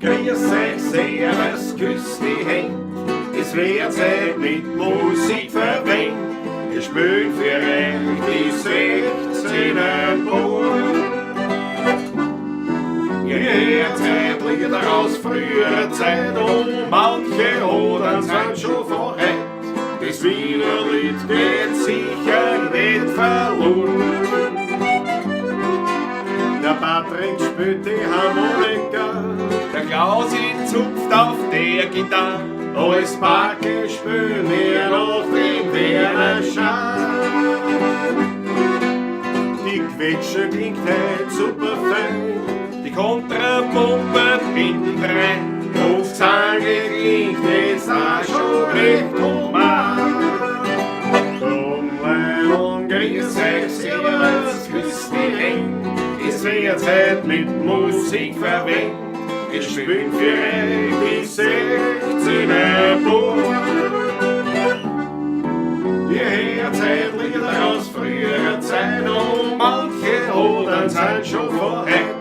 Grüß euch, servus, küsst die Hände. Es wird Zeit mit Musik verwendet. Wir spielen für euch die 16er Bund. Ihr hört heute Lieder aus früherer Zeit und manche Odern sind schon vorhand. Das Wiener Lied geht sicher nicht verloren. Der Patrick spielt die Harmonika, der Klausi zupft auf der Gitarre. Als Backe spülen wir noch dem Werner Schar. Die Quetsche klingt heute super fein, die Kontrapumpe hinten rein. Auf Zange klingt es auch schon recht human. Rumlein und grüß euch, servus, küsst die Hände. Es wird Zeit mit Musik verwendet. Ich spiel für euch die 16er Bund. Ihr hört heute Lieder aus früherer Zeit und manche Odern sind schon vorhand.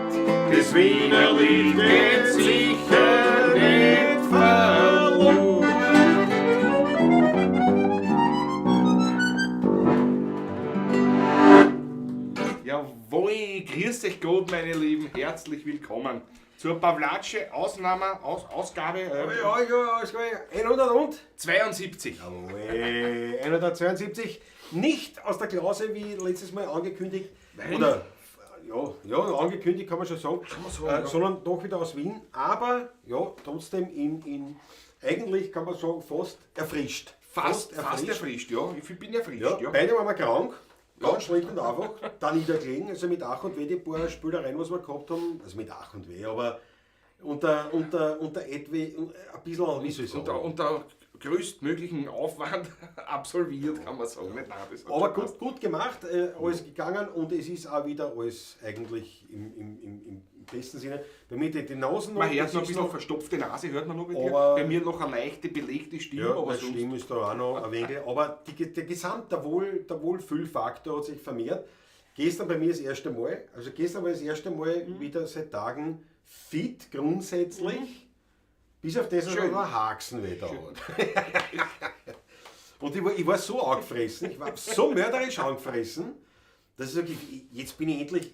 Das Wiener Lied geht sicher nicht verloren. Jawohl, grüß euch Gott, meine Lieben, herzlich willkommen zur Pawlatsche-Ausgabe Ausgabe 172. Jawohl. 172. Nicht aus der Klause wie letztes Mal angekündigt. Nein. Oder ja, angekündigt kann man schon sagen. Ja. Sondern doch wieder aus Wien. Aber ja, trotzdem eigentlich kann man sagen, fast erfrischt. Fast erfrischt, ja. Ich bin erfrischt, ja. Beide waren wir krank. Ganz schlecht und einfach, da niedergelegen, also mit Ach und Weh die paar Spielereien, was wir gehabt haben, also mit Ach und Weh, aber unter etwa ein bisschen, wie soll ich sagen. Unter größtmöglichen Aufwand absolviert, kann man sagen. Nicht? Nein, das hat Aber schon gut gemacht, alles gegangen und es ist auch wieder alles eigentlich im besten Sinne. Bei mir die Nasen noch. Man hört noch ein bisschen verstopfte Nase, hört man noch bei dir. Bei mir noch eine leichte, belegte Stimme. Ja, aber meine Stimme ist da auch noch ein wenig. Aber der Wohlfühlfaktor hat sich vermehrt. Gestern bei mir das erste Mal. Also gestern war das erste Mal wieder seit Tagen fit, grundsätzlich. Bis auf das, dass noch ein Haxenweh da hat. Und ich war so angefressen, ich war so mörderisch angefressen, dass ich sage, jetzt bin ich endlich,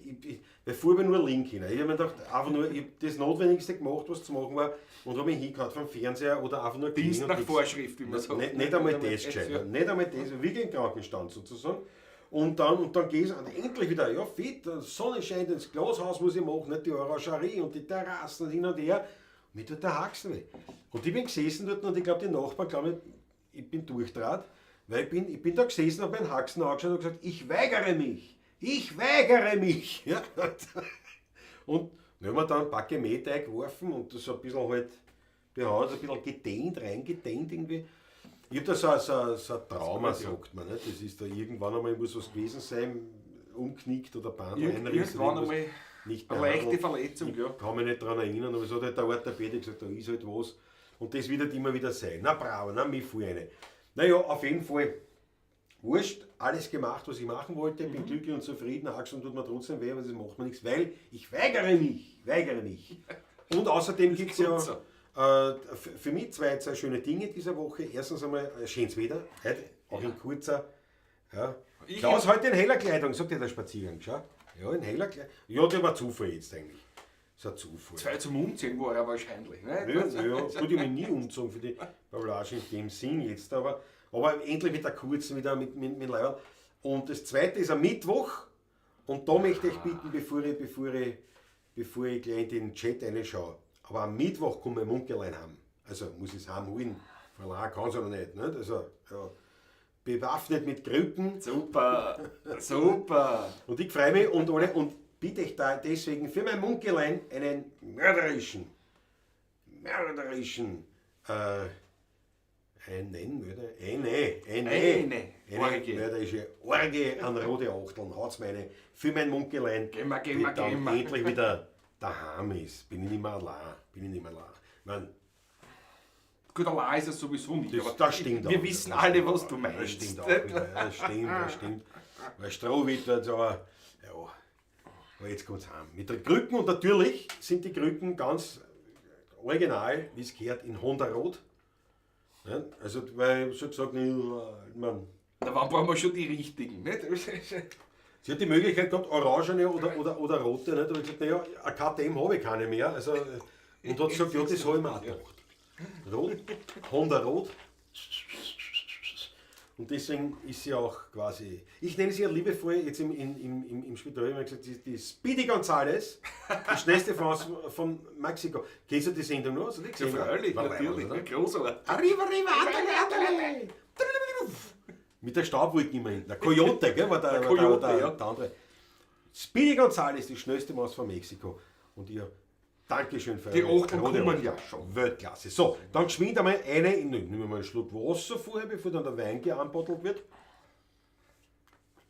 weil vorher nur Link hin. Ich habe mir gedacht, einfach nur, ich habe das Notwendigste gemacht, was zu machen war, und habe mich hingehauen vom Fernseher oder einfach nur Dienst nach Vorschrift, wie man sagt. Nicht einmal das gescheit, nicht einmal das, wirklich im Krankenstand sozusagen. Und dann gehe ich endlich wieder, ja fit, die Sonne scheint, ins Glashaus muss ich machen, nicht die Orangerie und die Terrassen und hin und her. Mir tut der Haxen weh. Und ich bin gesessen dort und ich glaube, die Nachbarn glauben, ich bin durchdraht, weil ich bin da gesessen, habe meinen Haxen angeschaut und gesagt, ich weigere mich. Ja. Und dann haben wir dann ein paar Mehlteig geworfen und das ein bisschen halt behaut, ein bisschen reingedehnt irgendwie. Ich habe da so ein Trauma, sagt man. Nicht? Das ist da irgendwann einmal, muss was gewesen sein, umknickt oder Bandeinriss. Irgendwann einmal nicht eine leichte Verletzung, ja. Ich kann mich nicht daran erinnern, aber es hat halt der Orthopäde gesagt, da ist halt was. Und das wird halt immer wieder sein. Na bravo, na mir voll eine. Naja, auf jeden Fall, wurscht, alles gemacht, was ich machen wollte, bin glücklich und zufrieden, Achseln tut mir trotzdem weh, aber das macht mir nichts, weil ich weigere mich. Und außerdem gibt es ja für mich zwei schöne Dinge dieser Woche. Erstens einmal schönes Wetter, heute auch in kurzer. Ja. Klaus, heute in heller Kleidung, sagt dir der Spaziergang, schau. Ja, in heller Kleidung. Ja, der war Zufall jetzt eigentlich. Das ist ein Zufall. Zwei zum Umziehen war er wahrscheinlich. Ne? Ja, gut, ich mich nie umgezogen für die Pawlatsche in dem Sinn jetzt, aber endlich mit der kurzen wieder mit Leibern. Und das zweite ist am Mittwoch und da möchte ich bitten, bevor ich gleich in den Chat reinschaue, aber am Mittwoch kommt mein Munkellein heim. Also muss ich es heimholen. Verlangen kann es aber nicht. Also, ja, bewaffnet mit Krücken. Super. Und ich freue mich und bitte ich da deswegen für mein Munkelein einen mörderischen mörderische Orgie an rote Achteln. Haut's meine für mein Munkelein, Gehen wir. endlich wieder daheim ist. Bin ich nicht mehr allein. Gut, allein ist es sowieso nicht. Das stimmt auch. Wir wissen alle, was du meinst. Das stimmt auch. Das stimmt. Weil Strohwitter, aber ja, jetzt geht's heim. Mit den Krücken und natürlich sind die Krücken ganz original, wie es gehört, in Honda Rot. Ja, also, weil ich schon gesagt habe, Da brauchen wir schon die richtigen, nicht? sie hat die Möglichkeit gehabt, orangene oder rote. Nicht? Und ich gesagt, naja, ein KTM habe ich keine mehr. Also, und hat gesagt, ja, das habe ich mir auch gedacht. Rot, Honda Rot. Und deswegen ist sie auch quasi, ich nenne sie ja liebevoll, jetzt im Spital immer gesagt, die Speedy Gonzales, die schnellste Frau von Mexiko. Kennst du die Sendung noch? Hast du die gesehen? Ja, freilich, War natürlich. oder? Großartig. Arriva, arriva, andale. Mit der Staubwolke immer hinten. Der Coyote, gell, war der andere. Speedy Gonzales, die schnellste Maus von Mexiko. Und ihr Dankeschön für Die eure Achtel Krone. kommen ja schon. Weltklasse. So, dann geschwind einmal nehmen wir mal einen Schluck Wasser vorher, bevor dann der Wein geanbottelt wird.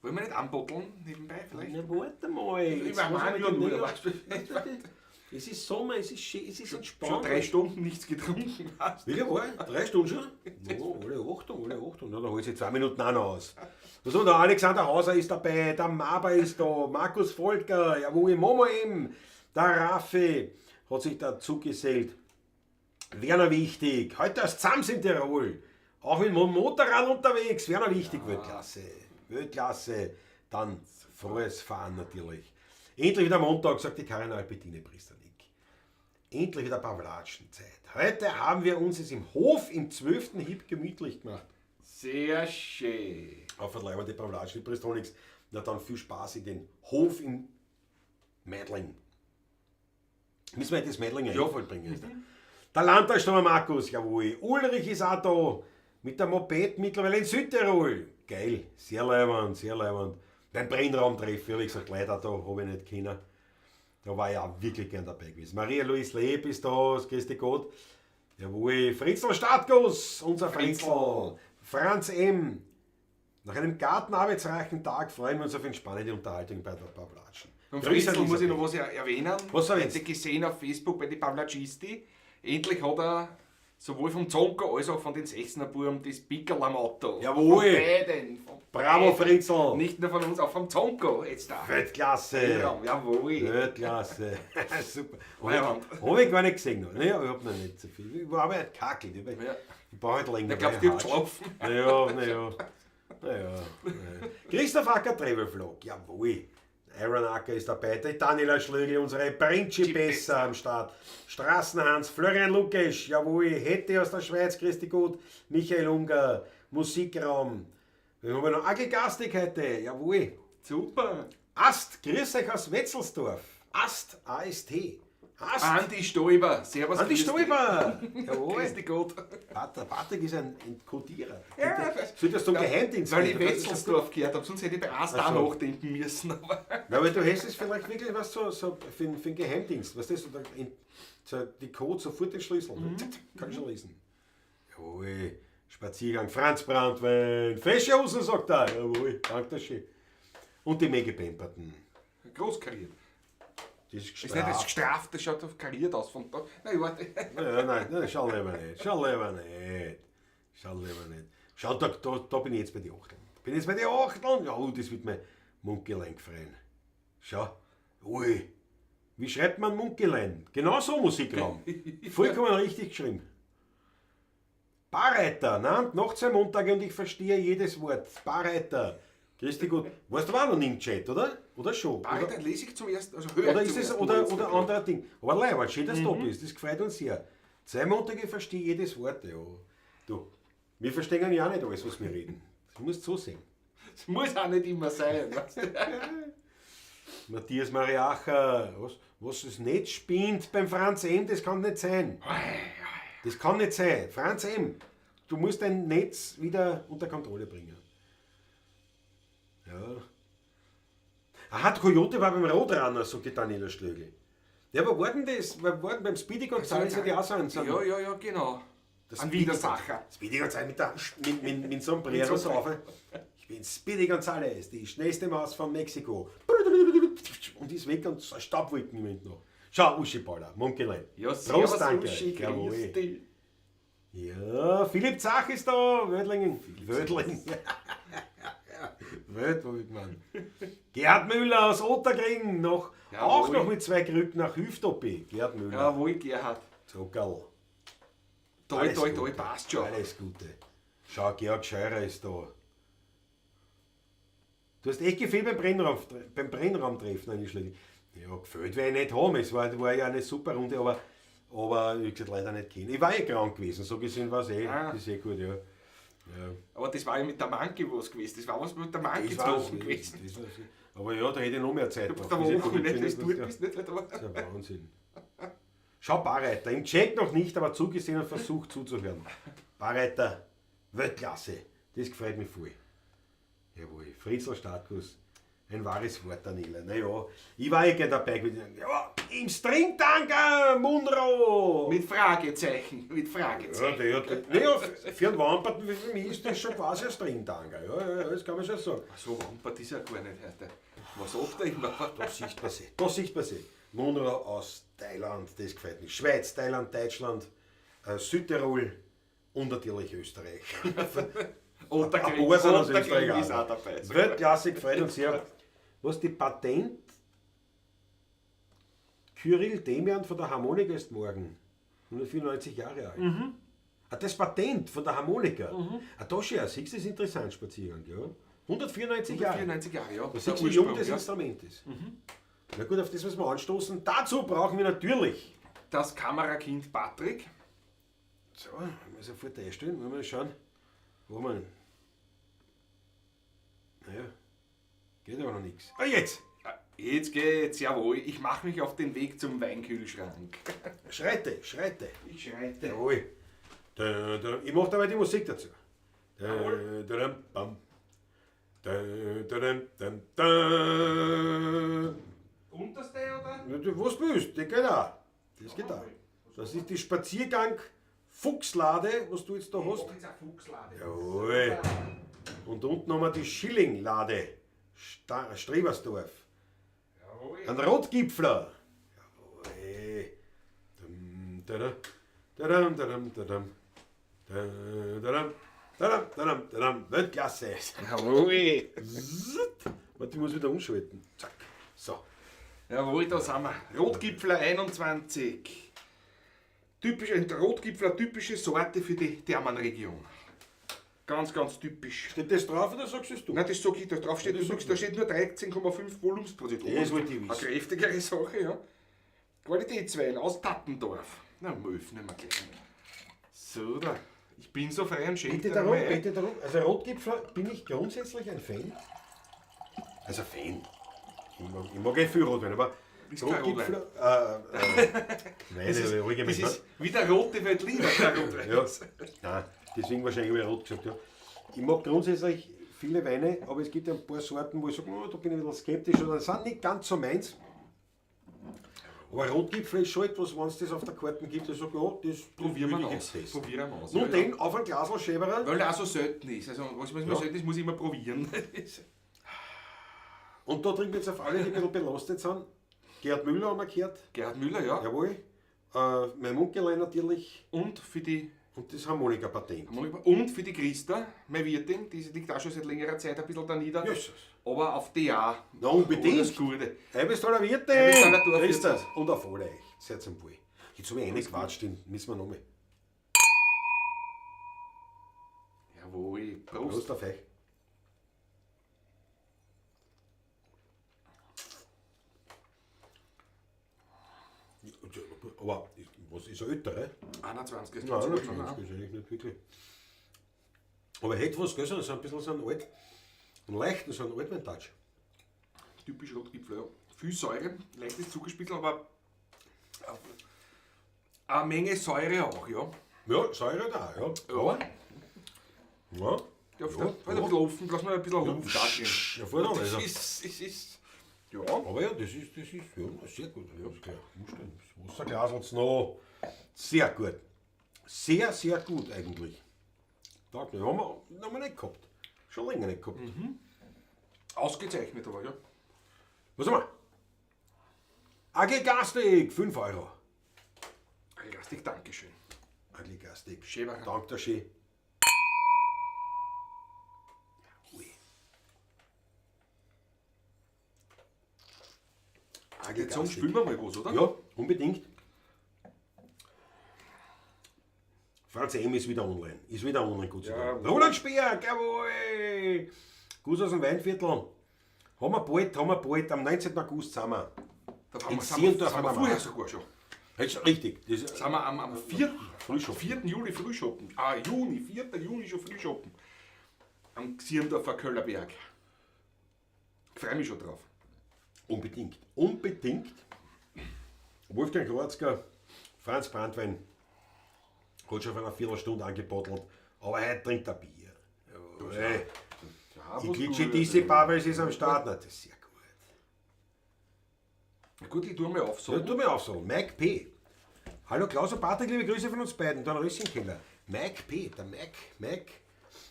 Wollen wir nicht anbotteln nebenbei vielleicht? Na, warte mal. Ich war ja nur, weißt du. Es ist Sommer, es ist schön, es ist entspannt. Schon 3 Stunden nichts getrunken hast. Wie war? 3 Stunden schon? Oh, alle Achtung. Na, dann hol ich jetzt 2 Minuten auch noch aus. So, der Alexander Hauser ist dabei, der Maber ist da, Markus Volker, jawohl, Momo M, der Raffi hat sich dazu gesellt. Werner Wichtig, heute aus Zams in Tirol, auch mit dem Motorrad unterwegs, Werner Wichtig, Weltklasse, dann frohes Fahren natürlich. Endlich wieder Montag, sagt die Karin Alpetine Priestanik. Endlich wieder Pavlatschenzeit. Heute haben wir uns es im Hof im 12. Hieb gemütlich gemacht. Sehr schön. Auf der Leiber die Pavlatschen Pristonics. Na dann viel Spaß in den Hof in Meidling. Müssen wir das Meidling ja bringen. Der Landtagsstürmer Markus, jawohl. Ulrich ist auch da. Mit der Moped mittlerweile in Südtirol. Geil, sehr leibend, sehr leibend. Beim Brennraumtreff, wie gesagt, leider da habe ich nicht können. Da war ich auch wirklich gern dabei gewesen. Maria-Louise Leb ist da, grüß dich Gott. Jawohl, Fritzl Stadtguss, unser Fritzl. Franz M. Nach einem gartenarbeitsreichen Tag freuen wir uns auf entspannende Unterhaltung bei der Pavlatschen. Und Fritzl muss ich noch was erwähnen. Was erwähnst du? Ich habe gesehen auf Facebook bei den Pavlatschisti. Endlich hat er sowohl vom Zonko als auch von den 16er Buben das Pickerl am Auto. Jawohl. Von beiden. Bravo Fritzl. Nicht nur von uns, auch vom Zonko jetzt da. Weltklasse. Jawohl. Weltklasse. Super. Leibend. Habe ich gar nicht gesehen. Naja, ich habe noch nicht so viel. Ich war aber nicht kakelt. Ich brauche halt länger. Ich glaube, die hat geschlafen. Naja. Christoph Acker Travel Vlog. Jawohl. Iron Acker ist dabei, die Daniela Schlögel, unsere Principessa am Start. Straßenhans, Florian Lukesch, jawohl, Hette aus der Schweiz, Christi gut, Michael Unger, Musikraum. Wir haben noch Aggregastik heute, jawohl. Super. Ast, grüß euch aus Wetzelsdorf. Ast, A-S-T. Ast. Andi Stoiber, servus. Andi Stoiber, jawohl. Christi gut. Patrick ist ein Kodierer. Ja, solltest du einen Geheimdienst weil ich Wetzelsdorf gehört habe, sonst hätte ich bei Ast auch nachdenken müssen. Aber aber du hättest vielleicht wirklich was so für einen Geheimdienst. Was ist das? Die Code sofort den Schlüssel. Kann ich schon lesen. Jawohl. Spaziergang, Franz Brandwein. Fesche Hosen, sagt er. Jawohl, danke schön. Und die Megapemperten. Großkariert. Das ist Ist nicht das gestraft, das schaut auf kariert aus von da. Nein, warte. Nein, schau lieber nicht. Schau, da bin ich jetzt bei den Achteln. Ja, das wird mein Munkelein gefreien. Schau. Ui. Wie schreibt man Munkelein? Genau so Musikraum. Vollkommen richtig geschrieben. Barreiter, noch 2 Montage und ich verstehe jedes Wort. Barreiter. Christi gut. Warst du auch noch nie im Chat, oder? Oder schon? Barreiter lese ich zum ersten, also höre Oder ich ist zum es ersten oder Mal. anderer Ding. Aber leider, schön, dass du da bist. Das gefreut uns sehr. 2 Montage verstehe jedes Wort. Ja. Du, wir verstehen ja auch nicht alles, was wir reden. Das musst du so sehen. Das muss auch nicht immer sein. Weißt du? Matthias Mariacher, was das Netz spinnt beim Franz M., das kann nicht sein. Das kann nicht sein. Franz M., du musst dein Netz wieder unter Kontrolle bringen. Ja. Aha, der Coyote war beim Roadrunner, sagt die Daniela Schlögel. Ja, aber war denn das? War denn beim Speedy Gonzales die auch sind? Ja, genau. Ein Widersacher. Speedy Gonzales mit so einem Sombrero so auf. Ich bin Speedy Gonzales, die schnellste Maus von Mexiko. Und ist weg und Staubwolken im Moment noch. Schau, Uschi Baller, Munkelein. Ja, Prost, danke. Uschi, grüß dich. Ja, Philipp Zach ist da, Wödlingen. Wödling. Wödling. Gerhard Müller aus Otterkring, auch noch mit 2 Krücken nach Hüftoppi. Gerhard Müller. Jawohl, Gerhard. Zuckerl. Toi, passt schon. Alles Gute. Schau, Georg Scheurer ist da. Du hast echt gefehlt beim Brennraumtreffen eigentlich. Ja, gefällt werde ich nicht haben. Es war ja eine super Runde, aber wie gesagt, leider nicht kennen. Ich war krank gewesen, so gesehen war es das ist gut, ja. Aber das war ja mit der Manke was gewesen. Das war was mit der Manke Das zu war's, machen gewesen. Aber ja, da hätte ich noch mehr Zeit Der Woche nicht, das tut bist nicht da. Das ist ja Wahnsinn. Schau, Barreiter, im Check noch nicht, aber zugesehen und versucht zuzuhören. Barreiter, Weltklasse, das gefällt mir voll. Jawohl, Fritzl Starkus, ein wahres Wort, Daniela. Naja, ich war gerne dabei gewesen. Ja, im Stringtanker, Munro! Mit Fragezeichen. Naja, für einen Wamperten wie für mich ist das schon quasi ein Stringtanker. Ja, das kann man schon sagen. So wampert ist er gar nicht heute. Was sagt er immer? Da sieht man sie. Munro aus Thailand, das gefällt mir. Schweiz, Thailand, Deutschland, Südtirol und natürlich Österreich. Und der Krieg ist auch dabei. Weltklasse gefällt uns sehr. Was die Patent Kyrill Demian von der Harmonika ist morgen. 194 Jahre alt. Das Patent von der Harmonika. Da schon, siehst du, das ist interessant, Spaziergang. Ja? 194 Jahre. 194 Jahre, ja. Da siehst du, wie jung das Instrument ist. Na gut, auf das müssen wir anstoßen. Dazu brauchen wir natürlich das Kamerakind Patrick. So, wenn wir sofort einstellen, wollen wir mal schauen, wo wir. Naja, geht aber noch nichts. Ah, jetzt! Jetzt geht's, jawohl. Ich mache mich auf den Weg zum Weinkühlschrank. Schreite! Ich schreite. Jawohl. Ich mache dabei die Musik dazu. Unterste oder? Was du willst, das geht auch. Das geht auch. Das ist die Spaziergang Fuchslade, was du jetzt da hast. Jetzt eine Fuchslade. Jawohl. Und unten haben wir die Schillinglade. Strebersdorf. Jawohl. Ein Rotgipfler. Jawohl. Weltklasse. Jawohl. Warte, ich muss wieder umschalten. Zack. So. Jawohl, da sind wir. Rotgipfler 21. Ein Rotgipfler, typische Sorte für die Thermenregion. Ganz, ganz typisch. Steht das drauf oder sagst du? Nein, das sag ich, da drauf steht, da steht nur 13,5 Volumensprozent. Das wollte ich Eine wissen. kräftigere Sache, ja. Qualitätswein aus Tattendorf. Na, wir öffnen wir gleich. So, da. Ich bin so frei am Schenken. Bitte darum. Also Rotgipfler bin ich grundsätzlich ein Fan. Also Fan. Ich mag viel Rotwein, aber Ist kein Rotgipfler... Nein, Das ist wie der rote Veltliner, kein Rotwein. Ja. Nein, deswegen wahrscheinlich habe ich rot gesagt. Ja. Ich mag grundsätzlich viele Weine, aber es gibt ein paar Sorten, wo ich sage, da bin ich ein bisschen skeptisch oder sind nicht ganz so meins. Aber Rotgipfel ist schon etwas, wenn es das auf der Karte gibt, ich sage, ja, das Probieren würde wir ich aus. jetzt testen. Probieren wir aus. Nun Ja, den auf ein Glasl Schäberer. weil der auch so selten ist. Also, was man Ja. selten ist, muss ich immer probieren. Und da trinken wir jetzt auf alle, die ein bisschen belastet sind. Gerd Müller haben wir gehört. Gerhard Müller, ja. Jawohl. Mein Munkelein natürlich. Und für die Und das Harmonika-Patent. Und für die Christa, meine Wirtin, die liegt auch schon seit längerer Zeit ein bisschen da nieder. Jesus. Aber auf die auch. Na, unbedingt. Das Gute. Eibestoller Wirtin. Eibestoller Dorfwirt. Grüß das. Und auf alle euch. Seid zum Wohl. Jetzt habe ich reingequatscht, den müssen wir nochmal. Jawohl, Prost. Prost auf euch. Aber was ist ein älterer? 21 ist Nein, schon das schon, ist eigentlich nicht wirklich. Aber hätte was, gell, so ein bisschen so einen leichten, so einen Altwein-Touch. typisch Rotgipfel, ja. Viel Säure, leichtes Zuckerspitzel, aber eine Menge Säure auch, ja. Ja, Säure da, ja. Ja. Ja. Darf ein bisschen offen, lass mal ein bisschen Luft da gehen. Ja, voll da, Das also. ist, ja. Aber ja, das ist ja, sehr gut. Ja, ist klar. Das Wasserglas hat's noch. Sehr gut. Sehr, sehr gut eigentlich. Danke, haben wir nicht gehabt. Schon länger nicht gehabt. Ausgezeichnet aber, ja. Was haben wir? AG Gastik, 5 €. Gastig, Dankeschön. AG Gastik. Schäber. Dank der Schee. Jetzt sagen, spülen wir mal was, oder? Ja, unbedingt. Franz M. ist wieder online. Gott sei Ja, Dank. Roland Speer, jawohl! Guss aus dem Weinviertel. Haben wir bald, am 19. August sind wir. Da In sind wir Sierndorf haben wir vorher mal. sogar schon. Das ist richtig. Das ist, Sind wir am 4. Frühschoppen. 4. Juli Frühschoppen. 4. Juni schon Frühschoppen. Am Xiendorfer Köllerberg. Ich freue mich schon drauf. Unbedingt. Wolfgang Krotzker, Franz Brandwein, hat schon vor einer Viertelstunde angebottelt, aber heute trinkt er Bier. Jawohl. Ich klitsche diese Bar, weil sie ist am Start. Na, das ist sehr gut. Gut, ich tue mir auf so. So, tu mir auf so. Mike P. Hallo Klaus und Patrick, liebe Grüße von uns beiden, dann Röschenkeller. Mike P, der Mike.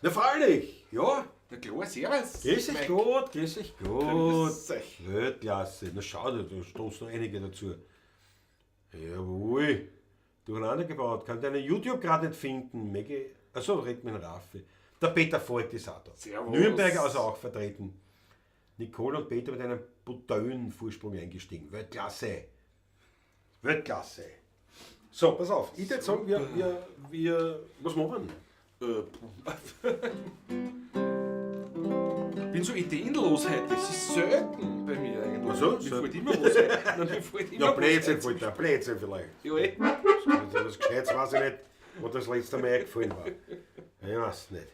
Na freilich, ja. Na klar, servus. Grüß dich gut. Grüß euch. Weltklasse. Na schau dir, da stoßen noch einige dazu. Jawohl. Durcheinander gebaut. Kann deine YouTube gerade nicht finden. Achso, redet mit Raffi. Der Peter Voigt ist auch da. Servus. Nürnberg also auch vertreten. Nicole und Peter mit einem brutallen Vorsprung eingestiegen. Weltklasse. So, pass auf. Ich würde sagen, wir was machen wir? Ich bin so ideenlos heute. Das ist selten bei mir eigentlich. Ach so, Mir selten. fällt immer was ein. Nein, mir fällt immer Ja, was Blödsinn ein. fällt da. Blödsinn vielleicht. Ja, eh. Das Gescheites weiß ich nicht, wo das letzte Mal eingefallen war. Ich weiß nicht.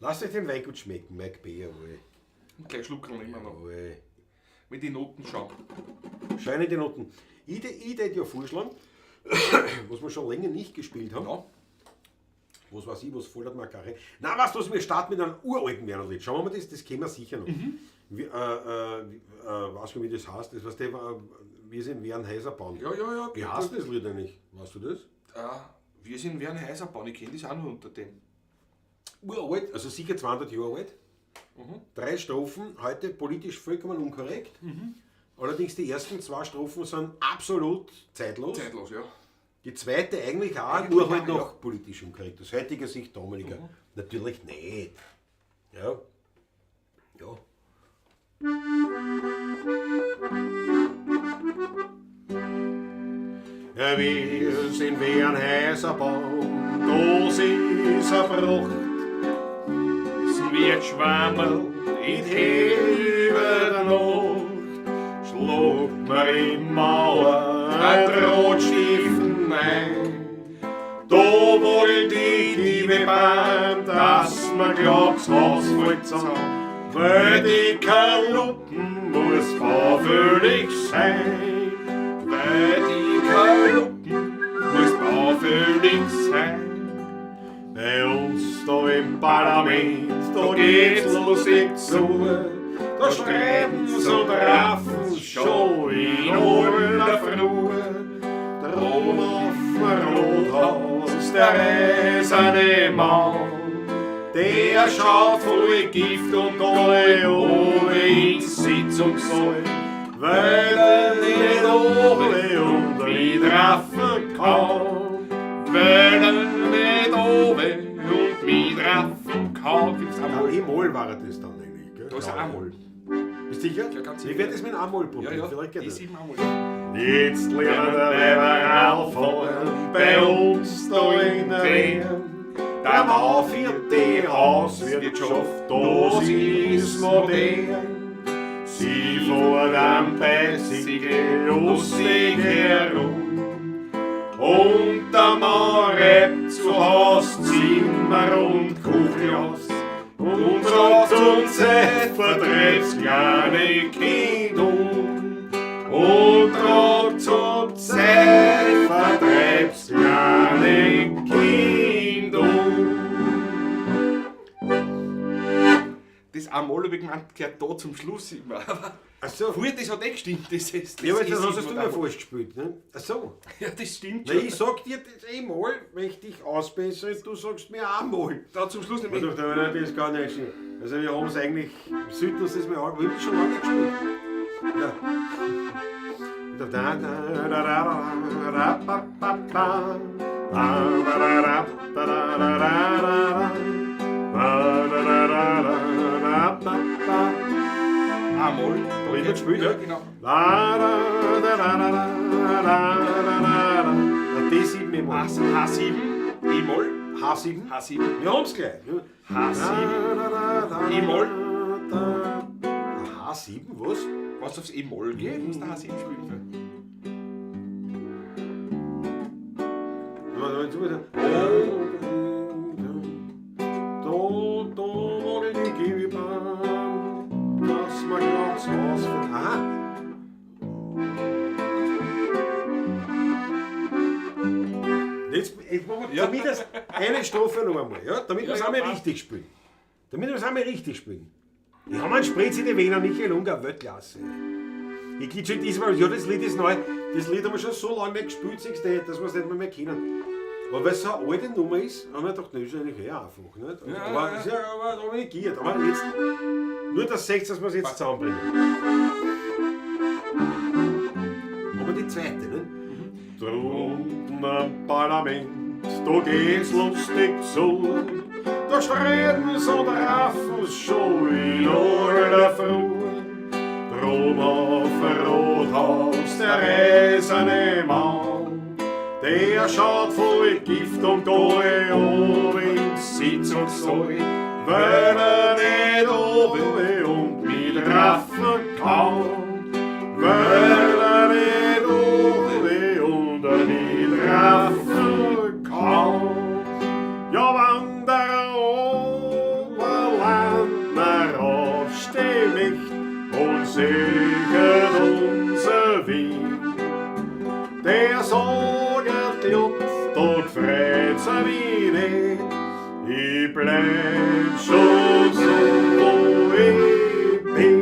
Lass euch den Wein gut schmecken, Mike B. Jawohl. Gleich schlucken immer noch. Jawohl. Mit den Noten schauen. Scheine die Noten. Ich hätte ja vorschlagen, was wir schon länger nicht gespielt haben. Ja. Was weiß ich, was fordert man Karre? Na, weißt du was, wir starten mit einem uralten Wernerlied. Schauen wir mal, das kennen wir sicher noch. Weißt du, wie das heißt? Das heißt, wir sind Wernhäuser bauen. Ja. Wie heißt das Lied eigentlich? Weißt du das? Wir sind Wernhäuser bauen. Ich kenne das auch noch unter dem. Uralt, also sicher 200 Jahre alt. 3 Strophen, heute politisch vollkommen unkorrekt. Allerdings die ersten 2 Strophen sind absolut zeitlos. Zeitlos, ja. Die zweite eigentlich auch, Eigentlich nur halt auch, noch ja. politisch unkorrekt. Aus heutiger Sicht, Dominika. Natürlich nicht. Ja. Ja, wir sind wie ein heißer Baum, das ist ein Bruch. Sind wie ein Schwammel in die Höhe der Nacht. Schluckt mir in Mauer ein Rotstiefel ein. Da wollt ich die Webahn, dass man glaubt, was voll zusammen. Weil die Kaluppen muss baufällig sein. Weil die Kaluppen muss baufällig sein. Bei uns da im Parlament, da geht's lustig zu. Da streben so Draffen schon in aller Frühe. Drum auf dem Rothaus der eiserne Mann. Der schaut voll Gift und alle oben ins Sitzungssaal, weil er nicht oben und wieder raffen kann. Weil er nicht oben und wieder raffen kann. Gibt's auch Ja, mal? E-Moll war das dann eigentlich. Gell? Da ist ein A-Moll. Bist du sicher? Ja, ganz Ich sicher. werde das mit einem A-Moll probieren. Vielleicht geht das. E7 einmal. Jetzt lernen wir auffahren bei uns da in der Nähe. Der Mann für die Hauswirtschaft, das ist modern. Sie fährt am Beißige lustig herum. Und der Mann reibt zu Haus Zimmer und Kuchglas. Und sagt uns, vertreibt's kleine Kinder. Und tragt zur Zeit, vertreibt's kleine Kinder. Das einmal habe ich gemeint, gehört da zum Schluss immer. Achso. Vorher, das hat nicht gestimmt. Das Ja, aber das E7 hast du und mir einmal. falsch gespielt. Ne? Achso. Ja, das stimmt Na, schon. ich sag dir das E-Moll, wenn ich dich ausbessere, du sagst mir A-Moll. Da zum Schluss Ich nämlich. dachte, aber das gar nicht schön. Also wir haben es eigentlich, sollten uns das mal an, wir haben das schon lange gespielt. Ja. Ich dachte, da, da, da, da, da, ba, ba, ba. Ba, ba, da, da, da, da, da, da, da. Ba, da, da, da, da, da, ba, ba. Einmal. Hab ich nicht gespielt, ja? Genau. Da, da, da, da, da, da, da, da, da, da. D7 E-Moll. A7. E-Moll. H7. H7. Wir haben's gleich. H7. E-Moll. H7, was? Was aufs E-Moll geht, muss der H7 spielen. Dass man gerade so ausfällt. Aha. Jetzt machen wir damit das eine Strophe noch einmal, ja? Damit wir es einmal richtig spielen. Damit wir es einmal richtig spielen. Wir haben einen Spritz in die Wiener Michael Unger, Weltklasse. Ich gehe schon diesmal, ja, das Lied ist neu. Das Lied haben wir schon so lange nicht gespielt, dass wir es nicht mehr kennen. Aber weil es so eine alte Nummer ist, haben wir gedacht, das ist eigentlich eher einfach. Nicht? Ja, aber das ist ja aber nicht geht. Aber jetzt, nur das 6, dass wir es jetzt zusammenbringen. Aber die zweite, ne? Drunten am Parlament, da geht's lustig zu. Da streiten so der Raffens schon in aller Früh. Drum auf ein Rothaus der reisende Mann, der schaut voll Gift und Goe oben ins Sitzungssaal, weil er nicht oben und mit raffen kann, weil er nicht oben und mit raffen kann. Ja, Wanderer, Oberländer, aufsteh nicht und segelt unser Wien. Der sagt Jott, dort freut sich wie nicht. Ich bleib schon so, wo ich bin.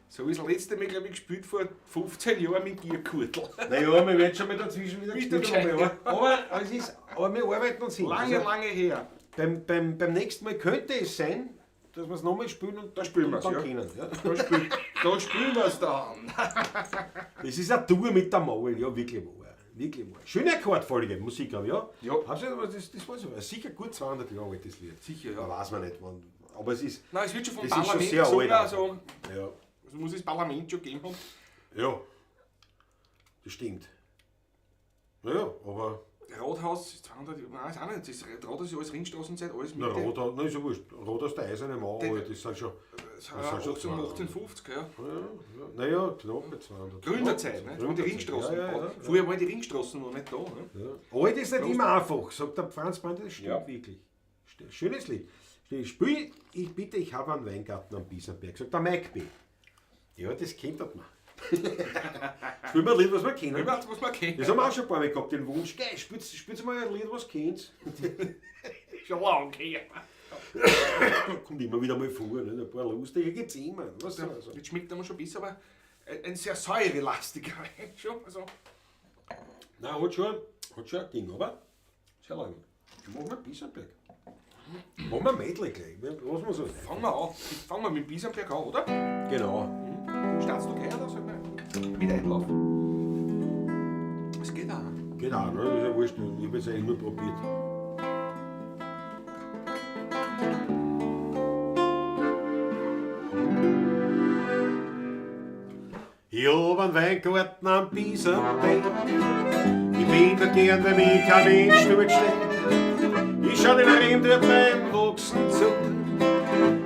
So wie das letzte Mal, glaube ich, gespielt vor 15 Jahren mit Gierkurtel. Naja, wir werden schon mal dazwischen wieder gespielt haben. Aber wir arbeiten uns hin. Lange her. Beim nächsten Mal könnte es sein, dass wir es nochmal spielen und Da spielen wir's, dann ja. können. Ja. Da spielen wir es dann. Das ist eine Tour mit der Maul, ja, wirklich wahr. Wirklich wahr. Schöne akkordfolge Musik, ja. Ja. Hast du, aber das war so. Sicher gut 200 Jahre alt, das Lied. Sicher, Da ja. weiß man nicht, wann. Aber es ist. Nein, es wird schon vom Das ist schon Parlament sehr gesungen, alt, also Ja, es muss das Parlament schon geben haben. ja. Das stimmt. Naja, aber. Rathaus ist 200 Jahre, nein, ist auch nicht. Das Rathaus ist alles Ringstraßenzeit, alles Na, Mitte. Rot, nein, ist ja wurscht. Rot aus der eiserne Mauer, Den- das sind schon. Das das sind schon ist um 1850, ja. Naja, knapp mit 200. Gründerzeit, ne? Und die Ringstraßen. Ja, ja, ja. Früher waren die Ringstraßen noch nicht da. Ne? Ja. Alt ist nicht immer einfach, sagt der Franz Brand, das stimmt Ja. wirklich. Schönes Lied. Spiel, ich bitte, ich habe einen Weingarten am Biesenberg, sagt der Mike B. Ja, das kennt man. Spielen wir ein Lied, was wir kennen. Das muss man kennen. Das haben wir auch schon ein paar Mal gehabt, den Wunsch. Geil, spielt mal ein Lied, was kennt. Schon lange her. Kommt immer wieder mal vor, ne? Ein paar lustige gibt es immer. Was Ja, also. jetzt schmeckt er mir schon besser, aber ein sehr säurelastiger Wein schon. Also, Nein, hat schon ein Ding, aber sehr lang. Machen wir Biesenberg. Machen wir Medley gleich, was wir so. fangen wir an. Fangen wir mit dem Biesenberg an, oder? Genau. Startst du gleich oder soll ich mit Einlauf? Es geht auch. Genau, ne? Das ist ja wurscht, ich habe es eigentlich nur probiert. Ich hab einen Weingarten am Biesenberg. Ich bin da gern, wenn mich kein Mensch dort steht. Ich schau den Rehm dort beim Wachsen zu.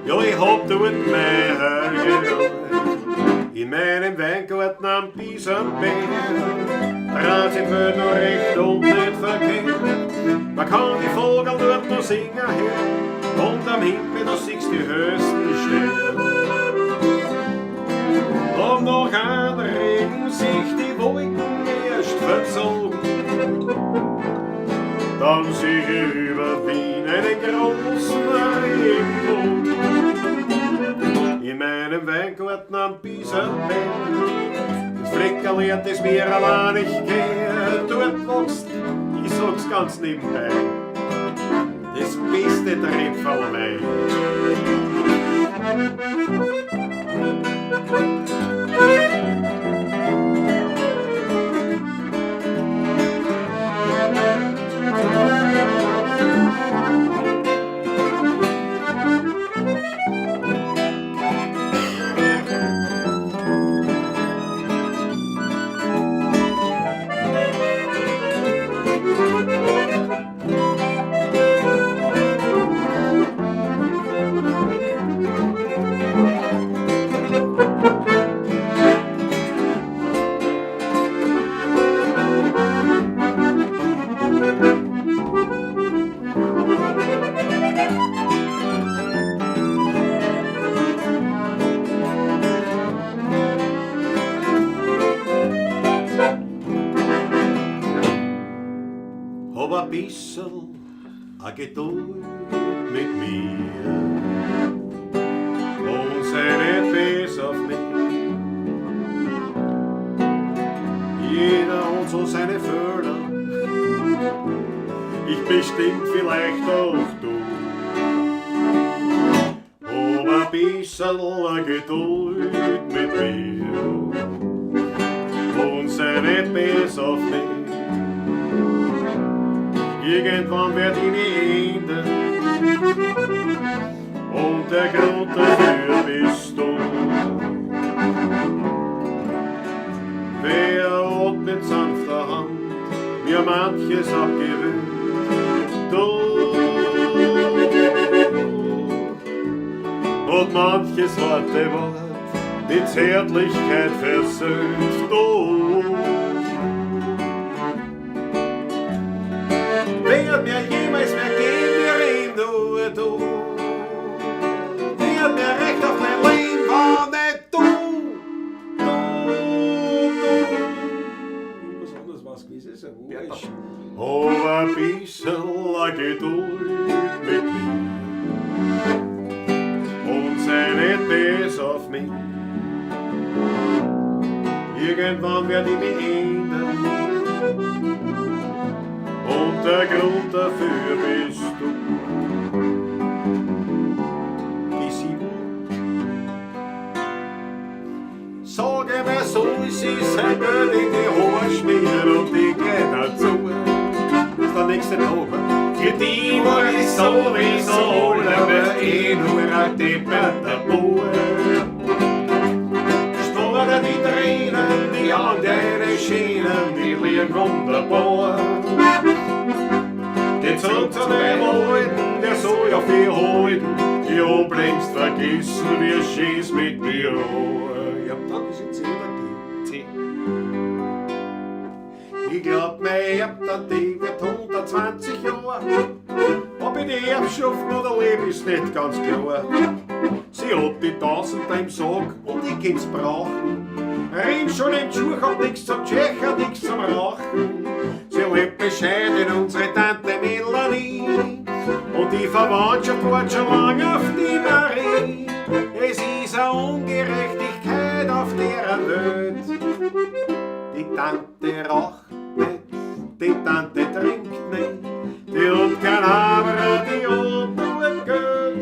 Ja, ich hab dort meine Höhe. In meinem Weingarten am Biesenberg. Draußen wird noch recht und nicht verkehrt. Man kann die Vogel dort noch singen her. Und am Himmel, da siehst du die höchsten Sterne. Und nach einem Regen sich die Wolken erst verzogen. Dann sehe ich über Wien einen großen Regenbogen. In meinem Weingarten am Biesenberg. Das Fleckerl hat es mir allein nicht gehen. Dort wächst, ich sag's ganz nebenbei, das beste Trepferlwein. bisschen a Geduld mit mir und sei nicht böse auf mich. Jeder hat so seine Fehler, ich bestimmt vielleicht auch du. Aber ein bisschen a Geduld mit mir und sei nicht böse auf mich. Irgendwann werd ich mich enden und der Grund dafür bist du. Wer hat mit sanfter Hand mir manches abgewöhnt, du hat manches harte Wort mit Zärtlichkeit versöhnt, du. Wer mir jemals vergeben, mir ihm nur du. Wer mir recht auf mein Leben war, nicht du. Was anderes war's gewesen, ist ja wurscht. Aber ein bisschen Geduld mit mir und sei nicht böse auf mich. Irgendwann werd ich mich ändern und der Grund dafür bist du. Die 7. Sage mir so, es ist ein Bild in die Haare schmieren und ich geh dazu. Das ist der nächste Tag. Für die war ich sowieso, aber nur ein depperter Bauer. Sparen die Tränen, die an deine Schienen, die liegen wunderbar. Den Zug zu dem Alten, der soll ja viel halten. Ich hab längst vergessen, wie schön's mit mir war. Ja, danke, sind 10 oder 10? Ich glaub, mein Erbtante wird 120 Jahre. Ob ich die Erbschaft oder lebe, ist nicht ganz klar. Sie hat die 1000 im Sarg und ich kann's brauchen. Renn schon im Schuh, hab nix zum Tschechen, nix zum Rauchen. Sie lebt bescheiden, unsere Tante Melanie. Und die Verwandtschaft wartet schon lang auf die Marie. Es ist eine Ungerechtigkeit auf der Welt. Die Tante raucht nicht, die Tante trinkt nicht, die hat kein Haber, die hat nur Geld.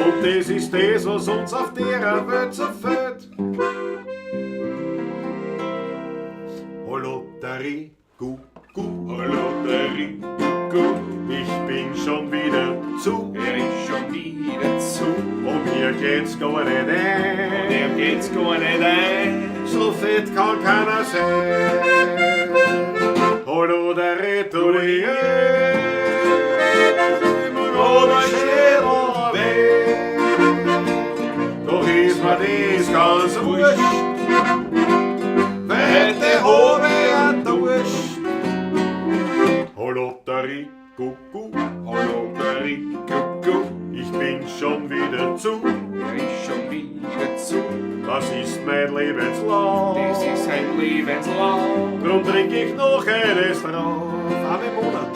Und das ist das, was uns auf der Welt so fehlt. Oh Lotterie, gu, gu, oh Lotterie, gu, ich bin schon wieder zu, Er ist schon wieder zu. und mir geht's gar nicht ein. Der geht's gar nicht ein. So fett kann keiner sein. Oh Lotterie, Lotterie, oder Schäler weg. Doch ist mir das ganz wurscht. Heute hab ich einen Durst. Oh Lotterie, Kuckuck, Oh Lotterie, Kuckuck, ich bin schon wieder zu. er ist schon wieder zu. Das ist mein Lebenslang. Das ist ein Lebenslang. Drum trink ich noch eines drauf. Alle Monat.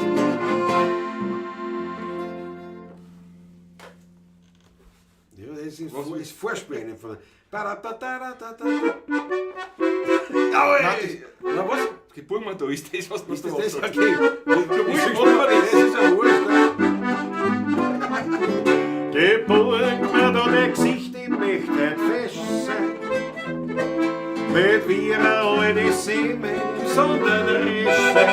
Ja, das ist, ist Vorspielen von. Nein, Ja, na was? Geburt da ist das, was du ist das was das? sagst. Okay. Das ist ja wurscht. Geburt mir da dein Gesicht, ich möchte nicht fest sein. Nicht wie eine alte Semme, sondern Reste.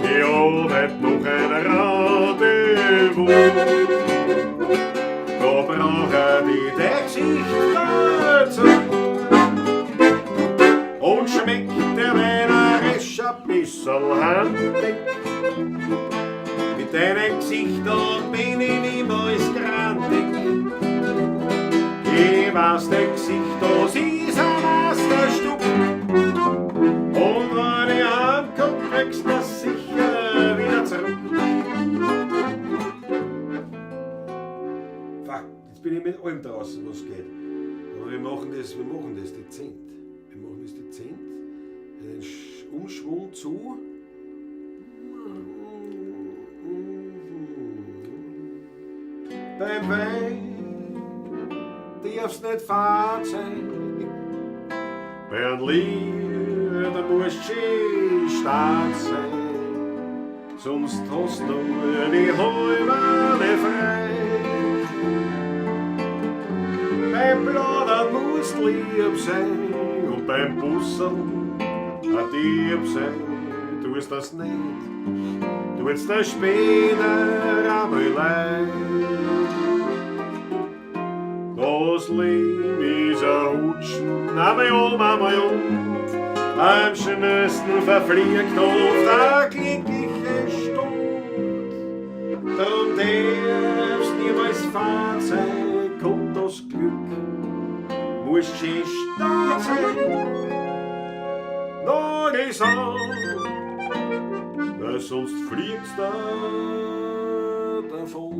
Ich hab noch ein Rendezvous. Da brauche ich dein Gesicht dazu. Und schmeckt der Weinerisch ein bisschen handig. Mit deinem Gesicht da bin ich niemals grantig. Ich weiß, dein Gesicht da ist ein Meisterstück. Und wenn ich heimkomm, kriegst du das sicher wieder zurück. Fuck, jetzt bin ich mit allem draußen, was geht. Aber wir machen das dezent. Wir machen das dezent. Einen Umschwung zu. beim Wein darf's nicht fad sein. Bei einem Lied, da musst schön stark sein, sonst hast du nur die Halme frei. Beim Plaudern musst lieb sein und beim Bussen ein Dieb sein. Tust das nicht, tut's dir später einmal leid. Das Leben ist ein Hutschen, einmal und am schönsten verfliegt oft eine glückliche Stunde. Darum darfst niemals fad sein, kommt das Glück, musst schön stark sein. Noch ist weil sonst fliegt's da davon.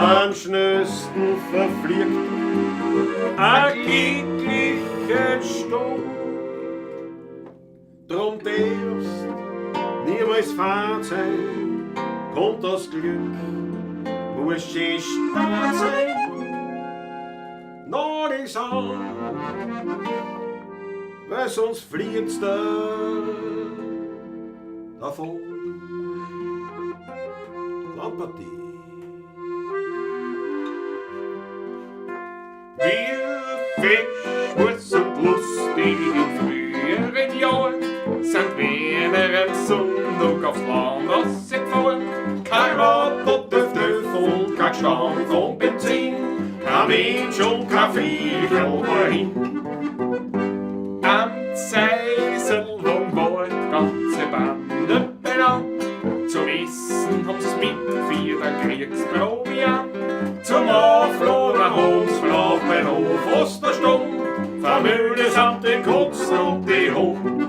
Am schnellsten verfliegt a glückliche Stunde. Drum darfst niemals fad sein, kommt das Glück, musst schön stark sein. Noch ist weil sonst fliegt's da davon. Lampartie. Wir Fischwurz und lustig in früheren Jahren sind wir am Sonntag aufs Land rausgefahren. Kein Rad und Töff und kein Stand von Benzin, kein Mensch und kein Viecherl wohin. Am Seiselwagen war die ganze Bande benannt. Zum Essen haben sie mit 4 Kriegsproviant. Zum Aufladen haben sie flach bei Hof fast eine Stunde. Vermüllen samt den Kotzen und die Hunde.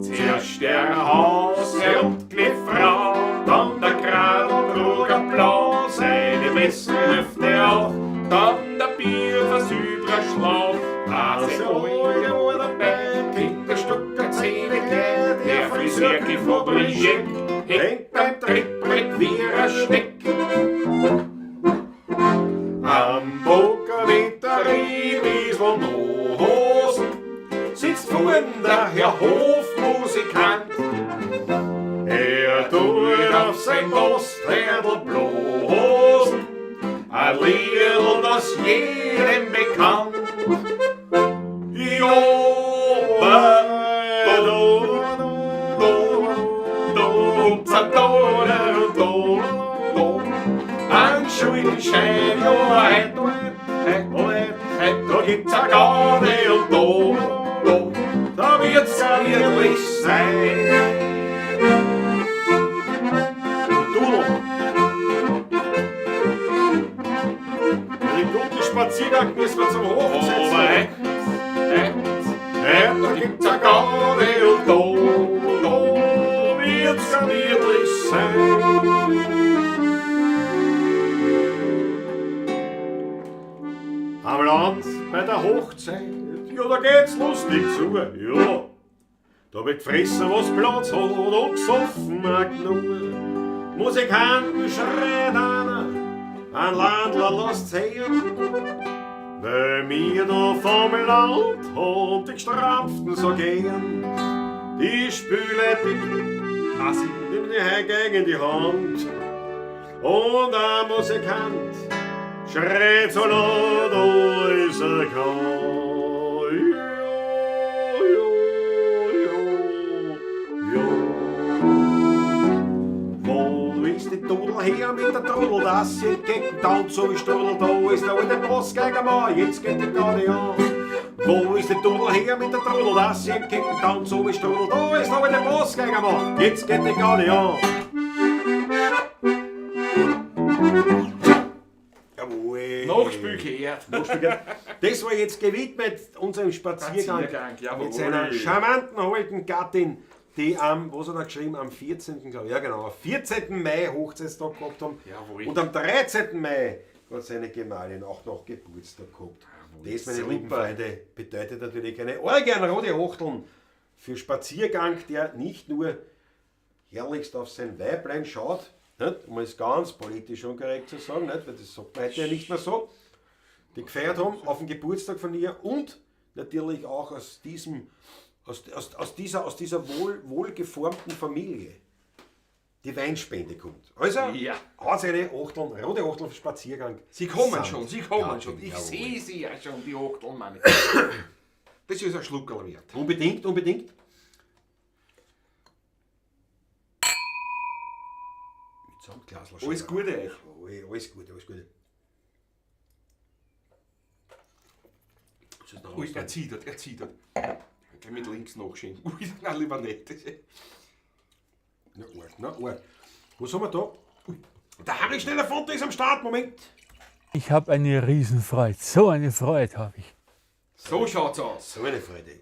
Zuerst der Hase und die Frau, dann der Kral und Ruger Blau, seine Messerhüfte auch, dann der Bierversübrer Schlauch. Hase Oile war dabei, Kinderstücker, Zähne klein, der Frisierke von Brigitte hängt beim Trittbrett wie ein Steck. Am Bocker mit der Riebis und Hosen sitzt vorn der Herr Hofmusikant. Er tut auf sein Postherdl bloßen ein Lied, das jedem bekannt. Schein, da gibt's a Garde und da wird's gemütlich sein. Du noch! Den guten Spaziergang müssen wir zum Hof setzen. Da gibt's a Garde und da wird's gemütlich sein. Am Land bei der Hochzeit, ja, da geht's lustig zu, ja. Da wird gefressen, was Platz hat und gesoffen genug. Musikanten schreit einer, ein Landler lasst's her. Weil wir da vom Land und die Gestrampften so gehen, die spülen die, nimm die Hand gegen die Hand. Und ein Musikant schreit so laut, als kann. Wo ist die Tudel her mit der Trudel, dass sie gegen Tanz so ist Trudel da ist, da in der Post gegen Mann, jetzt geht die gerade an. Wo ist der Tunnel her mit der Trudel, dass sie im Kicken tanzt, so wie Strudel? Da ist aber der Boss gegen Mann, jetzt geht die Garde an. Jawohl. Nachspiel gehört. Das war jetzt gewidmet unserem Spaziergang jawohl. mit seiner charmanten, holden Gattin, die am, was hat er geschrieben, am 14. glaube ich, ja genau, am 14. Mai Hochzeitstag gehabt haben. Jawohl. Und am 13. Mai hat seine Gemahlin auch noch Geburtstag gehabt. Das, meine lieben Freunde, bedeutet natürlich eine rote Hochteln für Spaziergang, der nicht nur herrlichst auf sein Weiblein schaut, nicht? Um es ganz politisch unkorrekt zu sagen, nicht? Weil das sagt man heute ja nicht mehr so, die gefeiert haben auf den Geburtstag von ihr und natürlich auch aus dieser wohlgeformten Familie die Weinspende kommt. Also, Ja. hat eine rote Hochteln für Spaziergang. Sie kommen Samt schon, sie kommen Gattin, schon. Ich jawohl. sehe sie ja schon, die Hochteln, meine. Das ist ein Schluckerl wert. Unbedingt. Mit so einem Glasl schon. Alles Gute euch. Jawohl, alles Gute. Was ist noch Ui, was er da? zieht. Geh mit links nachschieben. Ui, nein, lieber nicht. Na, Arsch. Was haben wir da? Ui, der Harry Schnellerfonte ist am Start, Moment. Ich habe eine Riesenfreude. So eine Freude habe ich. So schaut's aus. So eine Freude,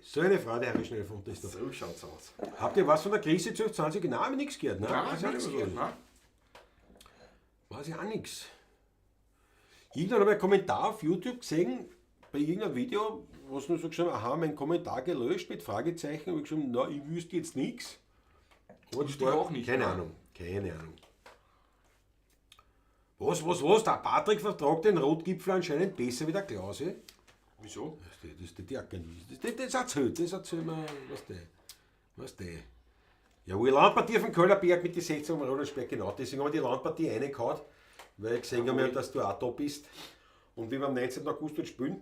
Harry Schnellerfonte ist da. So schaut's aus. Habt ihr was von der Krise 2020? Genau, habe ich nichts gehört. Ne? Ja, Weiß ich auch nichts nicht, gehört, ne? Weiß ich auch nichts. Irgendwann habe ich einen Kommentar auf YouTube gesehen, bei irgendeinem Video, was nur so geschrieben, aha, mein Kommentar gelöscht mit Fragezeichen, habe ich geschrieben, na, ich wüsste jetzt nichts. Aber das Wüsste ich auch nicht, Keine ne? Ahnung. Was? Der Patrick vertragt den Rotgipfel anscheinend besser wie der Klause. Wieso? Das ist die Jacke. Das erzählt mir, was der. Ja, wo ich Landpartie vom Köllerberg mit den 16 Rodensberg, genau, deswegen haben wir die Landpartie reingehauen, weil ich gesehen habe, dass du auch da bist. Und wie wir am 19. August dort spielen,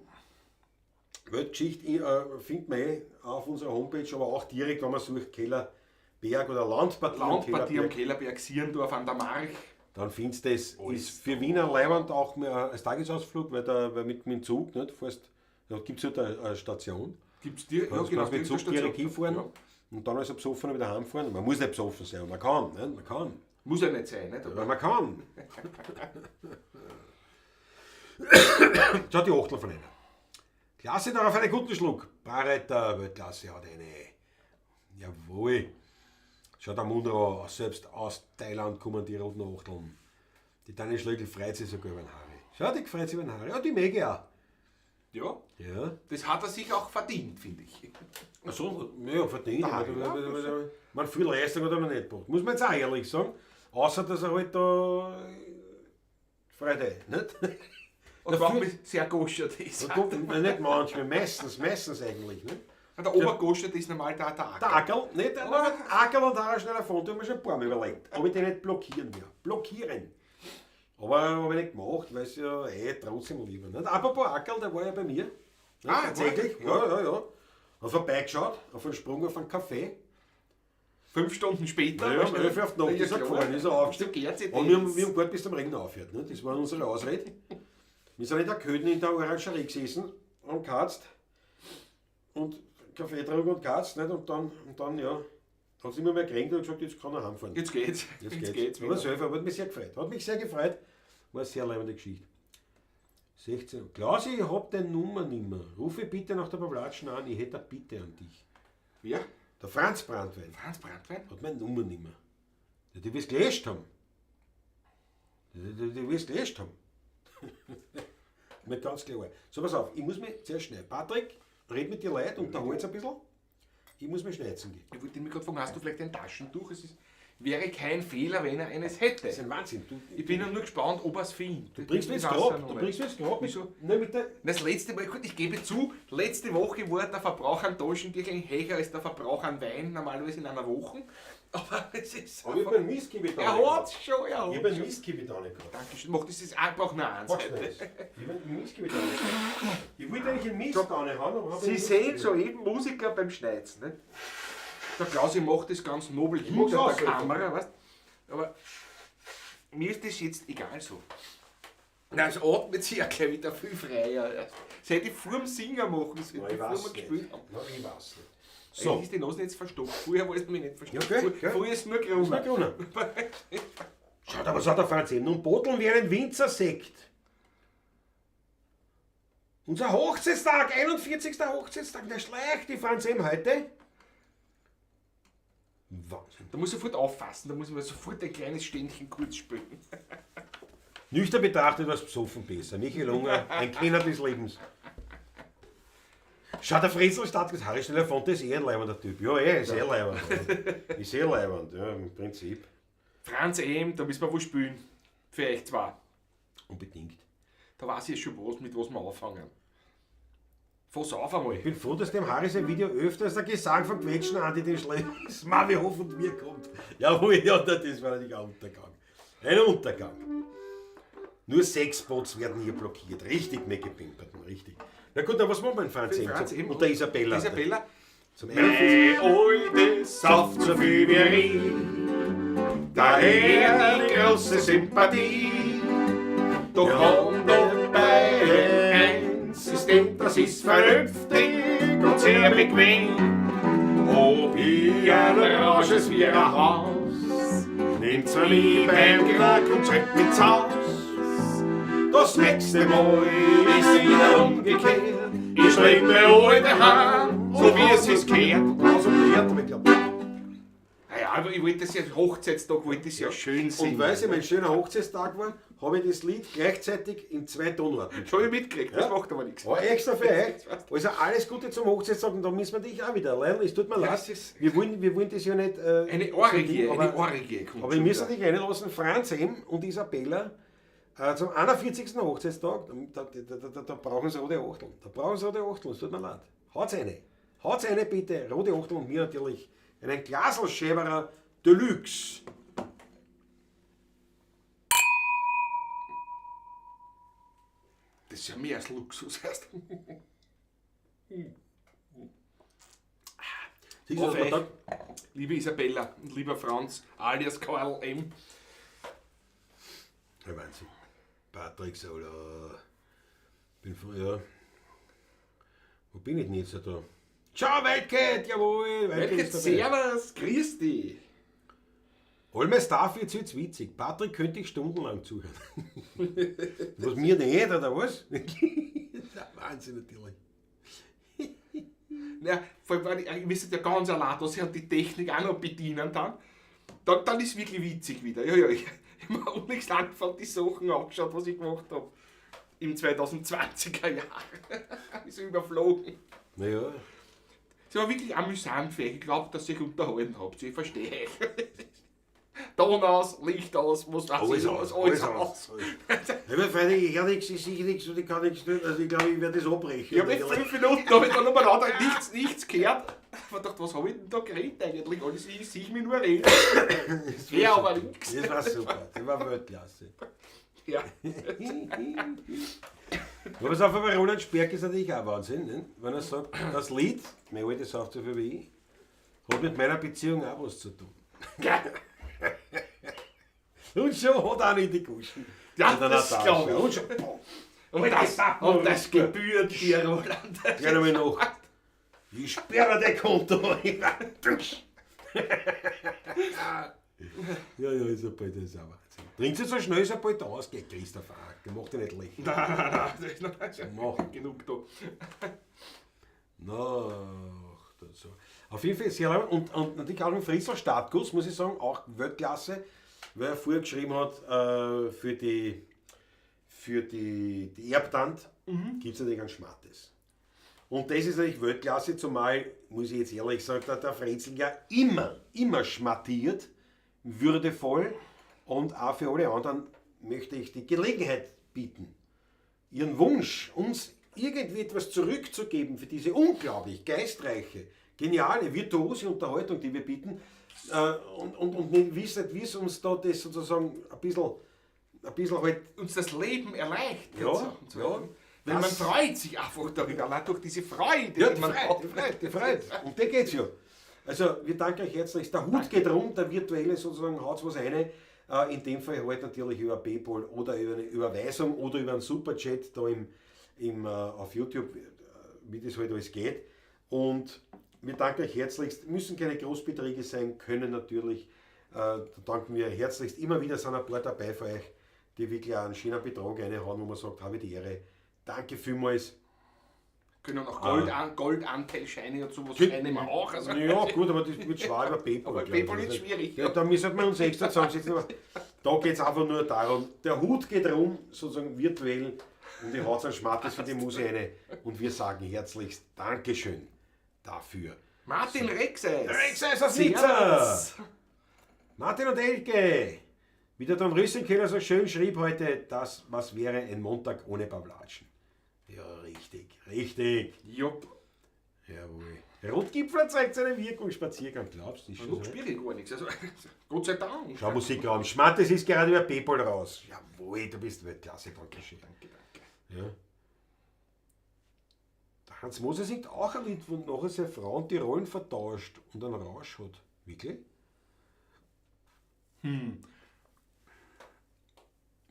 Weltgeschichte findet man auf unserer Homepage, aber auch direkt, wenn man sucht, Kellerberg oder Landpartie am Kellerberg, Sierendorf an der Mark. dann findest du das. Ist für Wiener Leihwand auch mehr als Tagesausflug, weil mit dem Zug, nicht, fährst, da gibt es halt eine Station. Gibt's dir? Du kannst mit Zug direkt hinfahren Ja. und dann als ein Besoffener wieder heimfahren. Man muss nicht besoffen sein, man kann. Nicht? Man kann. Muss ja nicht sein, nicht? Aber man kann. So, die Achtel von einer. Klasse darauf einen guten Schluck. Baretter Weltklasse hat eine. Jawohl. Schau der Mundro, selbst aus Thailand kommen die roten Achteln. Die Daniel Schlegel freut sich sogar über den Harry. Schau, die freut sich über den Harry. Ja, die mag ich auch. Ja, Ja. das hat er sich auch verdient, finde ich. Achso, ja, verdient. Der Harry, ja, Man viel Leistung hat er noch nicht gebracht. Muss man jetzt auch ehrlich sagen. Außer, dass er halt da Freude, nicht? Und warum ist sehr goschert ist. Da kommt, nicht manchmal, meistens eigentlich, nicht? Der Obergoschert ist normal der Der Acker. Ackerl, nicht? Ackerl und Harry Schnellerfonte haben wir schon ein paar Mal überlegt, ob ich den nicht blockieren will. Blockieren. Aber habe ich nicht gemacht, weil es ja trotzdem lieber. Nicht? Apropos Ackerl, der war ja bei mir. Nicht? Ah, Tatsächlich. war Ja. Hat vorbeigeschaut, auf einen Sprung auf einen Kaffee. 5 Stunden später. Ja, um 11 Uhr auf die Nacht ist er gefahren, ist er aufgestiegen. So Und wir haben gewartet, bis der Regen aufhört. Nicht? Das war unsere Ausrede. Wir sind in der Köden in der Orangerie gesessen und geheizt. Und Kaffee getrunken und geheizt. Nicht? Und dann ja, hat es immer mehr geregnet und gesagt, jetzt kann er heimfahren. Jetzt geht's. Jetzt geht's. Aber selber hat mich sehr gefreut. Hat mich sehr gefreut. War eine sehr leibende Geschichte. 16. Klausi, ich hab deine Nummer nicht mehr. Rufe bitte nach der Pavlatschen an, ich hätte eine Bitte an dich. Ja, Der Franz Brandwein Franz Brandwein. hat meine Nummer nicht mehr. Ja, die wirst gelöscht haben. Die wirst gelöscht haben. Mir ganz klar. So, pass auf, ich muss mich sehr schnell. Patrick, red mit dir Leuten, unterhalt's ein bisschen. Ich muss mich schneizen gehen. Ich wollte mich gerade fragen, hast du vielleicht ein Taschentuch? Wäre kein Fehler, wenn er eines hätte. Das ist ein Wahnsinn. Ich bin ja nur gespannt, ob er es findet. Du bringst mir jetzt Das weiß grob. er noch Du nicht. bringst mir jetzt grob. Wieso? Nein, mit der. Das letzte Mal, gut, ich gebe zu, letzte Woche war der Verbrauch an Taschentüchern höher als der Verbrauch an Wein, normalerweise in einer Woche. Aber es ist. Aber ich habe einen Whisky mit Er hat's schon, Ich habe einen Whisky mit gehabt. Dankeschön. Mach das ist einfach nur eins. Magst du das? Ich habe einen Whisky mit Ich wollte eigentlich einen Mist haben, aber habe Sie einen sehen Whisky. soeben Musiker beim Schneizen. Ne? Der Klausi macht das ganz nobel mag's hinter auch der so. Kamera, weißt? Aber mir ist das jetzt egal so. Nein, es atmet sich ja gleich wieder viel freier. Das hätte ich vor dem Singen machen sollen, Ich bevor weiß wir nicht. gespielt haben. Na, ich weiß nicht. So. So, Ist die Nase jetzt verstopft? Vorher war es mich nicht verstopft. Ja, okay, Vorher ist es nur das ist mal gerungen. gewonnen. Schaut, aber was hat der Franz eben? Nun boteln wir einen Winzersekt. Unser Hochzeitstag, 41. Hochzeitstag, der schleicht die Franz eben heute. Wahnsinn. Da muss ich sofort auffassen, da muss man sofort ein kleines Ständchen kurz spielen. Nüchtern betrachtet war es besoffen besser. Michael Unger, ein Kenner des Lebens. Schau, der Fritzel Stadtgast Harry Stelafonte ist ein leibender Typ. Ja, ist leibend. Ist leibend, ja, im Prinzip. Franz da müssen wir wohl spielen. Für euch zwei. Unbedingt. Da weiß ich schon was, mit was wir anfangen. Fass auf einmal. Ich bin froh, dass dem Harry sein Video öfters der Gesang von Quetschen an die den Schlägers Mavi Hof und mir kommt. Jawohl, ja, das war natürlich ein Untergang. Ein Untergang. Nur 6 Bots werden hier blockiert. Richtig Meckepimperten, richtig. Na gut, dann was machen wir mit Franz eben? Und der Isabella. Isabella. Zum Meine alte sauft so viel wie ich, daher die große Sympathie. Doch haben dabei eins ist denn, das ist vernünftig und sehr bequem. Ob ich ein rausches wie ein Haus, nimmt's mir nie beim Geschmack und schreibt mit's Haus. Das nächste Mal ist wieder umgekehrt. Ich schläg mir alte Hand, so wie es sich gehört. Also, die hat mich geglaubt. Ja, aber ich wollte das ja, Hochzeitstag wollte ich ja schön singen. Und weil es mein schöner Hochzeitstag war, habe ich das Lied gleichzeitig in 2 Tonarten. Schon mitgekriegt, das Ja. macht aber nichts. Aber extra für euch. Also alles Gute zum Hochzeitstag und da müssen wir dich auch wieder lernen. Es tut mir leid. das ist- Wir wollen das ja nicht. Eine Orgie, aber, eine Orgie kommt aber wir schon müssen wieder. dich reinlassen, Franz M. und Isabella. Zum 41. Hochzeitstag, da brauchen sie rote Achteln. Da brauchen sie rote Achteln, es tut mir leid. Haut's eine. Haut's eine bitte, rote Achteln und mir natürlich einen Glaselschäberer Deluxe. Das ist ja mehr als Luxus. Heißt. Siehst du, Auf dass man euch, liebe Isabella und lieber Franz, alias Karl M. Ja, Wahnsinn. Patrick Sola. Bin früher. Wo bin ich denn jetzt da? Ciao, Wildcat, jawohl. Welche ist dabei. Servus, grüß dich. Allmeins dafür jetzt witzig. Patrick könnte ich stundenlang zuhören. Was mir nicht, oder was? Wahnsinn, natürlich. Ja, vor allem, ich müsste ja ganz allein da sein und die Technik auch noch bedienen dann ist es wirklich witzig wieder. Ja, ich habe mir unlängst angefangen, die Sachen angeschaut, was ich gemacht habe. Im 2020er Jahr. Ist so überflogen. Naja, Es war wirklich amüsant für euch. Ich glaube, dass ihr euch unterhalten habt. Ich verstehe euch. Ton aus, Licht aus, was weiß alles ich, aus. alles aus. Aber Freunde, ich höre nichts, ich sehe nichts und ich kann nichts tun. Also ich glaube, ich werde das abbrechen. Ich habe in 5 Minuten hab ich dann umeinander nichts gehört. Ich hab gedacht, was habe ich denn da geredet eigentlich? Alles, ich sehe mich nur reden. Ja, aber nichts. Das war super, das war Weltklasse. Ja. Aber was auf einmal Roland Sperk ist natürlich auch Wahnsinn, ne? Wenn er sagt, das Lied, mein altes sauft so viel wie ich, hat mit meiner Beziehung auch was zu tun. Und schon hat er auch nicht die Guschen. Ja, Und dann das hat er glaub ich. auch schon. Und das gebührt dir, Roland. Geh noch mal noch. Ich sperre dein Konto. Ja, ist ein bald, das ist auch Wahnsinn. Bringt sie so schnell, ist ein bald ausgeht, Christopher. Der macht dich nicht lächeln. Das ist Mach. genug da. Das so. Auf jeden Fall sehr lang. Und natürlich auch im Fritzl Startguss, muss ich sagen, auch Weltklasse, weil er vorher geschrieben hat, für die Erbtand gibt es natürlich ein Schmattes. Und das ist natürlich Weltklasse, zumal, muss ich jetzt ehrlich sagen, der Fritzl ja immer schmattiert, würdevoll, und auch für alle anderen möchte ich die Gelegenheit bieten, ihren Wunsch, uns irgendwie etwas zurückzugeben für diese unglaublich geistreiche, geniale, virtuose Unterhaltung, die wir bieten, und nicht wissen, wie es uns da das sozusagen ein bisschen halt. Uns das Leben erleichtert. Ja, ja. Weil man Das- freut sich einfach darüber, allein durch diese Freude, Ja, die man hat. die Freude. Um die geht's ja. Also, wir danken euch herzlich. Der Hut geht rum, der virtuelle sozusagen haut was rein. In dem Fall halt natürlich über PayPal oder über eine Überweisung oder über einen Superchat da auf YouTube, wie das halt alles geht. Und wir danken euch herzlichst, müssen keine Großbeträge sein, können natürlich. Da danken wir herzlichst. Immer wieder sind ein paar dabei für euch, die wirklich auch einen schönen Betrag reinhauen, wo man sagt, habe ich die Ehre. Danke vielmals. Können auch Goldanteilscheine und sowas reinnehmen auch. Also. Ja gut, aber das wird schwer über PayPal. Aber PayPal ist schwierig. Ja, da müssen wir uns extra zusammensetzen. Aber da geht es einfach nur darum, der Hut geht rum, sozusagen virtuell, und ich haut einen Schmattes für die Muse rein. Und wir sagen herzlichst Dankeschön dafür. Martin Rexeis. Rexeis aus Nizza! Martin und Elke! Wie der Tom Rüssenkeller so schön schrieb heute, was wäre ein Montag ohne Pawlatschen? Ja, richtig. Jupp. Jawohl. Rotgipfel zeigt seine Wirkung, Spaziergang, glaubst du? Rot spiele ich gar nichts. Also, Gott sei Dank. Schau, Musikraum. Schmattes ist gerade über PayPal raus. Jawohl, du bist Weltklasse, Dankeschön. Danke. Ja. Der Hans Moser singt auch ein Lied, wo nachher seine Frau und die Rollen vertauscht und einen Rausch hat. Wirklich?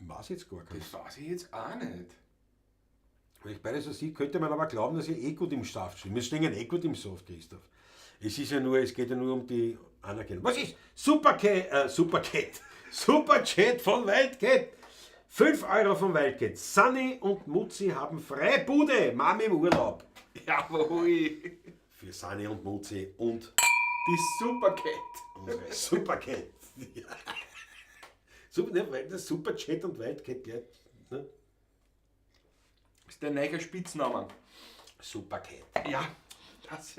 Weiß jetzt gar keinen. Das weiß ich jetzt auch nicht. Wenn ich beides so sehe, könnte man aber glauben, dass ihr eh gut im Saft steht. Wir stehen eh gut im Saft, Christoph. Es geht ja nur um die Anerkennung. Was ist? Superchat von Wildcat. 5 Euro von Wildcat. Sunny und Mutzi haben Freibude. Mami im Urlaub. Jawohl. Für Sunny und Mutzi und Die Supercat. unsere Supercat. Ja. Super, ne, weil das Superchat und Wildcat gleich. Ne? Das ist der neue Spitzname. Supercat. Ja. Das.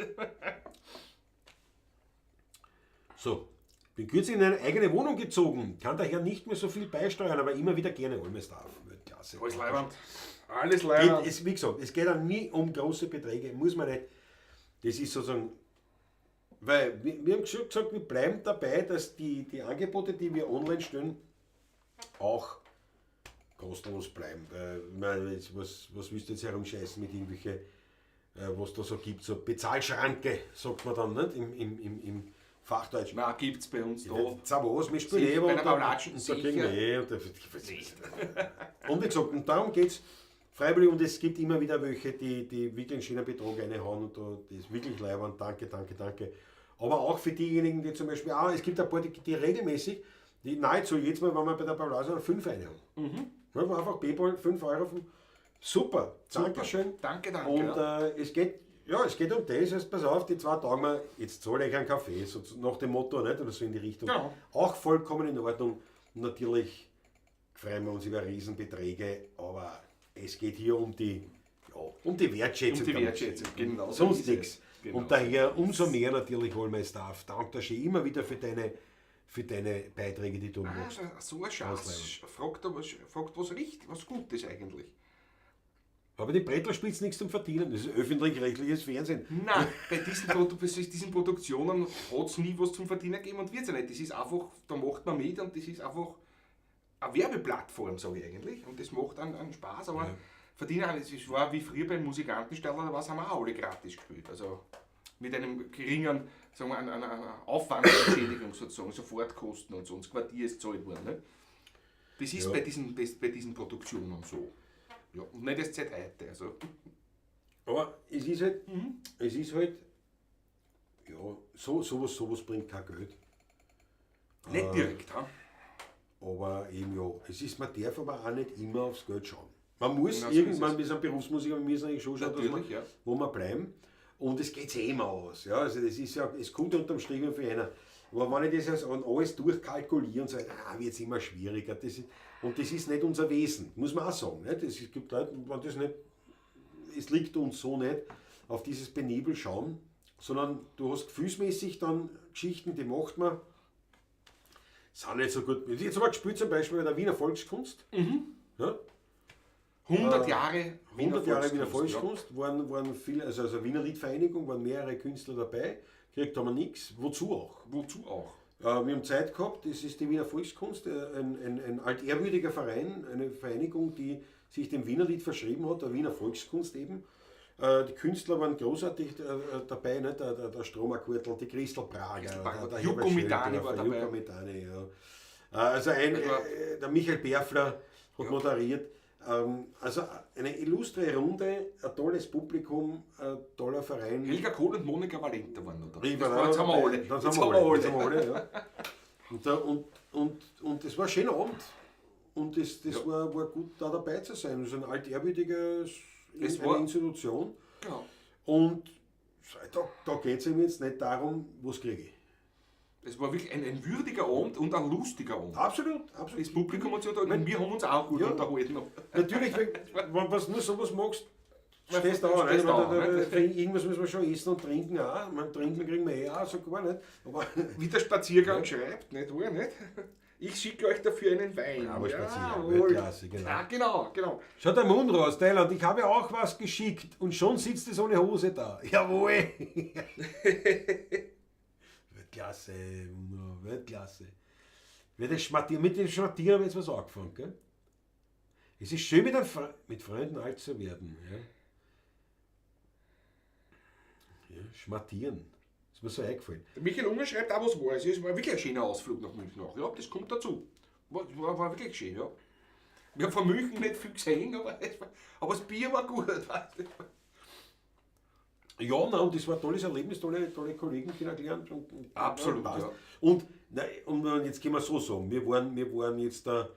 So, bin kürzlich in eine eigene Wohnung gezogen, kann daher nicht mehr so viel beisteuern, aber immer wieder gerne alles darf. Klasse. Alles leibend. Alles Geht, leibend. wie gesagt, es geht auch nie um große Beträge, muss man nicht. Das ist sozusagen, weil wir haben schon gesagt, wir bleiben dabei, dass die Angebote, die wir online stellen, auch kostenlos bleiben. Ich meine, was willst du jetzt herumscheißen mit irgendwelchen, was da so gibt, so Bezahlschranke, sagt man dann nicht im Fachdeutsch. Nein, gibt es bei uns da. Zavos, wir spielen Sicher, eh bei der Pawlatschen und da kriegen wir sicher. Und wie gesagt, und darum geht es freiwillig, und es gibt immer wieder welche, die wirklich einen schönen Betrag reinhauen und das ist wirklich leibend, danke. Aber auch für diejenigen, die zum Beispiel, es gibt ein paar, die regelmäßig, die nahezu jedes Mal, wenn wir bei der Pawlatschen 5 reinhauen. Ja, wo einfach PayPal 5 Euro von, super, Dankeschön. Danke. Und es geht um das, also pass auf, die 2 Tage, jetzt zahle ich einen Kaffee, so nach dem Motto, nicht, oder so in die Richtung. Ja. Auch vollkommen in Ordnung. Natürlich freuen wir uns über Riesenbeträge, aber es geht hier um die Wertschätzung. Genau. Sonst nichts. Genau. Und daher umso mehr natürlich Wohlmeister. Danke dir immer wieder für deine Beiträge, die du machst. So ein Schatz. Fragt, was Gutes eigentlich. Aber die Brettler spielt nichts zum Verdienen. Das ist öffentlich-rechtliches Fernsehen. Nein, bei diesen Produktionen hat es nie was zum Verdienen gegeben und wird es ja nicht. Das ist einfach, da macht man mit und das ist einfach eine Werbeplattform, sage ich eigentlich. Und das macht einen Spaß, aber verdienen, es war wie früher beim Musikantenstall oder was, haben wir auch alle gratis gespielt. Also mit einem geringen, sagen wir, einer Aufwandsentschädigung sozusagen, Sofortkosten und so, und das Quartier ist gezahlt worden. Ne? Das ist bei diesen Produktionen so. Ja, und nicht erst seit heute. Also. Aber es ist halt, sowas bringt kein Geld. Nicht direkt, ha? Aber eben man darf aber auch nicht immer aufs Geld schauen. Man muss Ja, irgendwann, wir sind Berufsmusiker, wir müssen eigentlich schon schauen, Natürlich, wo wir bleiben. Und es geht sich immer aus. Ja? Also das ist es kommt unterm Strich für einer. Aber wenn ich das alles durchkalkuliere und sage, wird es immer schwieriger, das ist nicht unser Wesen, muss man auch sagen. Nicht? Es gibt Leute, wenn das nicht, es liegt uns so nicht auf dieses penibel Schauen, sondern du hast gefühlsmäßig dann Geschichten, die macht man, sind nicht so gut. Jetzt haben wir gespielt zum Beispiel bei der Wiener Volkskunst. Ja? 100 Jahre 100 Jahre Wiener Volkskunst, waren viele, also Wiener Liedvereinigung, waren mehrere Künstler dabei, gekriegt haben wir nichts. Wozu auch? Wir haben Zeit gehabt, das ist die Wiener Volkskunst, ein altehrwürdiger Verein, eine Vereinigung, die sich dem Wienerlied verschrieben hat, der Wiener Volkskunst eben. Die Künstler waren großartig dabei, nicht? Der Stromakurtl, die Christel Prager, der Jukko Mitani war der dabei. Jukko Mitani, Also der Michael Berfler hat moderiert. Also eine illustre Runde, ein tolles Publikum, ein toller Verein. Helga Kohl und Monika Valenta waren noch da. Jetzt haben wir alle. Das haben wir alle, ja. Und es war ein schöner Abend. Und das war gut, da dabei zu sein. Es ist ein altehrwürdiger Institution. Genau. Und da geht es ihm jetzt nicht darum, was kriege ich. Es war wirklich ein würdiger Abend und ein lustiger Abend. Absolut. Das Publikum hat sich da, wir haben uns auch gut unterhalten. Natürlich, wenn du nur sowas magst, stehst du auch. Stehst da, ne? Irgendwas müssen wir schon essen und trinken auch. Trinken kriegen wir auch, so gar nicht. Aber Wie der Spaziergang schreibt, nicht wahr? Nicht? Ich schicke euch dafür einen Wein. aber Spaziergang, Jawohl. Weltklasse, genau. Ja, genau. Schaut der Mund raus, Thailand, ich habe auch was geschickt und schon sitzt es ohne Hose da. Jawohl! Weltklasse, Weltklasse. Mit dem Schmattieren habe ich jetzt was angefangen, gell? Es ist schön, mit Freunden alt zu werden. Ja, Schmattieren. Das ist mir so eingefallen. Der Michael Unger schreibt auch, was war. Es war wirklich ein schöner Ausflug nach München. Ja, das kommt dazu. War wirklich schön, ja. Wir haben von München nicht viel gesehen, aber das Bier war gut. Weißt du? Ja, und das war ein tolles Erlebnis, tolle Kollegen kennengelernt. Absolut, passt. ja. Und jetzt können wir so sagen, wir waren jetzt da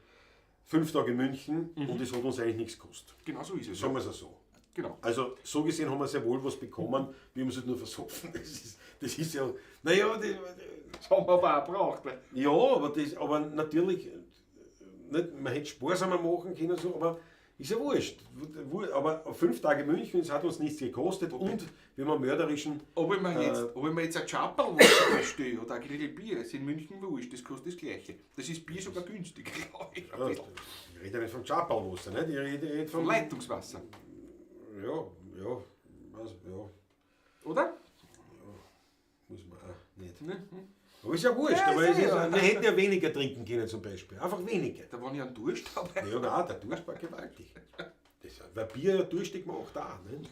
5 Tage in München und es hat uns eigentlich nichts gekostet. Genau so ist es. Sagen wir es so. Genau. Also so gesehen haben wir sehr wohl was bekommen, wir haben es halt nur versoffen. Das ist ja, naja, Das haben wir aber auch gebraucht. Ne? ja, aber natürlich, nicht, man hätte sparsamer machen können, so, aber ist ja wurscht. Aber 5 Tage in München, es hat uns nichts gekostet und wir haben einen mörderischen... Ob ich mir jetzt ein Chapperl bestelle oder ein Grillbier, ist in München wurscht, das kostet das Gleiche. Das ist Bier sogar günstiger, glaube ich. Ja, ich rede ja nicht von Chapalwasser, nicht? Ich rede Von Leitungswasser. Ja. Oder? Muss man auch nicht. Ne? Aber ist ja wurscht, Ja, aber ist es ist, ja. wir hätten ja weniger trinken können zum Beispiel. Einfach weniger. Da war ich einen Durst dabei. Ja, nein, der Durst war gewaltig. Weil Bier durstig macht auch. Nicht?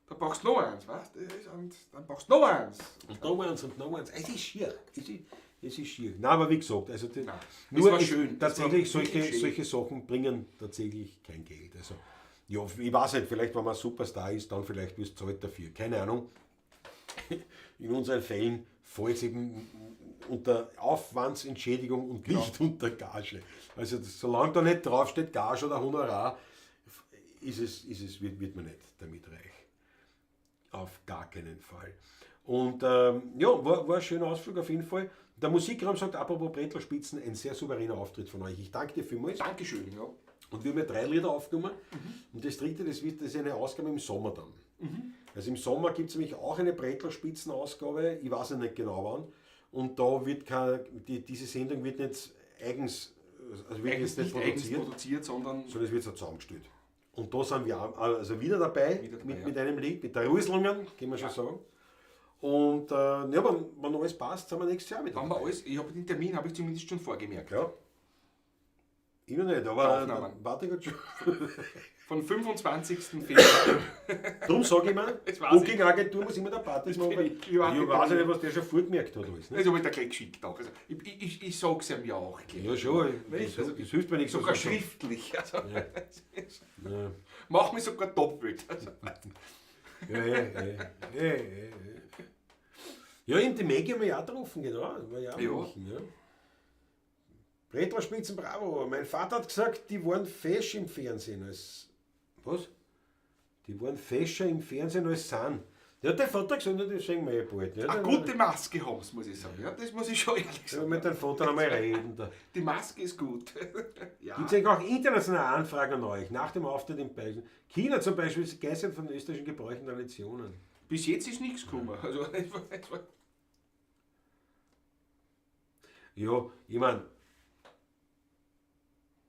Da brauchst du noch eins, weißt du? Und dann brauchst du noch eins. Und noch eins und noch eins. Es ist schier. Es ist schier. Nein, aber wie gesagt, also war schön. Tatsächlich Das war wirklich schön. solche Sachen bringen tatsächlich kein Geld. Also, ja, ich weiß nicht, vielleicht wenn man Superstar ist, dann vielleicht wirst du zahlt dafür. Keine Ahnung. In unseren Fällen fällt es eben unter Aufwandsentschädigung und nicht unter Gage. Also solange da nicht draufsteht Gage oder Honorar, wird man nicht damit reich. Auf gar keinen Fall. Und ja, war ein schöner Ausflug auf jeden Fall. Der Musikraum sagt, apropos Brettlerspitzen, ein sehr souveräner Auftritt von euch. Ich danke dir vielmals. Dankeschön, ja. Und wir haben ja 3 Lieder aufgenommen. Und das dritte, das ist eine Ausgabe im Sommer dann. Also im Sommer gibt es nämlich auch eine Brettlerspitzen-Ausgabe, ich weiß ja nicht genau wann. Und da wird diese Sendung wird nicht eigens produziert, sondern es wird so zusammengestellt. Und da sind wir also wieder dabei, mit einem Lied, mit der Ruislungen, kann man schon sagen. Und ja, wenn alles passt, sind wir nächstes Jahr wieder dabei. Den Termin habe ich zumindest schon vorgemerkt. Ja. Ich noch nicht, aber Aufnahmen. warte ich schon. Von 25. Februar. Darum sage ich mir, Das weiß Booking-Agentur muss immer der Partys machen. Ich weiß nicht, was der schon vorgemerkt hat. Alles, ne? Das habe ich da gleich geschickt auch. Also, ich sage es ihm ja auch gleich. Ja, schon. Weißt Das du, hilft mir nichts. sogar was ich sage. schriftlich. Also, Ja. mach mich sogar doppelt. Also, Ja, in die Maggie haben wir ja auch getroffen, genau. Das war ja auch Ja. München, ja. Brettlerspitzen Bravo. Mein Vater hat gesagt, die waren fesch im Fernsehen als. Was? Die waren fescher im Fernsehen als sind. Ja, der Vater gesagt, das sehen wir ja bald. Ja, eine gute Maske haben sie, muss ich sagen. Ja, das muss ich schon ehrlich Ja, sagen. mit deinem Vater einmal reden. Da. Die Maske ist gut. Ja. Gibt es eigentlich auch internationale Anfragen an euch nach dem Auftritt in Belgien? China zum Beispiel ist gegeistert von österreichischen Gebräuchen und Traditionen. Bis jetzt ist nichts gekommen. Also, Ja, ich meine,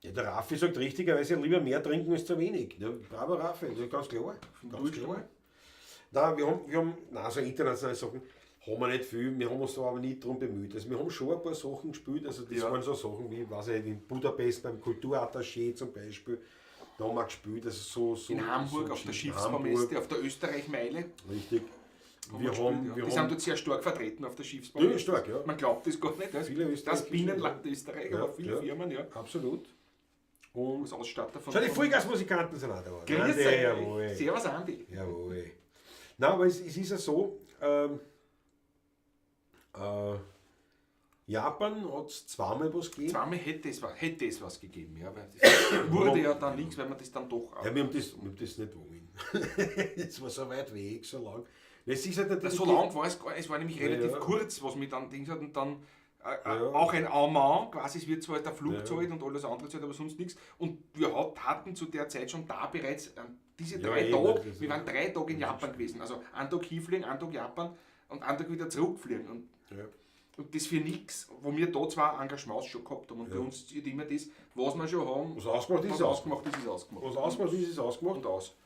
ja, der Raffi sagt richtigerweise lieber mehr trinken als zu wenig. Ja, bravo Raffi, das ist ganz klar. Ganz klar. Nein, wir haben so internationale Sachen haben wir nicht viel, wir haben uns da aber nicht darum bemüht. Also wir haben schon ein paar Sachen gespielt, also das waren so Sachen wie, weiß ich, in Budapest beim Kulturattaché zum Beispiel, da haben wir gespielt. Also so in Hamburg, so auf der Geschichten. Schiffsbaumesse, auf der Österreich-Meile. Richtig. Wir haben, Die sind dort sehr stark vertreten auf der Schiffsbahn. ja, stark, ja. Man glaubt das gar nicht. Viele Das österreichische- Binnenland Österreich, Ja, aber viele ja. Firmen, ja. Absolut. Und Als Ausstatter von... schau, die Vollgasmusikanten sind auch da. Grüß Andi, euch. jawohl. Servus Andi. Jawohl. Nein, aber es ist ja so, Japan hat es zweimal was gegeben. Zweimal hätte es was gegeben, ja. Weil das wurde ja dann nichts, weil man das dann doch auch... Ja, wir haben das nicht wollen. Das war so weit weg, so lang. Es ist halt natürlich So lang war es war nämlich relativ Ja. kurz, was mit dann Dings hat und dann Ja. auch ein Amman, quasi es wird zwar der Flug Ja. zahlt und alles andere zahlt, aber sonst nichts. Und wir hatten zu der Zeit schon da bereits diese Ja, 3 eben, Tage, das ist- wir waren 3 Tage in Japan gewesen. Also einen Tag hinfliegen, einen Tag Japan und einen Tag wieder zurückfliegen. Ja. Und das für nichts, wo wir da zwar Engagements schon gehabt haben. Und bei uns ist immer das, was wir schon haben, Was ausgemacht ist, was ist ausgemacht. ausgemacht ist, ist ausgemacht. Was ausgemacht ist, ist ausgemacht. Und aus.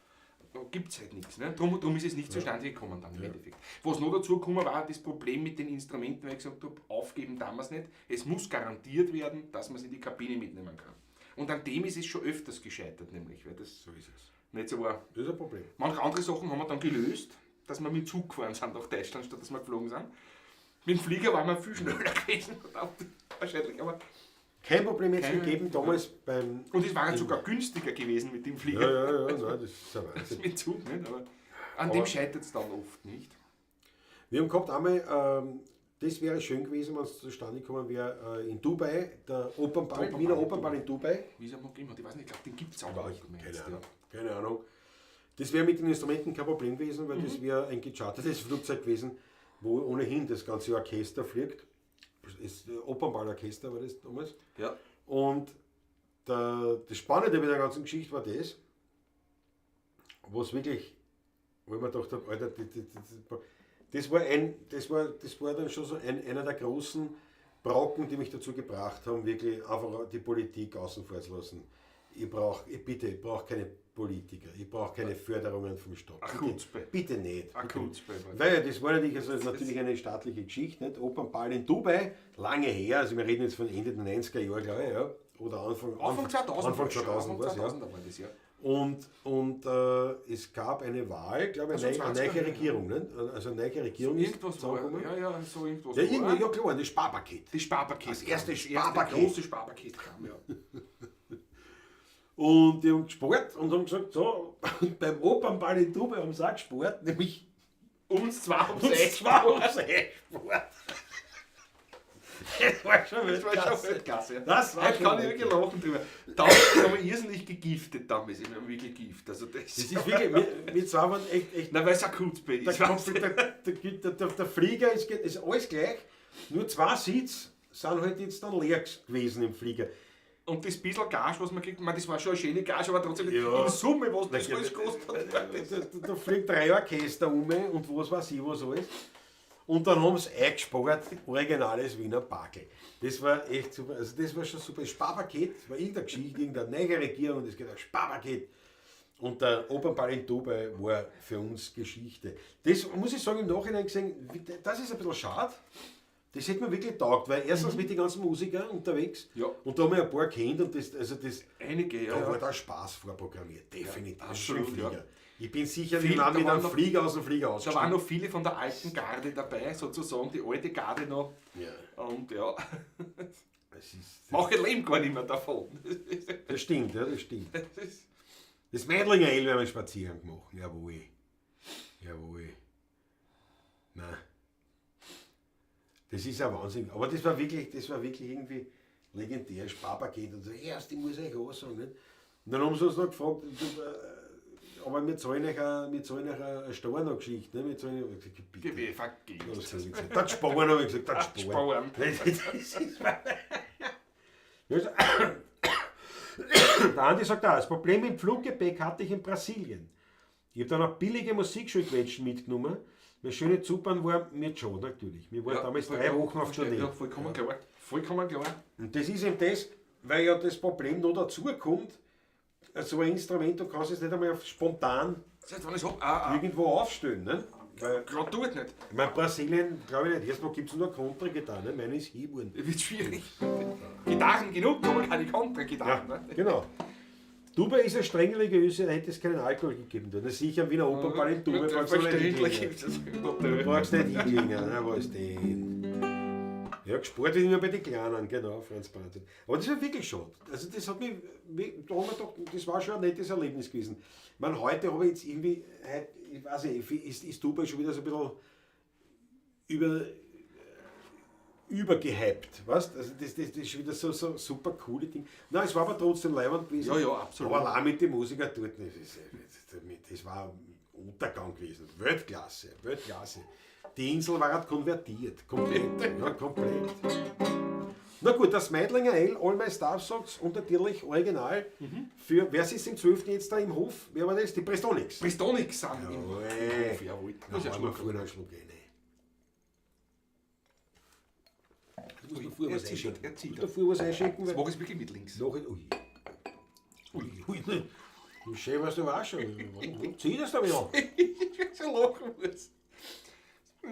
Da gibt es halt nichts. Ne? Drum ist es nicht zustande gekommen dann im Endeffekt. Was noch dazu gekommen war, das Problem mit den Instrumenten, weil ich gesagt habe, aufgeben damals nicht. Es muss garantiert werden, dass man es in die Kabine mitnehmen kann. Und an dem ist es schon öfters gescheitert, nämlich, weil das So ist es. nicht so war. Das ist ein Problem. Manche andere Sachen haben wir dann gelöst, dass wir mit dem Zug gefahren sind nach Deutschland, statt dass wir geflogen sind. Mit dem Flieger waren wir viel schneller gewesen, wahrscheinlich, aber... Kein Problem jetzt Keine- gegeben, damals beim. Und es war ja sogar günstiger gewesen mit dem Ja, Flieger. ja, nein, das ist ein als Wahnsinn. mit dem Zug, nicht? Aber an dem scheitert es dann oft nicht. Wir haben gehabt einmal, das wäre schön gewesen, wenn es zustande gekommen wäre, in Dubai, der Opernball, Der Wiener Opernball Opernball in Dubai. Wie es noch gegeben hat, ich weiß nicht, ich glaube, den gibt es auch Aber noch. keine Ahnung. Keine Ahnung. Das wäre mit den Instrumenten kein Problem gewesen, weil das wäre ein gechartertes Flugzeug gewesen, wo ohnehin das ganze Orchester fliegt. Das Opernballorchester war das damals. Ja. Und das Spannende bei der ganzen Geschichte war das, was wirklich, wo ich mir gedacht habe, Alter, das war dann schon so einer der großen Brocken, die mich dazu gebracht haben, wirklich einfach die Politik außen vor zu lassen. Ich brauche keine Politiker, ich brauche keine Förderungen vom Staat. Akutzpe. Bitte nicht. Akutzpe. Weil das war natürlich eine staatliche Geschichte, nicht? Opernball in Dubai, lange her, also wir reden jetzt von Ende der 90er Jahre, glaube ich, ja. Oder Anfang 2000. Anfang 2000 was, ja. war das, ja. Und es gab eine Wahl, glaube ich, Also eine 20er, neue Regierung, nicht? Also eine neue Regierung ist Irgendwas war, zusammengekommen. ja, so irgendwas Ja, war. irgendwie, ja klar, das Sparpaket. Das Sparpaket. Das erste kam. Sparpaket. große Sparpaket kam, ja. Und die haben gespart und haben gesagt, so, beim Opernball in Dubai haben sie auch gespart, nämlich Uns zwar ums uns Eck. zwei ums Eck gespart. Das war schon Das war Weltklasse. schon Weltklasse. Ja. Das war Heute schon kann ich wirklich lachen drüber. Damals haben wir irrsinnig gegiftet, damals. Ich habe wirklich Gift. Also das Das ist wirklich, wir zwei waren echt Nein, weil es Akutzpe der, ist. weißt du. der Flieger ist alles gleich, nur 2 Sitze sind halt jetzt dann leer gewesen im Flieger. Und das bisschen Gage, was man kriegt, ich meine, das war schon eine schöne Gage, aber trotzdem Ja. in Summe, was das Na, alles gekostet hat. Da fliegt 3 Orchester um und was weiß ich was alles. Und dann haben sie eingespart, originales Wiener Bakel. Das war echt super, also das war schon super. Das Sparpaket, das war irgendeine Geschichte, irgendeine neue Regierung, das geht ein Sparpaket. Und der Opernball in Dubai war für uns Geschichte. Das muss ich sagen, im Nachhinein gesehen, das ist ein bisschen schade. Das hätte mir wirklich taugt, weil erstens mit den ganzen Musikern unterwegs Ja. und da haben wir ein paar kennt und das Einige, da war ja. der Spaß vorprogrammiert, definitiv. Ja, Schon absolut, im Flieger. ja. Ich bin sicher, Viel, wir haben da mit waren einem noch- Flieger aus dem Flieger Da waren ausgestiegen. noch viele von der alten Garde dabei, sozusagen, die alte Garde noch. Ja, Und ja, das, ist, manche leben gar nicht mehr davon. das stimmt, ja, das stimmt. Das ist- Das Mädlinger El haben wir spazieren gemacht. Jawohl. Jawohl. Nein. Das ist ein Wahnsinn. Aber das war wirklich irgendwie legendär. Sparpaket und so. Erst, ich muss euch auch sagen. Nicht? Und dann haben sie uns noch gefragt, aber wir zahlen euch eine Steuergeschichte. Ne? Wir zahlen euch, ich gesagt, bitte. Geh, vergiss. Das habe ich gesagt. Das sparen, habe ich gesagt. Das sparen. Sparen. Das ist der Andi sagt auch, das Problem mit dem Fluggepäck hatte ich in Brasilien. Ich habe dann auch billige Musikschulquetschen mitgenommen. Meine schöne Zupern war mir schon natürlich. Wir waren damals 3 Wochen auf Tournee. Ja, vollkommen klar. Vollkommen klar. Und das ist eben das, weil ja das Problem noch dazu kommt, so ein Instrument, du kannst es nicht einmal spontan Seit wann ich hab, irgendwo aufstellen. Ne? Weil, gerade tut nicht. ich meine, Brasilien, glaube ich nicht, erstmal gibt es nur Kontragitarre, meine ist Hiebern. Wird schwierig. Gitarren genug, aber keine Kontragitarren. Ja, Ne? genau. Tuba ist eine streng religiöse, da hätte es keinen Alkohol gegeben. Da ist sicher am Wiener Opernball in Tuba. Verständlich ist das Du natürlich. brauchst nicht hinlegen, na, wo ist denn? Ja, gespart wird immer bei den Kleinen, genau, Franz Brandl. Aber das war wirklich schade. Also das hat mich, da haben wir gedacht, das war schon ein nettes Erlebnis gewesen. Ich meine, heute habe ich jetzt irgendwie, ich weiß nicht, ist Dubai schon wieder so ein bisschen übergehypt, weißt? Also das ist schon wieder so super coole Ding. Nein, es war aber trotzdem leibend gewesen. Ja, ja, absolut. Aber allein mit den Musikern dort, das war ein Untergang gewesen. Weltklasse, Weltklasse. Die Insel war halt konvertiert, komplett. Ja, komplett. Na gut, das Meidlinger Ale, All My Stuff Songs und natürlich original. Für, wer ist im 12. jetzt da im Hof? Wer war das? Die Prestonics. Prestonics sind im Jawohl. Hof, jawohl. Das Muss ja ist ja schlucken. einen Schluck rein. Du musst davor was einschenken. Er zieht. Du musst davor was einschenken, Das weil mag ich wirklich mit links. nachher... Ui. Wie schön warst du auch schon. Zieh das da wieder an. Ich schon lachen muss. Ja,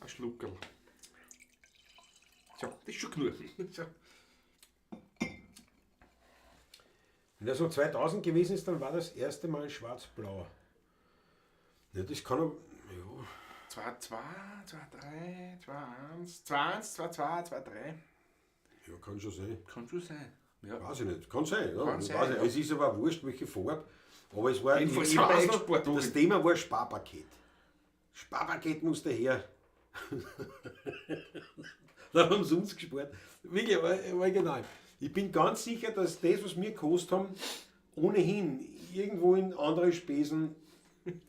ein Schluckerl. So, das ist schon genug. So. Wenn er so 2000 gewesen ist, dann war das erste Mal schwarz-blau. Ja, das kann er... Ja. 2, 2, 2, 3, 2, 1, 2, 1, 2, 2, 2, 3. Ja, kann schon sein. Kann schon sein. Ja. Weiß ich nicht. Kann sein. Ja. Kann Ich sein, weiß nicht. ja. Es ist aber wurscht, welche Farbe. Aber es war... Jedenfalls ich war weiß es noch, Export, das Thema war Sparpaket. Sparpaket musste her. Da haben sie uns gespart. Wirklich, original. Ich bin ganz sicher, dass das, was wir gekostet haben, ohnehin irgendwo in andere Spesen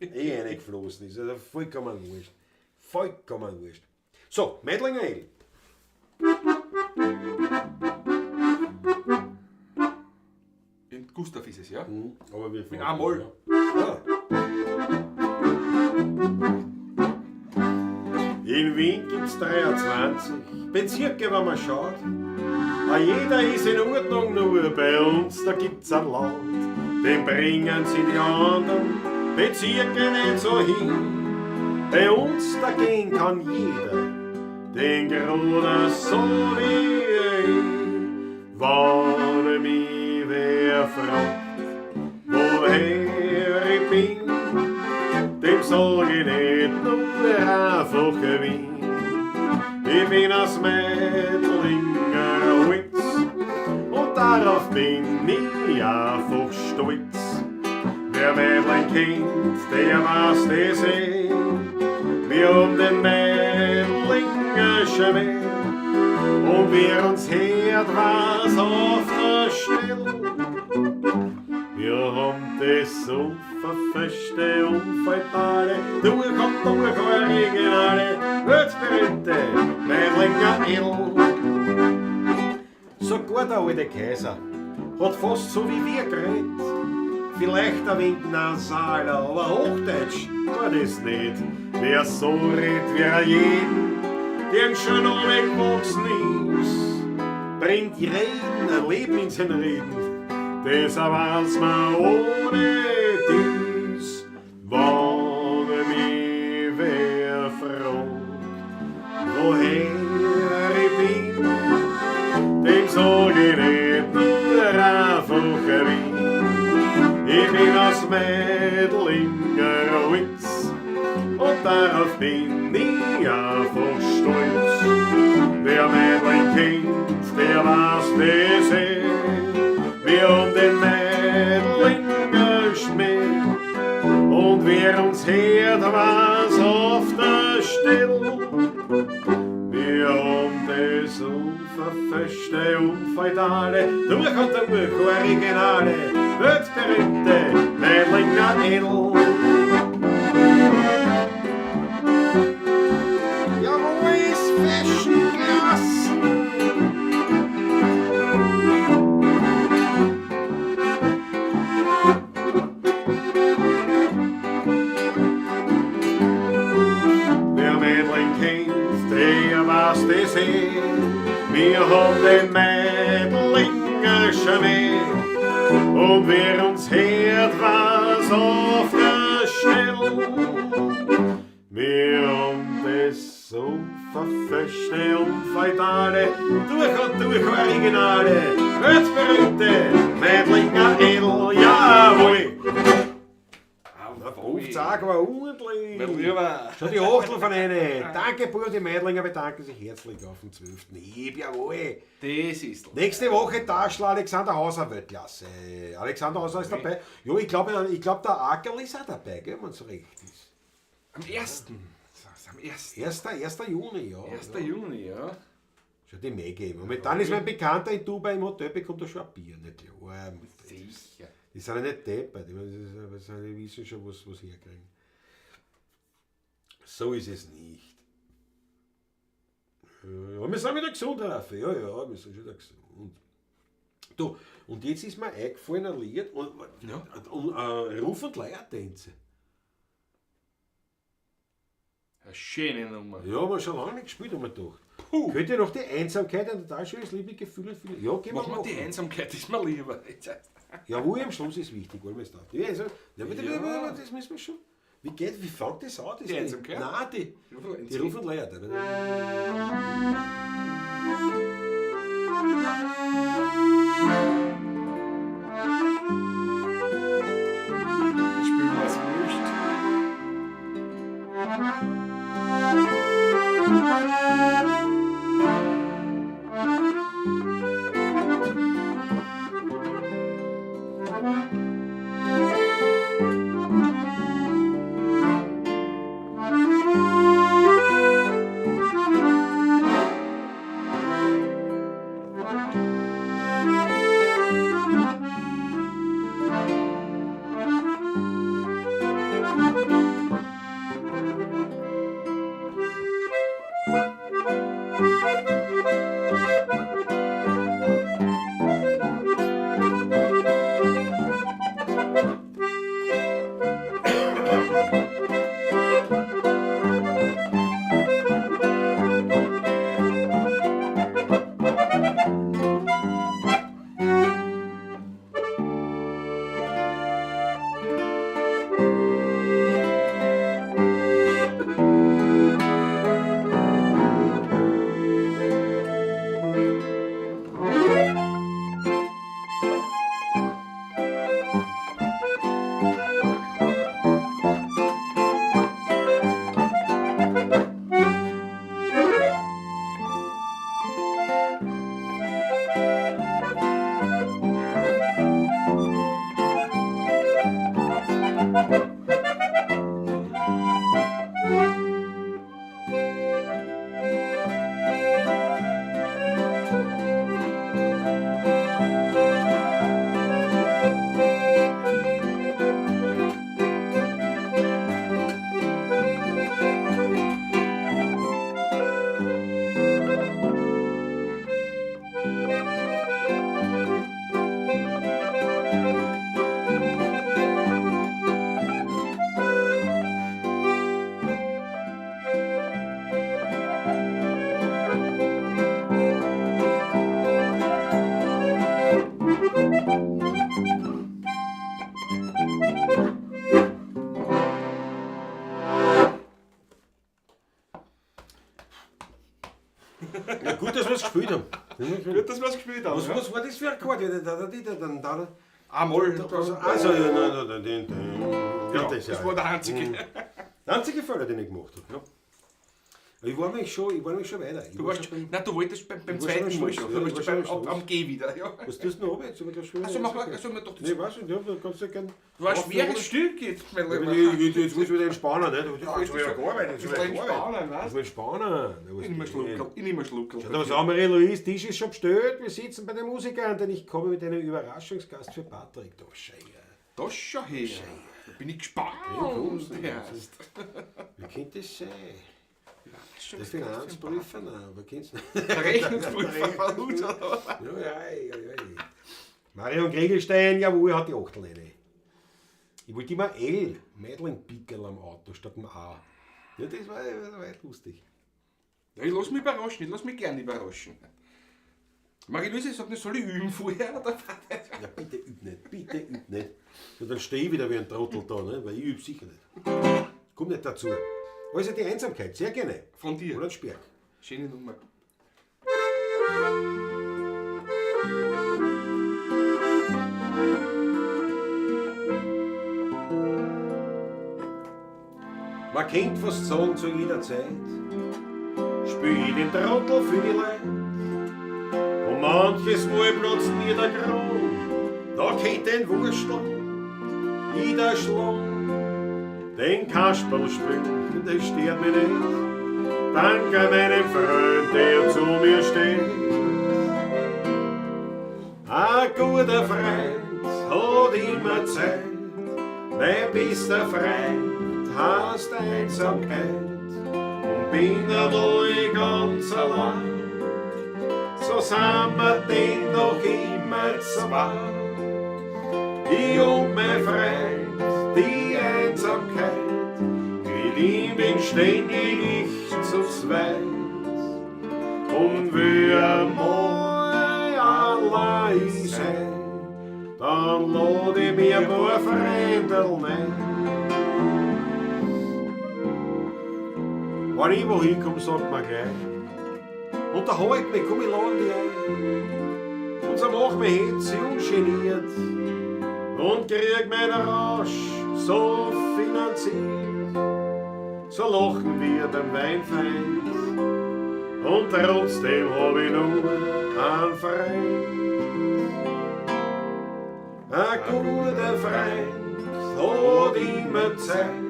reingeflossen ist. Also vollkommen wurscht. Vollkommen wurscht. So, Meidlinger Ale. In Gustav ist es, ja? Aber wir Mit einem Moll. Ja. In Wien gibt's 23 Bezirke, wenn man schaut. Jeder ist in Ordnung, nur bei uns, da gibt's ein Laut. Den bringen sie die anderen Bezirke nicht so hin. Bei uns dagegen kann jeder den Gruder so wie ich. Wenn mich wer fragt, woher ich bin, dem sag ich nicht nur einfach Wien. Ich bin aus Meidlinger Witz und darauf bin ich einfach stolz. Wer Meidling kennt, der weiß das eh. Wir haben den Meidlinger Schmäh und wer uns hört, was auf der Stelle. Wir haben das unverfälschte Unfalltale, durch und durch originale, weltberühmte Meidlinger Ale. Sogar der alte Kaiser hat fast so wie wir geredet. Vielleicht ein wenig nasaler, aber Hochdeutsch war das nicht. Wer so redet wie er jeden, dem schon alle gewachsen ist, bringt Reden, ein Leben in sein Reden. Das weiß man ohne dies, wenn mich wer fragt, woher ich bin, dem sag ich nicht nur einfach Wien. Ich bin aus Meidlinger Witz und darauf bin ich einfach stolz. Wer Meidling kennt, der weiß das eh. Wir haben den Meidlinger Schmäh und wer uns hört, was auf der Stelle. Wir haben das unverfälschte Unfalltale, durch und durch originale, weltberühmte Meidlinger Ale. Ja, wo ist Fashion gelassen? Wer Meidling kennt, der weiß das eh. Wir haben den Meidlinger Schmäh und wer uns hört, was auf der Stelle. Wir haben das unverfälschte Unfalltale, durch und durch originale, weltberühmte Tag war ordentlich. Mein Lieber. Schau die Achtel von einer. Danke, Burdi Meidlinger, bedanken sich herzlich auf den 12. Jawohl. Das ist. Nächste Woche Taschler Alexander Hauser Weltklasse. Alexander Hauser ist dabei. Ja, ich glaube, der Ackerl ist auch dabei, gell, wenn es recht ist. Am 1. Am 1. Juni, ja. 1. Ja. Juni, ja. Schon die mehr geben. Und dann ist mein Bekannter in Dubai im Hotel, bekommt er schon ein Bier, nicht klar. Sicher. Die sind ja nicht deppert, die wissen schon, was herkriegen. So ist es nicht. Ja, wir sind wieder gesund, Raffi. Ja, wir sind schon wieder gesund. Du, und jetzt ist mir eingefallen ein Lied und Ruf- und Leiertänze. Eine schöne Nummer. Ja, aber schon lange nicht gespielt, haben wir gedacht. Könnt ihr noch die Einsamkeit an der Tasche, das liebe Gefühle fühlen? Ja, gehen wir Mach mal die Einsamkeit, ist mir lieber. Ja, wo am Schluss ist wichtig, weil wir es da. Ja, also, das müssen wir schon. Wie fängt das an? Das Die Einsamkeit? Nein, die Ruf- und Leier. Ich spiele mal so nicht. Ja, gut, dass wir es gespielt haben. Gut, dass wir es gespielt haben. Was war das für ein Akkord? Ja, Einmal. also, ja, Das war der einzige. der einzige Fehler, den ich gemacht habe. Ja. Ich war nämlich schon weiter. Du wolltest beim Ich war zweiten schon Mal am schon. Schluss. Du Ja, wolltest ich war beim schon am am G wieder. Ja. Was tust du noch jetzt? Also mach mal, also doch Nee, weißt du, ja, da kannst du ja gerne. Du hast ein schweres Stück jetzt, mein Ja, Lieber. jetzt muss ich wieder entspannen, ne? Ja, Jetzt will ich arbeiten, jetzt will ich entspannen, arbeiten. was? Ich will entspannen. Ich nehme einen Schluckel. Schau, was haben wir, Luis, Tisch ist schon bestellt. Wir sitzen bei den Musikern, denn ich komme mit einem Überraschungsgast für Patrick. Da Scheiße. Das schon her. Da bin ich gespannt. kommst du. Erst. Wie könnte das sein? Schon Der das Ganze Finanzprüfer, nein, aber kennst du nicht? Der Rechnungsprüfer von uns, oder? Ja. Marion Kriegelstein, jawohl, hat die Achtel rein. Ich wollte immer L, Mädling-Pickel am Auto statt dem A. Ja, das war lustig. Ja, ich lass mich überraschen, ich lass mich gerne überraschen. Marie-Louise sagt, ich soll ich üben vorher, oder? Ja, bitte üb nicht. So, dann stehe ich wieder wie ein Trottel da, ne? Weil ich übe sicher nicht. Komm nicht dazu. Also die Einsamkeit, sehr gerne. Von dir. Oder ein Sperr. Schöne Nummer. Man kennt fast sagen zu jeder Zeit, spiel ich den Trottel für die Leute. Und manches Mal platzt mir der Kran, da kennt ein Wurstel, jeder Schlag. Den Kasperl spielen, das stört mich nicht. Danke meinem Freund, der zu mir steht. Ein guter Freund hat immer Zeit, mein bester Freund heißt Einsamkeit. Und bin einmal ganz allein, so sind wir denn noch immer zwei. Ich und mein Freund, die Einsamkeit, mit ihm bin ständig ich zu zweit. Und wir einmal allein sein, dann lade ich mir ein paar Freundel ein. Wenn ich wohin komme, sagt man gleich, unterhalt mich, komm, ich lade dich ein. Und so mach mich hitzig und geniert und krieg meinen Rausch so finanziert. So lachen wir beim Weinfeind und trotzdem hab ich nur einen Freund. Ein guter Freund hat immer Zeit,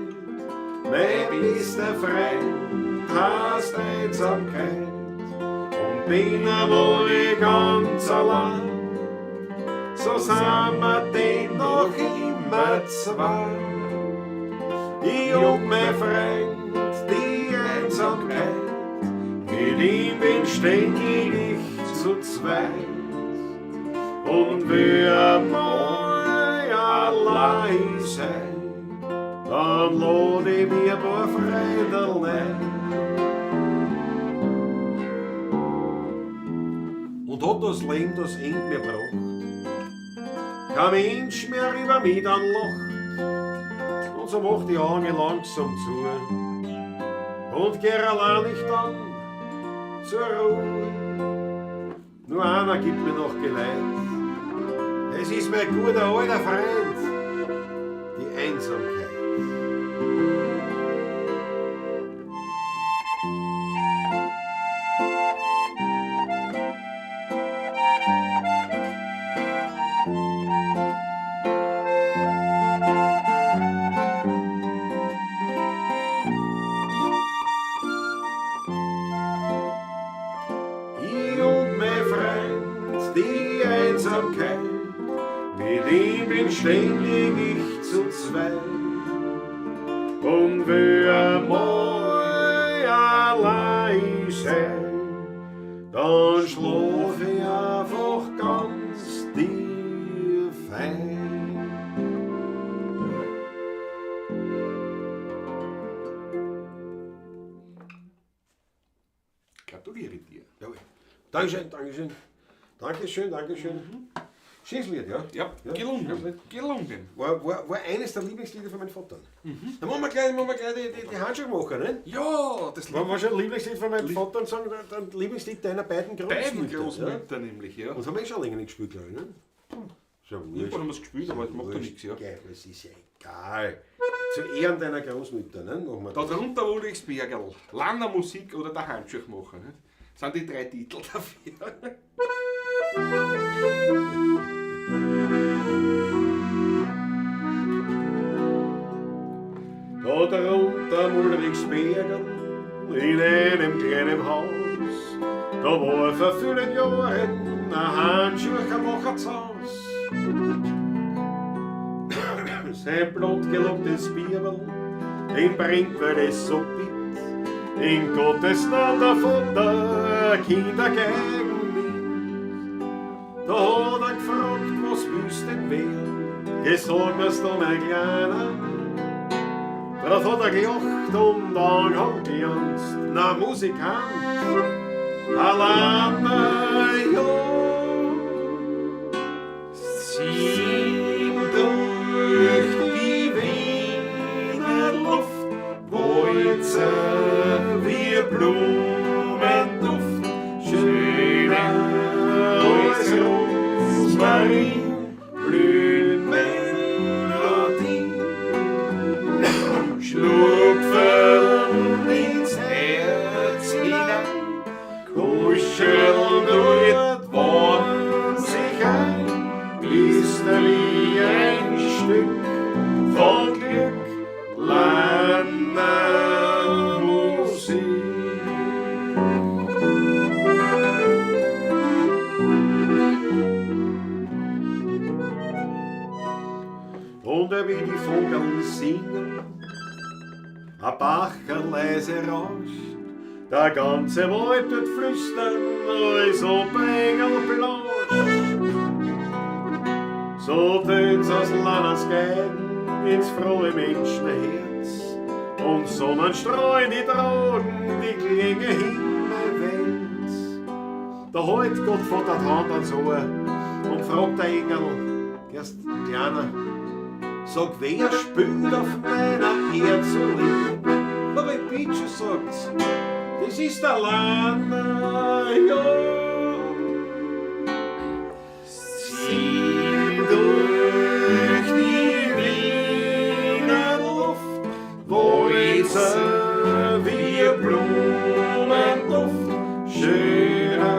mein bester Freund heißt Einsamkeit. Und bin einmal ganz allein, so sind wir denn noch immer zwei. Ich und mein Freund, die Einsamkeit, mit ihm bin ständig ich zu zweit. Und wir mal allein sein, dann lade ich mir ein paar Freundel ein. Und hat das Leben das Ende mir gebracht, kein Mensch mehr über mich dann lacht. Und so macht die Augen langsam zu und geh allein ich dann zur Ruhe. Nur einer gibt mir noch Geleit, es ist mein guter alter Freund, die Einsamkeit. Ich und mein Freund, die Einsamkeit, mit ihm bin ständig ich zu zweit. Und wir mal allein sein, dann schlaf ich einfach ganz tief ein. Gratuliere dir. Jawohl. Dankeschön, Dankeschön. Dankeschön, Dankeschön. Schönes Lied, ja? Ja, schönes gelungen. Lied. Gelungen. War eines der Lieblingslieder von meinem Vater. Dann machen wir gleich die Handschrift machen, ne? Ja, das War schon ein Lieblingslied von meinem Vater und sagen, ein Lieblingslied deiner beiden beiden Großmütter. Großmütter nämlich, ja. Und das haben wir schon länger nicht gespielt, glaube ich, ne? Schon Irgendwann haben wir es gespielt, aber das macht doch nichts, ja. Geil, das ist ja egal. Zu Ehren deiner Großmütter, ne? Machen wir das. Darunter wurde ich's Bergerl, Lanner Musik oder der Handschuh machen. Ne? Das sind die 3 Titel dafür. Da drunter Ulrichs Bergerl, in einem kleinen Haus, da war vor vielen Jahren ein Handschuhmacher zu Haus. Sein blutgelocktes Bierl, den bringt er es so bitt, in Gottes Namen von der Kinder gegen mich. Da hat er gefragt, was willst denn werden? Gesagt mir's da, mein Kleiner. Darauf hat er gelacht und dann hat gejanzt, na Musikant, allein ja. Sieh durch die Wiener Luft, wo jetzt wie Blumenduft, schöner als Rosmarin, blüht Melodie. Schlug für Stück von Glück, Ländermusik. Und wie die Vögel singen, ein Bacher leise rauscht, der ganze Wald wird flüstern, als ob ein Engel blascht. So tönt's aus Landesgeigen ins frohe Menschenherz und Sonnenstrahlen die Drogen, die Klinge himmelwärts. Da hält Gott von der Hand ans Ohr und fragt der Engel, erst Kleiner, sag, wer spielt auf meiner Erde so lieb? Aber ich bitte, sagt's, das ist der Lana, ja. Sieh durch die Wiener Luft, wo jetzt wie Blumenduft, schöner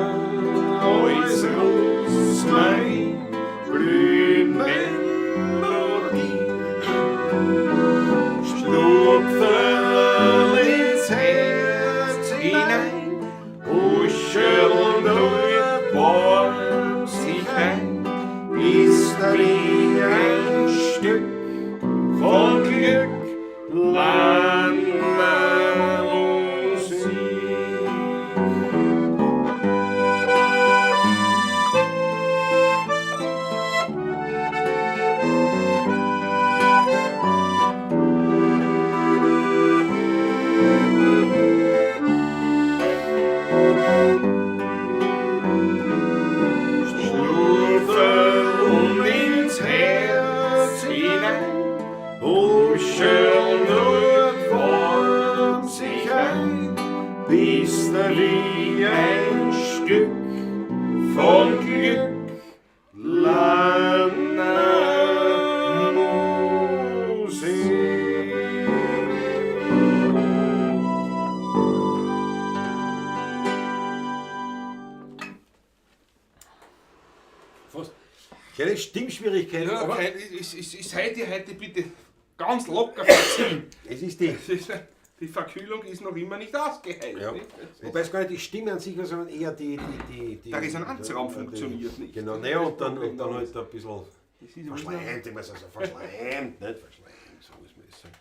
als Rosmarin, blühen Melodie. Stupferl ins Herz hinein, kuscheln dort warm sich ein, ist wie ein Stück von Glück, Ländermusik. Schnurfeln ins Herz hinein, huscheln dort warm sich ein, bist du wie ein Stück von Glück, Fast keine Stimmschwierigkeiten, Ja, aber ich sei dir heute bitte ganz locker verziehen. es ist die. Die Verkühlung ist noch immer nicht ausgeheilt. Ja. Nicht? Wobei es gar nicht die Stimme an sich war, sondern eher die Der Resonanzraum funktioniert nicht. Genau, naja, und dann halt ein bisschen Das ist verschleimt, ich muss also verschleimt, nicht verschleimt, so muss man es sagen.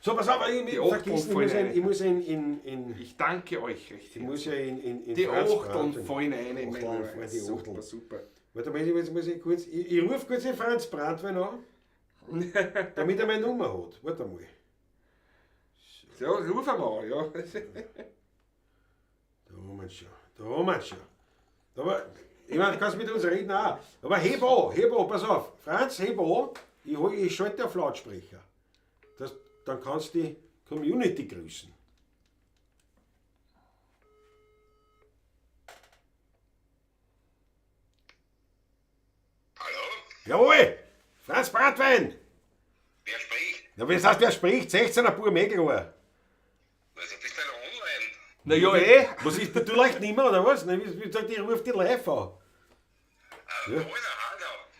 So, pass auf, Die ich vergessen, ich muss ja in Ich danke euch recht. ich muss ja in Die Franz Achteln Brandt- fallen rein in Achteln meine fallen die Super, Achteln. super. Warte mal, jetzt muss ich kurz, ich rufe kurz den Franz Brandwein an, damit er meine Nummer hat. Warte mal. Ja, ruf einmal, ja. Da haben wir schon, da haben wir schon. Aber, ich meine, du kannst mit uns reden auch. Aber heb an, pass auf. Franz, heb an, ich schalte auf Lautsprecher. Dann kannst du die Community grüßen. Hallo? Jawohl, Franz Bratwein. Wer spricht? Na, wie heißt, wer spricht? 16er pur Mägelrohr. Also bist du online? Na ja, eh. Was ist, du leicht nicht mehr, oder was? Wie gesagt, ich rufe dich live an. Ja. Alter, hallo.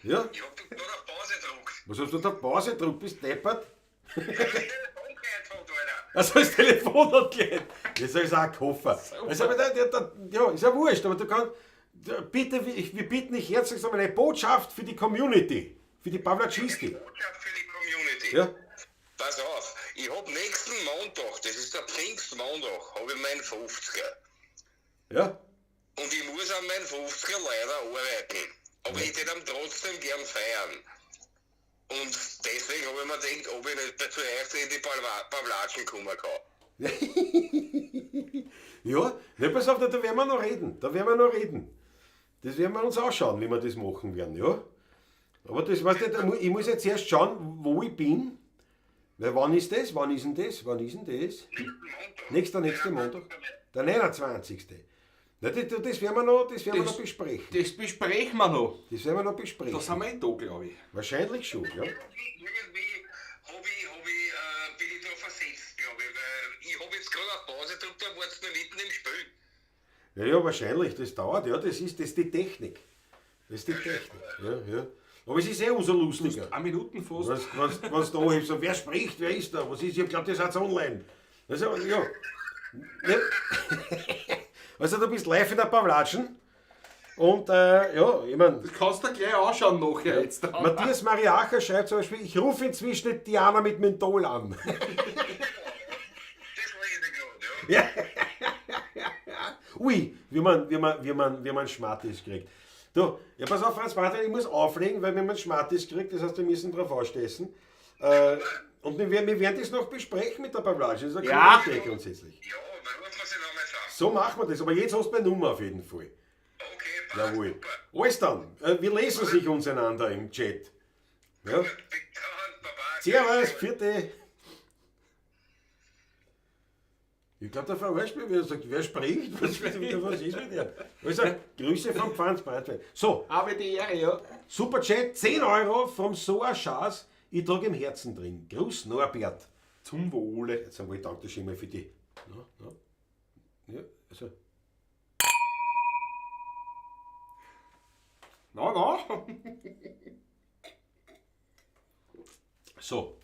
Ja? Ich hab da auf Pause gedruckt. Was hast du da Pause gedrückt? Bist deppert? Ich hab das Telefon geantwortet, Alter. Also das Telefon hat gelegt. Das ist auch ein Koffer. Also, aber ja, ist ja wurscht, aber du kannst. Bitte, wir bitten dich herzlich um eine Botschaft für die Community. Für die Pavlacisti. Botschaft für die Community. Ja? Pass auf, ich hab nächsten Montag, das ist der Pfingstmontag, hab ich meinen 50er. Ja? Und ich muss an meinen 50er leider arbeiten. Aber ich hätte ihn trotzdem gern feiern. Und deswegen habe ich mir gedacht, ob ich nicht zuerst in die Pavlatschen kommen kann. Ja, ne, pass auf, da werden wir noch reden. Da werden wir noch reden. Das werden wir uns ausschauen, wie wir das machen werden, ja? Aber das, weißt du, ich muss jetzt erst schauen, wo ich bin. Weil wann ist das? Wann ist denn das? Nächster Montag. Der 29. Na, das werden wir noch besprechen. Das besprechen wir noch. Das werden wir noch besprechen. Da sind wir da, glaube ich. Wahrscheinlich schon, ja. Irgendwie bin ich da versetzt, glaube ich, weil ich habe jetzt gerade auf Pause gedrückt, da warst du noch mitten im Spiel. Ja, wahrscheinlich, das dauert, ja, das ist die Technik. Das ist die Technik, ja. Aber es ist eh umso lustiger. 1 Minuten fast. Was da anhebst, so, wer spricht, wer ist da? Was ist? Ich glaube, das hat's online. Also, ja. Ja. Also, du bist live in der Pawlatschen. Und ja, ich meine, Das kannst du gleich anschauen nachher jetzt. Matthias Mariacher schreibt zum Beispiel, ich rufe inzwischen nicht Diana mit Menthol an. Das war ich nicht gerade, ja. Ja. Ui, wie man Schmattis kriegt. Du, ja, pass auf, Franz Martin, ich muss auflegen, weil wenn man Schmattis kriegt, das heißt, wir müssen drauf ausstessen. Und wir werden das noch besprechen mit der Pawlatschen. Das ist eine Ja. coole Idee grundsätzlich. Ja, dann rufen wir sie nochmal zusammen. So machen wir das, aber jetzt hast du meine Nummer auf jeden Fall. Okay, passt, Jawohl. super. Alles dann, wir lesen sich uns einander im Chat. Ja. Bis dann, Baba. Servus, vierte. Ich glaube, der verarscht mich, wer sagt, wer spricht? Was ist mit dir? Also, Grüße vom Franz Breitfeld. So, Aber die Ehre, ja. Super Chat, 10 Euro vom Soa Schaas. Ich trage im Herzen drin. Gruß Norbert. Zum Wohle. Jetzt einmal danke schon mal für die. Ja, also. Na. So.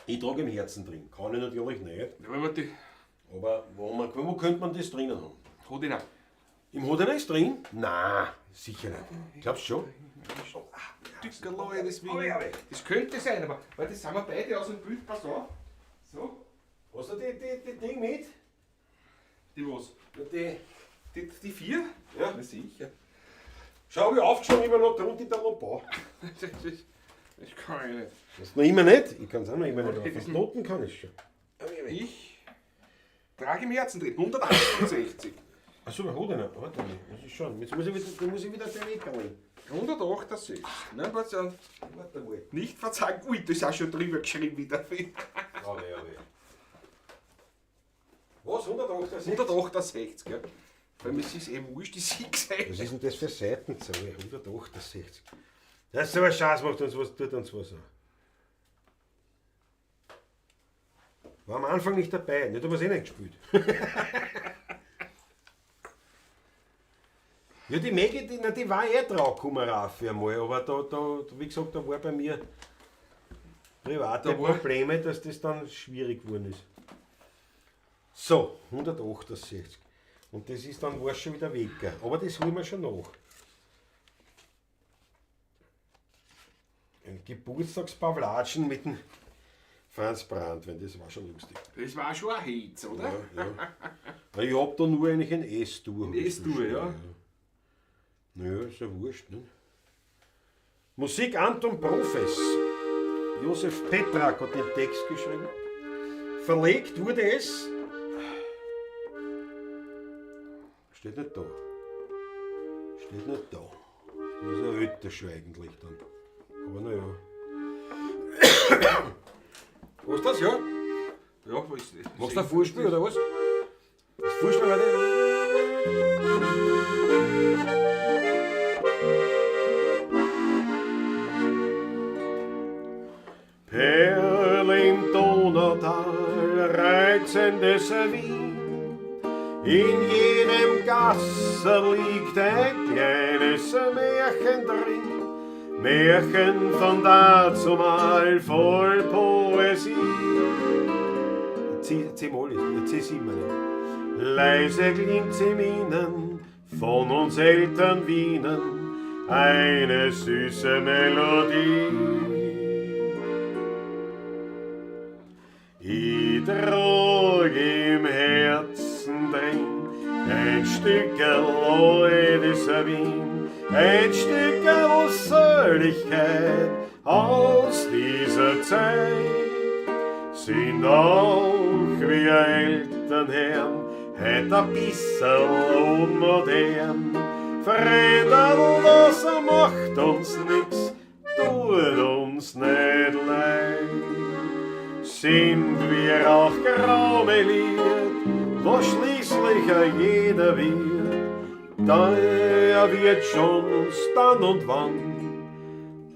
Ich trage im Herzen drin. Kann ich natürlich nicht. Ja, wenn man die. Aber wo könnte man das drinnen haben? Hat ihn auch. Im Hodener ist drin? Nein, sicher nicht. Glaubst du schon? Tückerlei, das könnte sein, aber weil das sind wir beide aus dem Bild. Pass auf. So. Hast du die Ding mit? Die was? Die, Die 4? Ja. Na sicher. schau, wie aufgeschoben immer noch drunter in der Lobau. Das kann ich nicht. Das noch immer nicht? Ich kann es auch noch immer nicht. Aber von Noten kann ich schon. Ich trage im Herzen drin. 168. Achso, der Hodener. Warte mal. Das ist schon. Jetzt muss ich wieder den Weg gehen. 168. Nein, pass auf. Warte mal. Nicht verzagen. Ui, das ist auch schon drüber geschrieben wieder. Aber. Was? 168? 168, gell? Weil mir ist eh wurscht, die 6 Was ist denn das für Seitenzahl? 168. Das ist so ein Scheiß, tut uns was an. War am Anfang nicht dabei, nicht, aber es eh nicht gespielt. Ja, die Maggie, die war eh draufgekommen, Raffi, einmal, aber da, wie gesagt, da war bei mir private Da war- Probleme, dass das dann schwierig geworden ist. So, 168. Und das ist dann war schon wieder weg. Aber das holen wir schon nach. Ein Geburtstagspawlatschen mit dem Franz Brandwein, das war schon lustig. Das war schon ein Hitz, oder? Ja. Ich hab da nur eigentlich ein S-Dur. Ein S-Dur, ja. Naja, ist ja wurscht. Ne? Musik Anton Profes. Josef Petrak hat den Text geschrieben. Verlegt wurde es. Steht nicht da. Steht nicht da. Das ist ein älter schon eigentlich dann. Aber naja. Was ist das, ja? Ja, was ist das? Machst du ein Vorspiel oder was? Das Vorspiel war das. Perle im Donautal, reizendes Wien. In jedem Gasser liegt ein kleines Märchen drin. Märchen von dazumal voll Poesie. C-Moll ist, C7 meine. Leise klingt's im Innen, von uns Eltern Wienen, eine süße Melodie. Ich trag im Herzen drin ein Stückerl altes Wien, ein Stückerl Seligkeit aus dieser Zeit. Sind auch wie Elternherren, heut ein bisschen unmodern. Friedel, das macht uns nix, tut uns nicht leid. Sind wir auch graumeliert, wo schließlich jeder wird, da wird schon uns dann und wann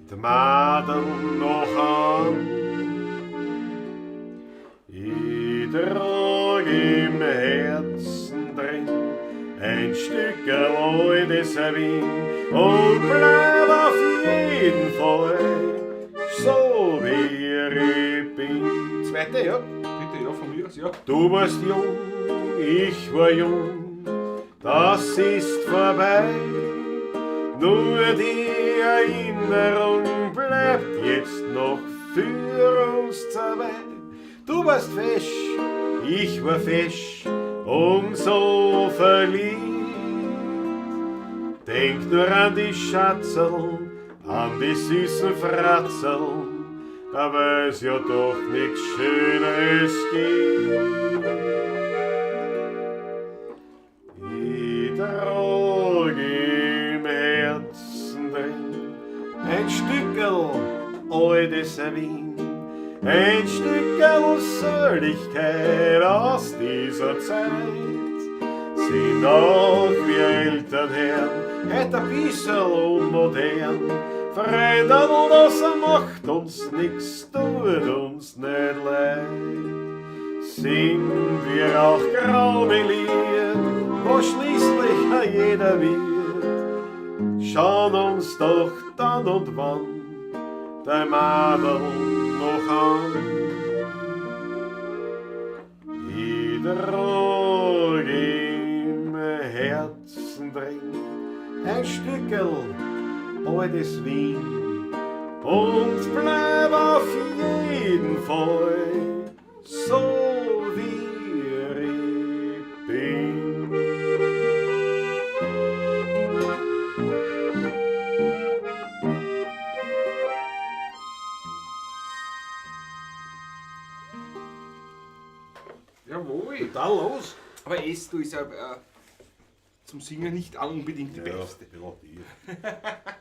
die Madel noch an. Ich trag im Herzen drin ein Stück altes Wien und bleib auf jeden Fall, so wie ich bin. Zweite, ja. Bitte, ja, von mir aus, ja. Du warst jung, ich war jung, das ist vorbei. Nur die Erinnerung bleibt jetzt noch für uns zwei. Du warst fesch, ich war fesch und so verliebt. Denk nur an die Schatzeln, an die süßen Fratzeln, aber es ja doch nichts Schöneres gibt. Ich trag im Herzen drin ein Stückel altes Wien, ein Stückel Seligkeit aus dieser Zeit. Sind auch wir Eltern Herren, heute ein bisschen unmodern. Freunde, das macht uns nix, tut uns nicht leid. Singen wir auch graue Lied, wo schließlich jeder wird. Schauen uns doch dann und wann der Madel noch an. Ich trag im Herzen drin ein Stückel altes Wien und bleib auf jeden Fall so wie ich bin. Jawohl. Da los! Aber Esto ist ja zum Singen nicht unbedingt die Ja, beste.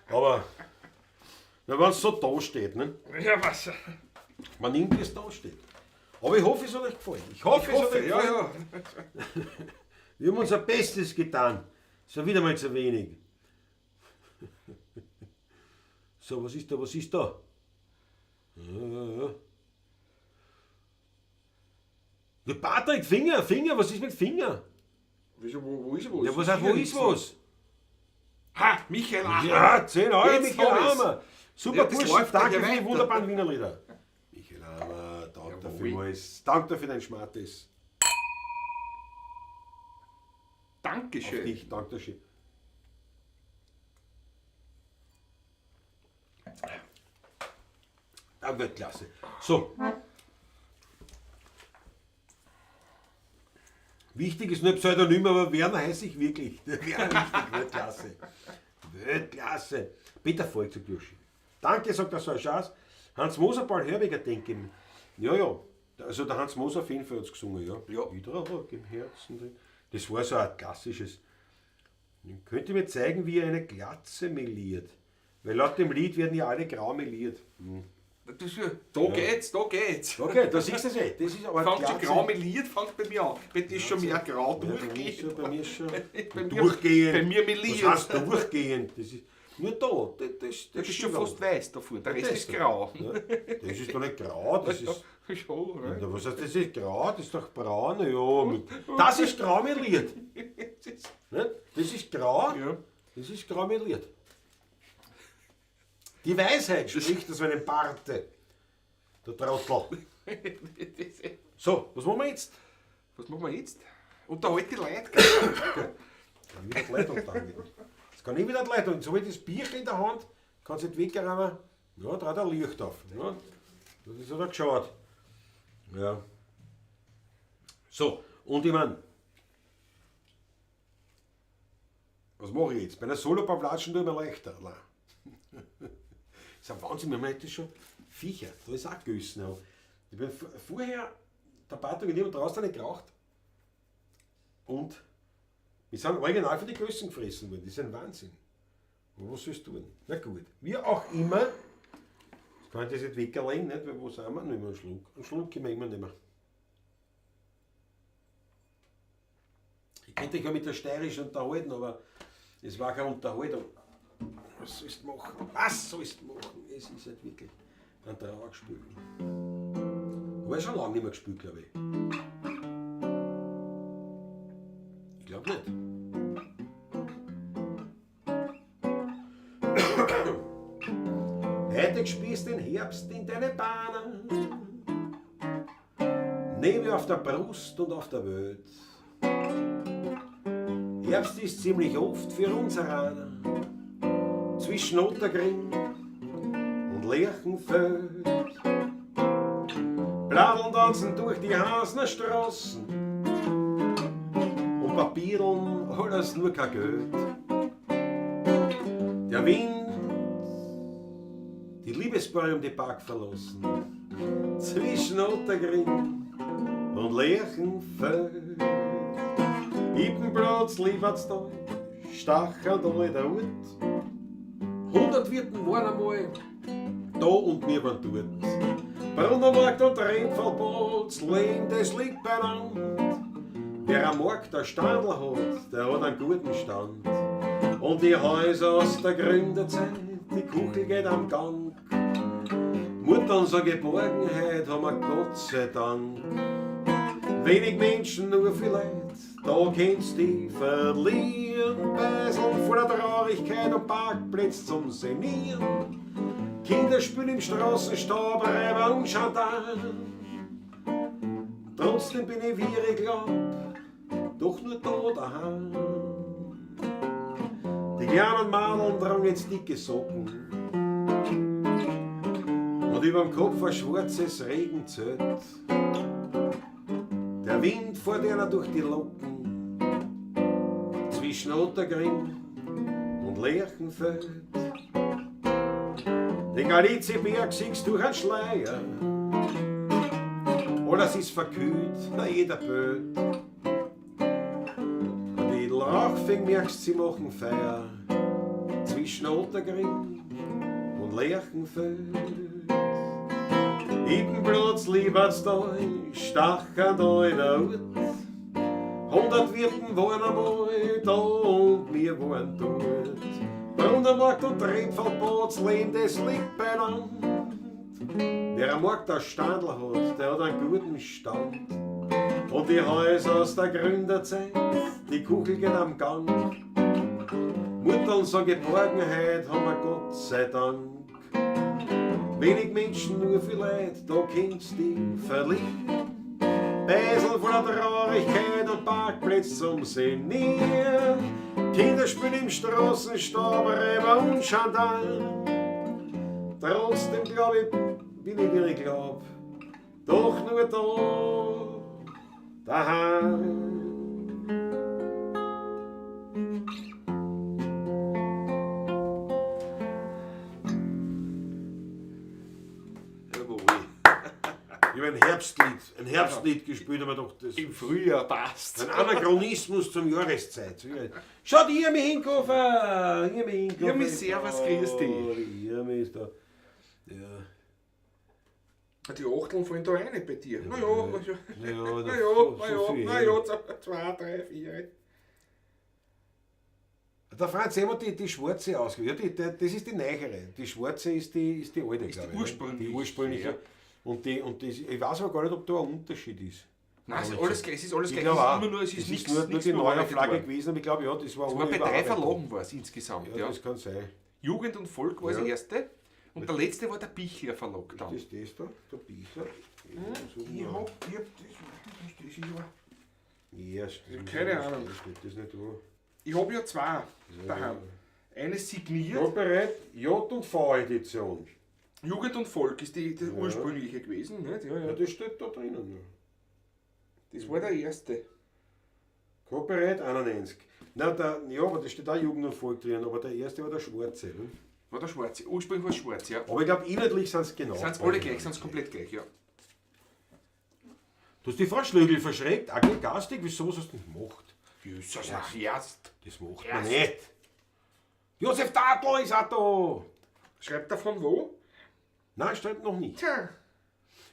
aber wenn es so da steht, ne? Ja, was? Man nimmt, wie es da steht. Aber ich hoffe, es hat euch gefallen. Ich hoffe, es hat euch gefallen. ja. Wir haben unser Bestes getan. Ist ja wieder mal zu wenig. So, was ist da? Was ist da? Ja. Der Patrick, Finger, was ist mit Finger? Wieso, wo ist was? Ja, was heißt, wo ist was? Ha, Michael Acher. Ja, 10 Euro, Jetzt Michael hab ich's. Hammer. Super Ja, das Burschen, läuft danke ja für die weiter. wunderbaren Wiener Lieder. Michael Hammer, danke Jawohl. dafür alles. Danke für dein Schmattes. Auf Dankeschön. dich, danke dir schön. Ja, Weltklasse. So. Wichtig ist nur Pseudonym, aber Werner heiße ich wirklich. Der Werner richtig, Weltklasse. Weltklasse. Peter Volk sagt Joshi. Danke, sagt der Chance. Hans Moser, Paul Hörweger denken. Ja. Also der Hans Moser auf jeden Fall hat es gesungen, ja. Ja. Wieder im Herzen drin. Das war so ein klassisches. Könnt ihr mir zeigen, wie ihr eine Glatze meliert? Weil laut dem Lied werden ja alle grau meliert. Da geht's. Okay, da siehst du es eh. Das ist aber Fängt schon Glatze. grau meliert, fängt bei mir an. Bei dir ist schon mehr grau Ja, bei mir ist durchgehend. schon- bei mir ist schon Bei mir- durchgehend. bei mir meliert. Was heißt durchgehend? Das ist nur da. Das ist schon fast weiß davor, der Rest Das ist grau. Ja, das ist doch nicht grau, das ist. Schon, ne? Ja, was heißt, das ist grau, das ist doch braun. Ja, das ist grau meliert. Nicht? Das ist grau, Ja. das ist grau meliert. Die Weisheit spricht aus einem Barte. Der Trottel. So, was machen wir jetzt? Was machen wir jetzt? Unterhalte die Leute, gell? Kann ich wieder die Leitung fangen. Jetzt kann ich wieder die Leitung. Jetzt habe ich das Bier in der Hand, kann es nicht wegrennen. Ja, da hat er Licht auf. Ja, das ist ja geschaut. Ja. So, und ich meine, was mache ich jetzt? Bei einer Solo beim Latschen tue ich mir leichter. Nein. Das ist ein Wahnsinn, wir haben heute schon Viecher, da ist auch Gössen. Ich bin vorher, der Patrick und ich haben draußen nicht geraucht. Und wir sind original für die Gössen gefressen worden. Das ist ein Wahnsinn. Aber was sollst du tun? Na gut, wie auch immer. Jetzt kann ich das nicht weglegen, nicht? Weil wo sind wir? Nehmen wir einen Schluck. Einen Schluck können wir immer nehmen. Ich könnte dich ja mit der Steirisch unterhalten, aber es war keine Unterhaltung. Was sollst du machen? Was sollst du machen? Es ist halt wirklich ein Trauerspiel. Habe ich schon lange nicht mehr gespielt, glaube ich. Ich glaube nicht. Heute spießt den Herbst in deine Bahnen. Nebel auf der Brust und auf der Welt. Herbst ist ziemlich oft für uns einer. Zwischen Ottergring und Lerchenfeld. Bladeln tanzen durch die Hasner Straßen. Und Papierln alles nur kein Geld. Der Wind, die Liebesbäume um die Park verlassen. Zwischen Ottergring und Lerchenfeld. Ippenplatz, Liebertstall, Stacheltal der Ort. 100 Wirten waren einmal da und wir waren dort. Brunnermarkt und Rennfallplatz, Leben, das liegt beieinander. Wer am Markt ein Standel hat, der hat einen guten Stand. Und die Häuser aus der Gründerzeit, die Kuchel geht am Gang. Mutter unsere Geborgenheit haben wir Gott sei Dank. Wenig Menschen, nur vielleicht, da kennst du die verlieren. Beiseln vor der Traurigkeit und Parkplätze zum Senieren. Kinder spielen im Straßenstaub, Räuber und Gendarmen. Trotzdem bin ich, wie ich glaub, doch nur da daheim. Die kleinen Madeln tragen jetzt dicke Socken. Und überm Kopf ein schwarzes Regenzelt. Der Wind fährt einer durch die Locken. Zwischen Ottergring und Lerchenfeld. Den Galizienberg siehst du durch einen Schleier. Alles ist verkühlt, na jeder Böd. Und die Rauchfing merkst, sie machen Feier. Zwischen Ottergring und Lerchenfeld. Ippenplatz, Liebertstall, Stacheltal der Ort. 100 Wirten waren einmal da und wir waren dort. Brunnermarkt und Rennfallplatz, Leben, das liegt beieinander. Wer am Markt ein Standel hat, der hat einen guten Stand. Und die Häuser aus der Gründerzeit, die Kuchel geht am Gang. Mutter unsere Geborgenheit haben wir Gott sei Dank. Wenig Menschen, nur viel Leid, da kennst du die verlieren. Beisel von der Traurigkeit und Parkplätze zum Senieren. Kinder spielen im Straßenstaub, Räuber und Gendarmen. Trotzdem glaub ich, bin ich wie ich glaub, doch nur da, daheim. Ich habe ein Herbstlied gespielt, aber doch das. Im Frühjahr passt. Ein Anachronismus zum Jahreszeit. Schaut, hier mich hingekommen! Hier mich servus, grüß dich. Hier mich ist da. Ja. Die Achteln fallen da rein bei dir. Ja, Naja, 2, 3, 4. Der Franz hat die schwarze ausgewählt. Ja, das ist die neuere. Die schwarze ist die alte, Ist die glaube ich. ursprüngliche. Die ursprüngliche. Ja. Und ich weiß aber gar nicht, ob da ein Unterschied ist. Nein, es ist alles gleich. Es ist alles Ich gleich. glaube auch. Es ist immer nur, es ist Es ist nichts. nur nichts die neue bearbeitet Flagge worden. gewesen, aber ich glaube, ja, das war Es war bei 3 Überarbeitung. Verlagen war es insgesamt. Ja, Ja. das kann sein. Jugend und Volk war das Ja. erste. Und der letzte war der Bichler Verlag dann. Ist das da? Der Bichler? Ich hab das ist aber. Ja, Keine Ahnung. Steht das nicht da? Ich habe ja 2 daheim. Eine signiert. Ja, bereit. J und V-Edition. Jugend und Volk ist die ursprüngliche gewesen. Nicht? Ja, Ja, ja. das steht da drinnen. Das war der erste. Copyright 91. Nein, ja, aber da steht auch Jugend und Volk drin, aber der erste war der schwarze. Ne? War der schwarze. Ursprünglich war es schwarz, ja. Aber ich glaube, inhaltlich sind es genau. Sind es alle gleich, sind es komplett gleich, ja. Du hast die Frau Schlögl verschreckt, auch gleich garstig, wieso hast du das nicht gemacht? Jesus, ach, erst. Das macht Ja. man nicht. Josef Dadl ist auch Schreibt er von wo? da. Nein, steht noch nicht. Tja.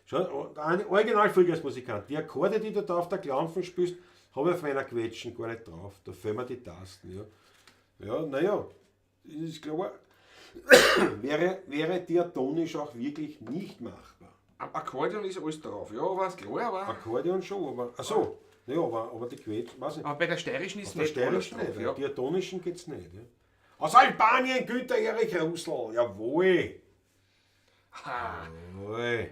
Schau, ein Original-Frühjahrsmusikant. Die Akkorde, die du da auf der Klampfen spielst, habe ich auf meiner Quetschen gar nicht drauf. Da fehlen mir die Tasten. Ja, naja, ist klar. wäre diatonisch auch wirklich nicht machbar. Am Akkordeon ist alles drauf, ja, aber ist klar, aber. Akkordeon schon, aber. Achso, ja, aber die Quetschen, weiß nicht. Aber bei der steirischen ist Auf der nicht alles steirischen drauf, nicht, ja. diatonischen geht's nicht. Ja. Aus Albanien, Günther Erich Russell, jawohl. Ha. Jawohl.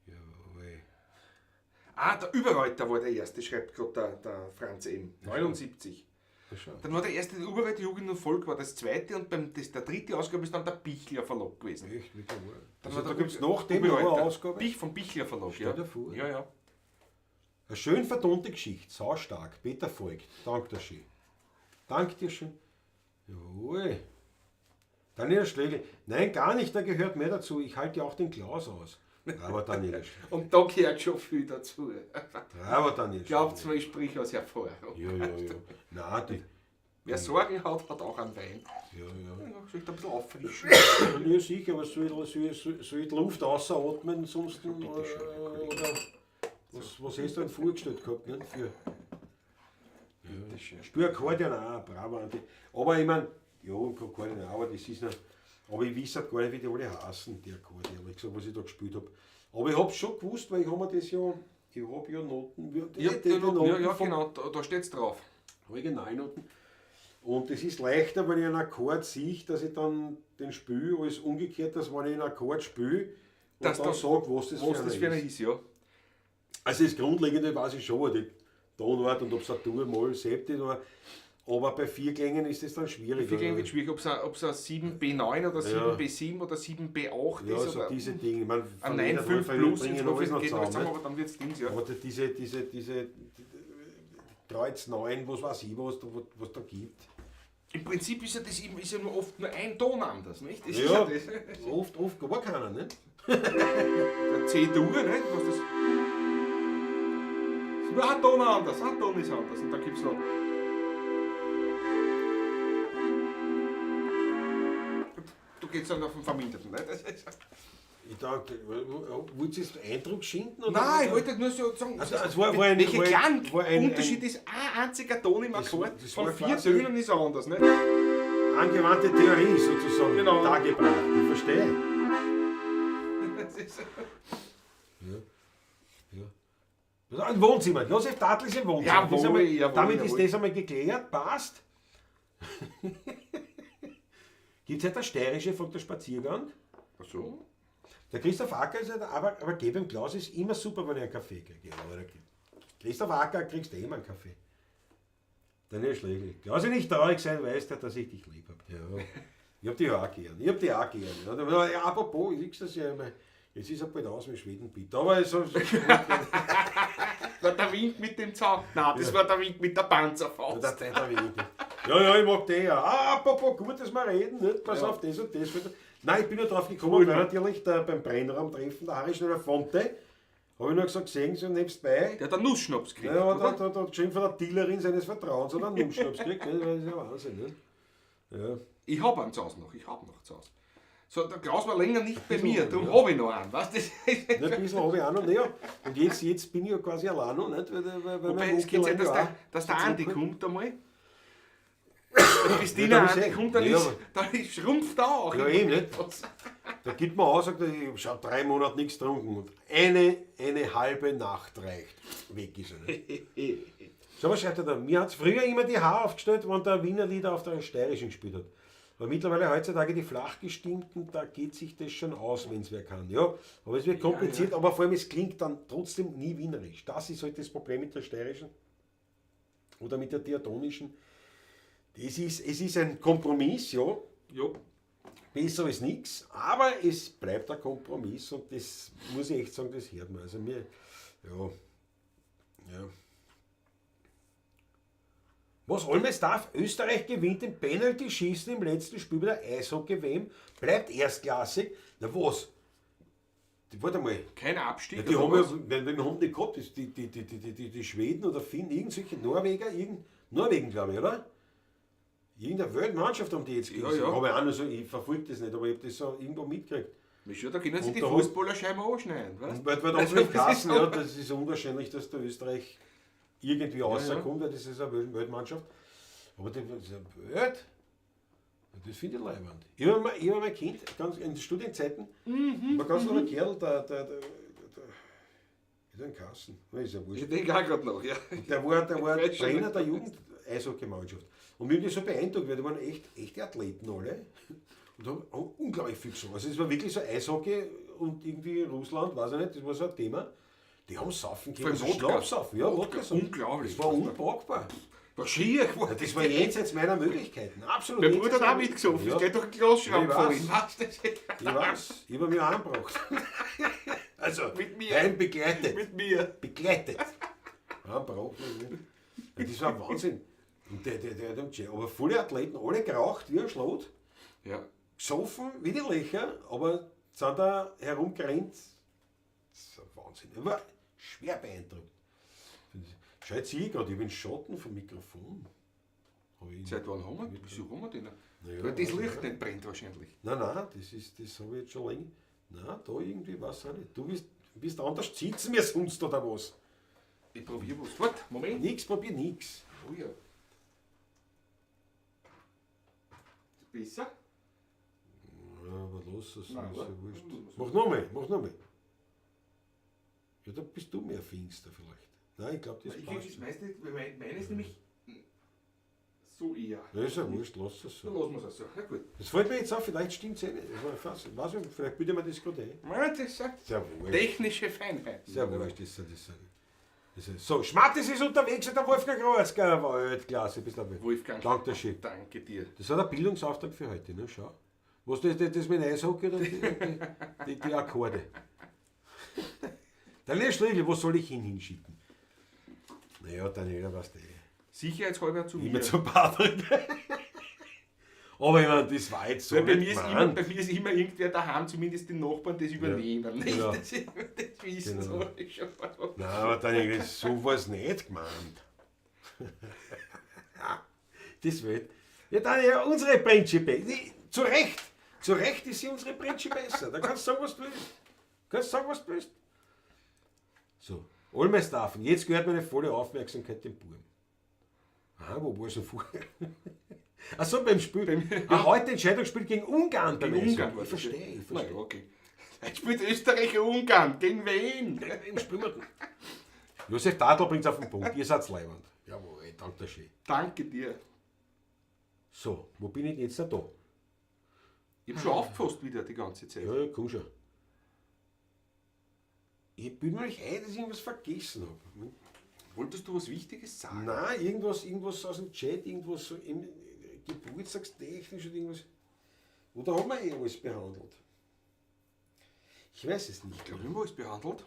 Jawohl. Ah, der Überreuter war der erste, schreibt gerade der Franz M. 79. Dann war der erste, der Überreuter Jugend und Volk war das zweite und der dritte Ausgabe ist dann der Bichler Verlag gewesen. Echt, wirklich wahr. Dann Also war da der gibt es noch dem noch eine Ausgabe. Vom Bichler Verlag, Stell ja. dir vor. Ja, ja. Eine schön vertonte Geschichte, saustark. Peter Volk, dank dir schön. Dank dir schön. Jawohl. Daniel Schlegel, nein, gar nicht, da gehört mehr dazu. Ich halte ja auch den Klaus aus. Aber Daniel Schlegel. Und da gehört schon viel dazu. Aber Daniel Glaubt mir, ich sprich aus Erfahrung. Ja. Nein, die. Wer Sorgen hat, hat auch einen Wein. Ja. Ja, soll ich da ein bisschen auffrischen? Ja, sicher, aber soll ich die Luft ausatmen, sonst. Oder was hast du denn vorgestellt gehabt? Nicht? Für Spürakkordeon auch, bravo. Aber ich meine, ja, Akkordeon auch, aber das ist noch. Aber ich weiß halt gar nicht, wie die alle heißen, die Akkorde, ehrlich gesagt, was ich da gespielt habe. Aber ich habe es schon gewusst, weil ich habe mir das ja. Ich habe ja Noten. Ja, genau, da steht es drauf. Originalnoten. Und es ist leichter, wenn ich einen Akkord sehe, dass ich dann den spiele, als umgekehrt, dass wenn ich einen Akkord spiele und Dass dann dann sage, was das für einer ist. ist, ja. Also das Grundlegende weiß ich schon, die Tonart und ob es ein Dur, Moll, Septit oder. Aber bei 4 Klängen ist es dann schwierig. 4 Klänge wird schwierig, ob es ein 7B9 oder 7B7 oder 7B8 Ja, ist. so oder diese Dinge. Ich meine, ein von jeder 9,5 Fall plus bringen ins alles noch geht noch zusammen, zusammen, nicht? aber dann wird es Dings, ja. Aber diese Kreuz 9, was weiß ich, was da gibt. Im Prinzip ist ja nur oft nur ein Ton anders, nicht? Das Ja, ist ja das. oft gar keiner, nicht? Der C-Dur, nicht? Was das ist nur ein Ton anders, ein Ton ist anders. Und da gibt es noch. Du gehst dann auf den Verminderten, nicht? Ich dachte, wolltest du jetzt Eindruck schinden? Oder Nein, ich wollte nur so sagen, Also, es war ein Unterschied ist ein einziger Ton im Akkord. das Von war 4 quasi- Tönen ist er anders, nicht? angewandte Theorie sozusagen Genau. dargebracht. Ich verstehe. Das ist- Das ist ein Wohnzimmer. Josef Dadl ist ein Wohnzimmer. Jawohl, Das ist einmal, jawohl, damit jawohl. ist das einmal geklärt. Passt. Gibt es halt eine steirische von der Spaziergang? Ach so. Der Christoph Acker ist halt, aber geh beim Klaus ist immer super, wenn ich einen Kaffee kriege. Aber der Christoph Acker kriegst du immer einen Kaffee. Daniel Schlegel. Klaus, ich nicht traurig sein, weißt du, dass ich dich lieb habe. Ja. Ich hab die auch gern. Ja, apropos, ich sehe das ja immer. Jetzt ist er bald aus mit Schweden, bitte. Aber so War der Wind mit dem Zaun? Nein, das war der Wind mit der Panzerfaust. Ja, ich mag den ja. Apropos, gut, dass wir reden, nicht? Pass auf, das und das. Nein, ich bin nur drauf gekommen, weil natürlich beim Brennraum-Treffen, der Harry Schneider Fonte, habe ich nur gesagt, gesehen, so nebstbei. Der hat einen Nussschnaps gekriegt, Ja, oder? da hat geschrieben von der Dealerin seines Vertrauens oder einen Nussschnaps gekriegt. Das ist ja Wahnsinn, nicht? Ja. Ich habe einen zu Hause noch, So, der Klaus war länger nicht bei mir, darum ja. habe ich noch einen, weißt du? Nicht ein bisschen habe ich auch noch näher. Und jetzt bin ich ja quasi allein noch, nicht? Weil Wobei, mein es geht sein, Onkel dass der auch Andi dazu kommt einmal. Die Christina Ja, da ist Andi eh. kommt, dann Ja, ist, dann schrumpft er auch. Ja, eben nicht. Da gibt man aus, sagt er, ich habe 3 Monate nichts getrunken. Und eine halbe Nacht reicht. Weg ist er nicht. So, was schreibt er da? Mir hat es früher immer die Haare aufgestellt, wenn der Wiener Lieder auf der Steirischen gespielt hat. Aber mittlerweile heutzutage die flachgestimmten, da geht sich das schon aus, wenn es wer kann. Ja, aber es wird kompliziert, aber vor allem es klingt dann trotzdem nie wienerisch. Das ist halt das Problem mit der Steirischen oder mit der Diatonischen. Es ist ein Kompromiss, ja. Ja. Besser als nichts, aber es bleibt ein Kompromiss und das muss ich echt sagen, das hört man. Also mir, ja. Was Olmes darf, Österreich gewinnt den Penalty-Schießen im letzten Spiel bei der Eishockey-WM, bleibt erstklassig. Na was? Warte mal. Kein Abstieg. Ja, die oder haben was? wen haben die gehabt? Die Schweden oder Finnen, irgendwelche Norweger, Norwegen glaube ich, oder? Irgendeine Weltmannschaft haben die jetzt Ja, gesehen. ja. Aber auch noch so, ich verfolge das nicht, aber ich habe das so irgendwo mitgekriegt. Ja, da können sie Und die da Fußballer scheinbar anschneiden. Weißt? Und weil da Also, nicht das Kassen, ist so. ja, das ist unwahrscheinlich, dass der Österreich irgendwie rauskommt, weil das ist eine Weltmannschaft. Aber das ist eine Welt. Das finde ich leibend. Ich habe mein Kind, ganz in den Studienzeiten, war ganz noch ein Kerl, der ist ein Kassen, ist ja wurscht. Ich denke auch gerade noch, ja. Der war weiß schon. Trainer der Jugend-Eishockey-Mannschaft. Und mich hat das so beeindruckt, weil die waren echte Athleten alle. Und da haben unglaublich viel gesungen. Also es war wirklich so Eishockey und irgendwie Russland, weiß ich nicht, das war so ein Thema. Die haben Saufen Vor allem gegeben, Wodka. Schnapssaufen. Ja, Wodka. Unglaublich. Das war unpackbar. War schier. Das war jenseits meiner Möglichkeiten. Absolut. Mein Bruder jenseits hat auch meiner mitgesoffen, Ja. es geht doch ein Glasschrank Ich vor weiß. ihm. Weißt du das? Ich weiß, ich habe mich auch angebracht. Also, Mit mir. Nein, begleitet. Mit mir. Begleitet. Angebracht. Ja, das war Wahnsinn. Und der hat am Jay, aber viele Athleten, alle geraucht wie ein Schlot, Ja. gesoffen wie die Löcher, aber sind da herumgerannt. Das ist ein Wahnsinn. Ich war schwer beeindruckt. Schau, jetzt sehe ich gerade, ich bin Schatten vom Mikrofon. Hab ich- Seit wann haben wir? Wieso haben wir den? Naja, Weil das weiß Licht ich nicht brennt wahrscheinlich. Nein, das habe ich jetzt schon länger. Nein, da irgendwie, weiß ich nicht. Du bist anders sitzen wir sonst oder was? Ich probiere was. Warte, Moment. Nix, probier nix. Oh ja. Besser? Ja, aber lass es, Nein, ist ja oder? wurscht. Mach nochmal, mach nochmal. Ja, da bist du mehr finster vielleicht. Nein, ich glaube, das Ich passt. weiß nicht, weil meine ist nämlich so eher. Ja, ist ja wurscht, lass es Dann so. lassen wir es so. Na gut. Das fällt mir jetzt auf, vielleicht stimmt es eh nicht. Weiß nicht, vielleicht bildet man das gerade ein. Nein, das sagt Sehr wurscht. technische Feinheiten. Sehr wurscht, das ist so. Schmattes ist unterwegs in der Wolfgang Rotzger Weltklasse. Bist du Wolfgang, Danke schön. danke dir. Das hat ein Bildungsauftrag für heute, ne? Schau. Was das mit Eishockey oder die Akkorde? Der Lehrschlägel, wo soll ich ihn hinschicken? Naja, Daniela, weißt du eh. Sicherheitshalber zu Immer mir. zu Patrick. Aber ich meine, das war jetzt so Weil bei nicht mir ist immer irgendwer daheim, zumindest die Nachbarn, das übernehmen. Nicht? Genau. Das wissen Genau. sie alle schon. Nein, aber Daniela, so war es nicht gemeint. Das wird. Ja, Daniela, unsere Prinzip. Zu Recht ist sie unsere Prinzip besser. Da kannst du sagen, was du willst. So, Olmestarfen. Jetzt gehört meine volle Aufmerksamkeit dem Buben. Ah, wo war es denn vorher? Achso, beim Spiel. Heute Entscheidungsspiel gegen Ungarn. beim Gegen Eishockey. Ungarn war Ich das. verstehe, ich Na verstehe. ja, okay. Jetzt spielt Österreich Ungarn. Gegen wen? Im Spiel. Josef Tadl bringt es auf den Punkt. Ihr seid leibend. Jawohl, danke schön. Danke dir. So, wo bin ich denn jetzt da? Ich habe schon aufgefasst wieder die ganze Zeit. Ja, komm schon. Ich bilde mir euch ein, dass ich irgendwas vergessen habe. Wolltest du was Wichtiges sagen? Nein, irgendwas aus dem Chat, irgendwas so im geburtstagstechnisch oder irgendwas. Oder haben wir eh alles behandelt? Ich weiß es nicht. Ich glaube, wir haben alles behandelt.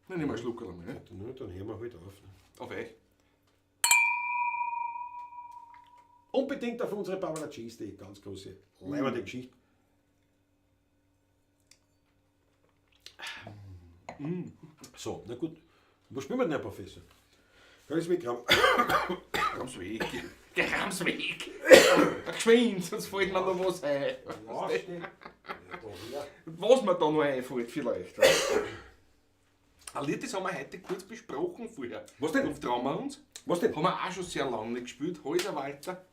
Dann nehmen wir einen Schluck einmal. Ne? Dann hören wir halt auf. Auf euch. Unbedingt auf unsere Barbara Cheese Day, ganz große, leibende Geschichte. So, na gut. Wo spielen wir denn, Herr Professor? Kann ich es mitgraben? Rams weg. Geh Rams weg. Geschwind, sonst fällt mir noch was ein. Was mir da noch einfällt vielleicht. Ein Lied, das haben wir heute kurz besprochen vorher. Was denn? Auf trauen wir uns. Was denn? Haben wir auch schon sehr lange nicht gespielt. Häuser Walter.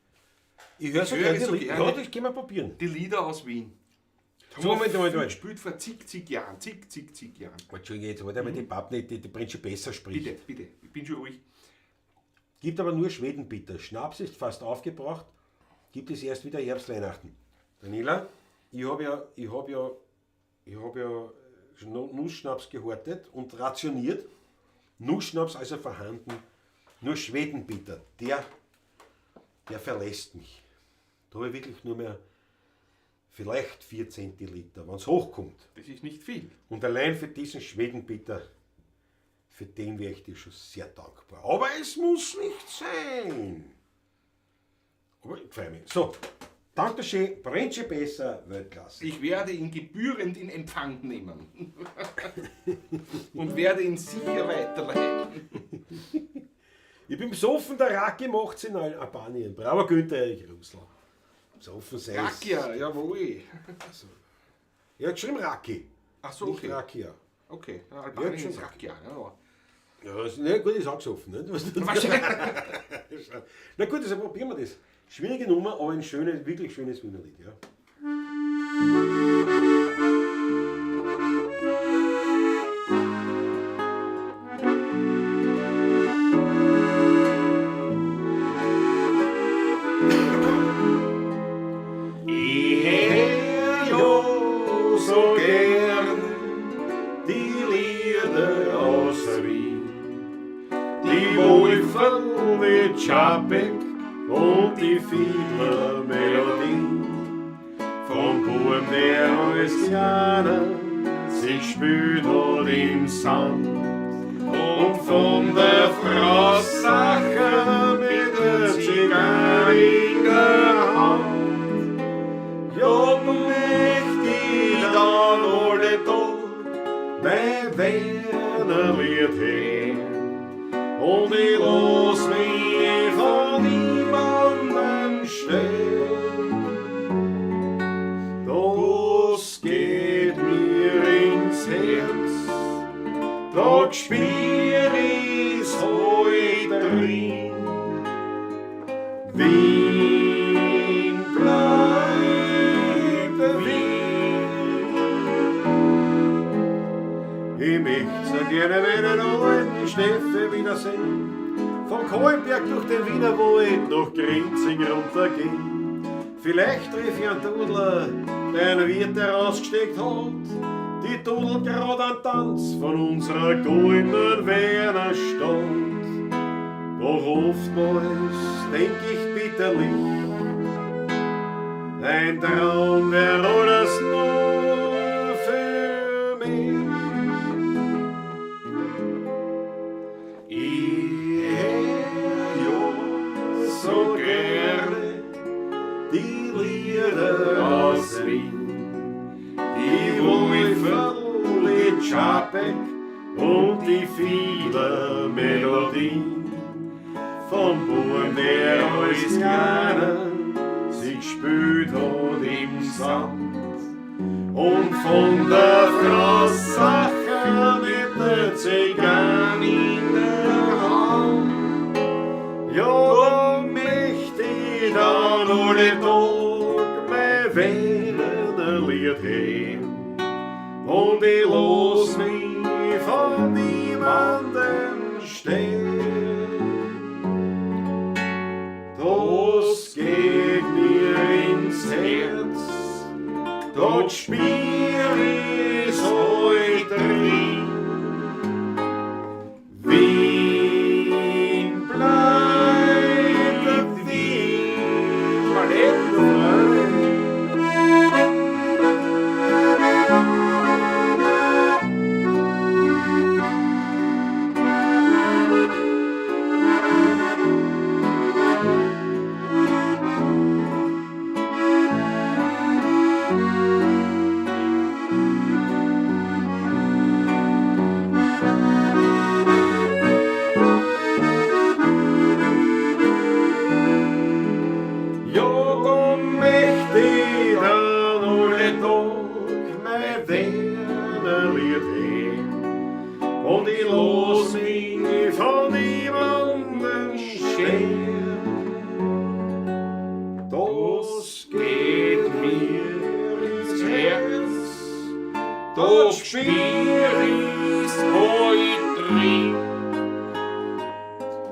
Ich höre so Ich höre gerne so die Lieder. gerne. Ja, das können wir probieren. Die Lieder aus Wien. So, Moment. Gespielt vor zig Jahren. Jahren. Entschuldigung, jetzt warte mal die Papp nicht, die Prinzip besser spricht. Bitte, ich bin schon ruhig. Gibt aber nur Schwedenbitter. Schnaps ist fast aufgebraucht. Gibt es erst wieder Herbst-Weihnachten. Daniela, ich hab ja Nussschnaps gehortet und rationiert. Nussschnaps also vorhanden. Nur Schwedenbitter. Der verlässt mich. Da habe ich wirklich nur mehr vielleicht 4 Zentiliter, wenn es hochkommt. Das ist nicht viel. Und allein für diesen Schwedenbitter, für den wäre ich dir schon sehr dankbar. Aber es muss nicht sein. Aber ich freue mich. So, Dankeschön, Prinzip besser, Weltklasse. Ich werde ihn gebührend in Empfang nehmen. Und werde ihn sicher weiterleiten. Ich bin besoffen, der Raki macht's in Albanien. Brauer Günther Erich Russland. Besoffen sein. Rakia, jawohl. Er hat geschrieben Raki. Ach so, Nicht okay. Rakia. Okay, Ja, Albanien schon ist Rakia. Ja. Ja, ne, gut, ist auch gesoffen. Nicht? Wahrscheinlich. Na gut, also probieren wir das. Schwierige Nummer, aber ein schönes, wirklich schönes Wienerlied. Ja. Ich so gerne die Lieder aus Wien. Die Wolfen, die Czapek und die Fiedlermelodie. Vom Buben, der als Kleiner sich spült hat im Sand. Und von der Frau Sacher mit der Zigarre in der Hand. Ja, möcht ich dann alle Tag mein Wernerlied hören. Und ich lass mich von niemandem stellen. Das geht mir ins Herz, da spür ich's heut drin. Wien bleibt Wien. Ich möcht so gerne meinen alten Steffe wiedersehen. Von Kolberg durch den Wiener Wald nach Grinzing runtergehen. Vielleicht triff ich einen Tudler, der einen Wirt herausgesteckt hat. Die Tudel grad an Tanz von unserer goldenen Wernerstadt. Doch oftmals denk ich bitterlich, ein Traum wär alles nur für mich. Ich hör ja so gerne die Lieder aus Wien. Die Wolfen, die Czapek und die Fiedlermelodie. Vom Buben, der als Kleiner sich spült hat im Sand. Und von der Frau Sacher mit der Zigarre in der Hand. Ja, da möcht ich dann alle Tag mein Wernerlied hören. Und ich lass mich von niemandem stellen. Das geht mir ins Herz, dort spür ich's heut drin. Wien bleibt Wien. Und ich lass mich von niemandem stehen. Das geht mir ins Herz, dort spür ich's heut drin.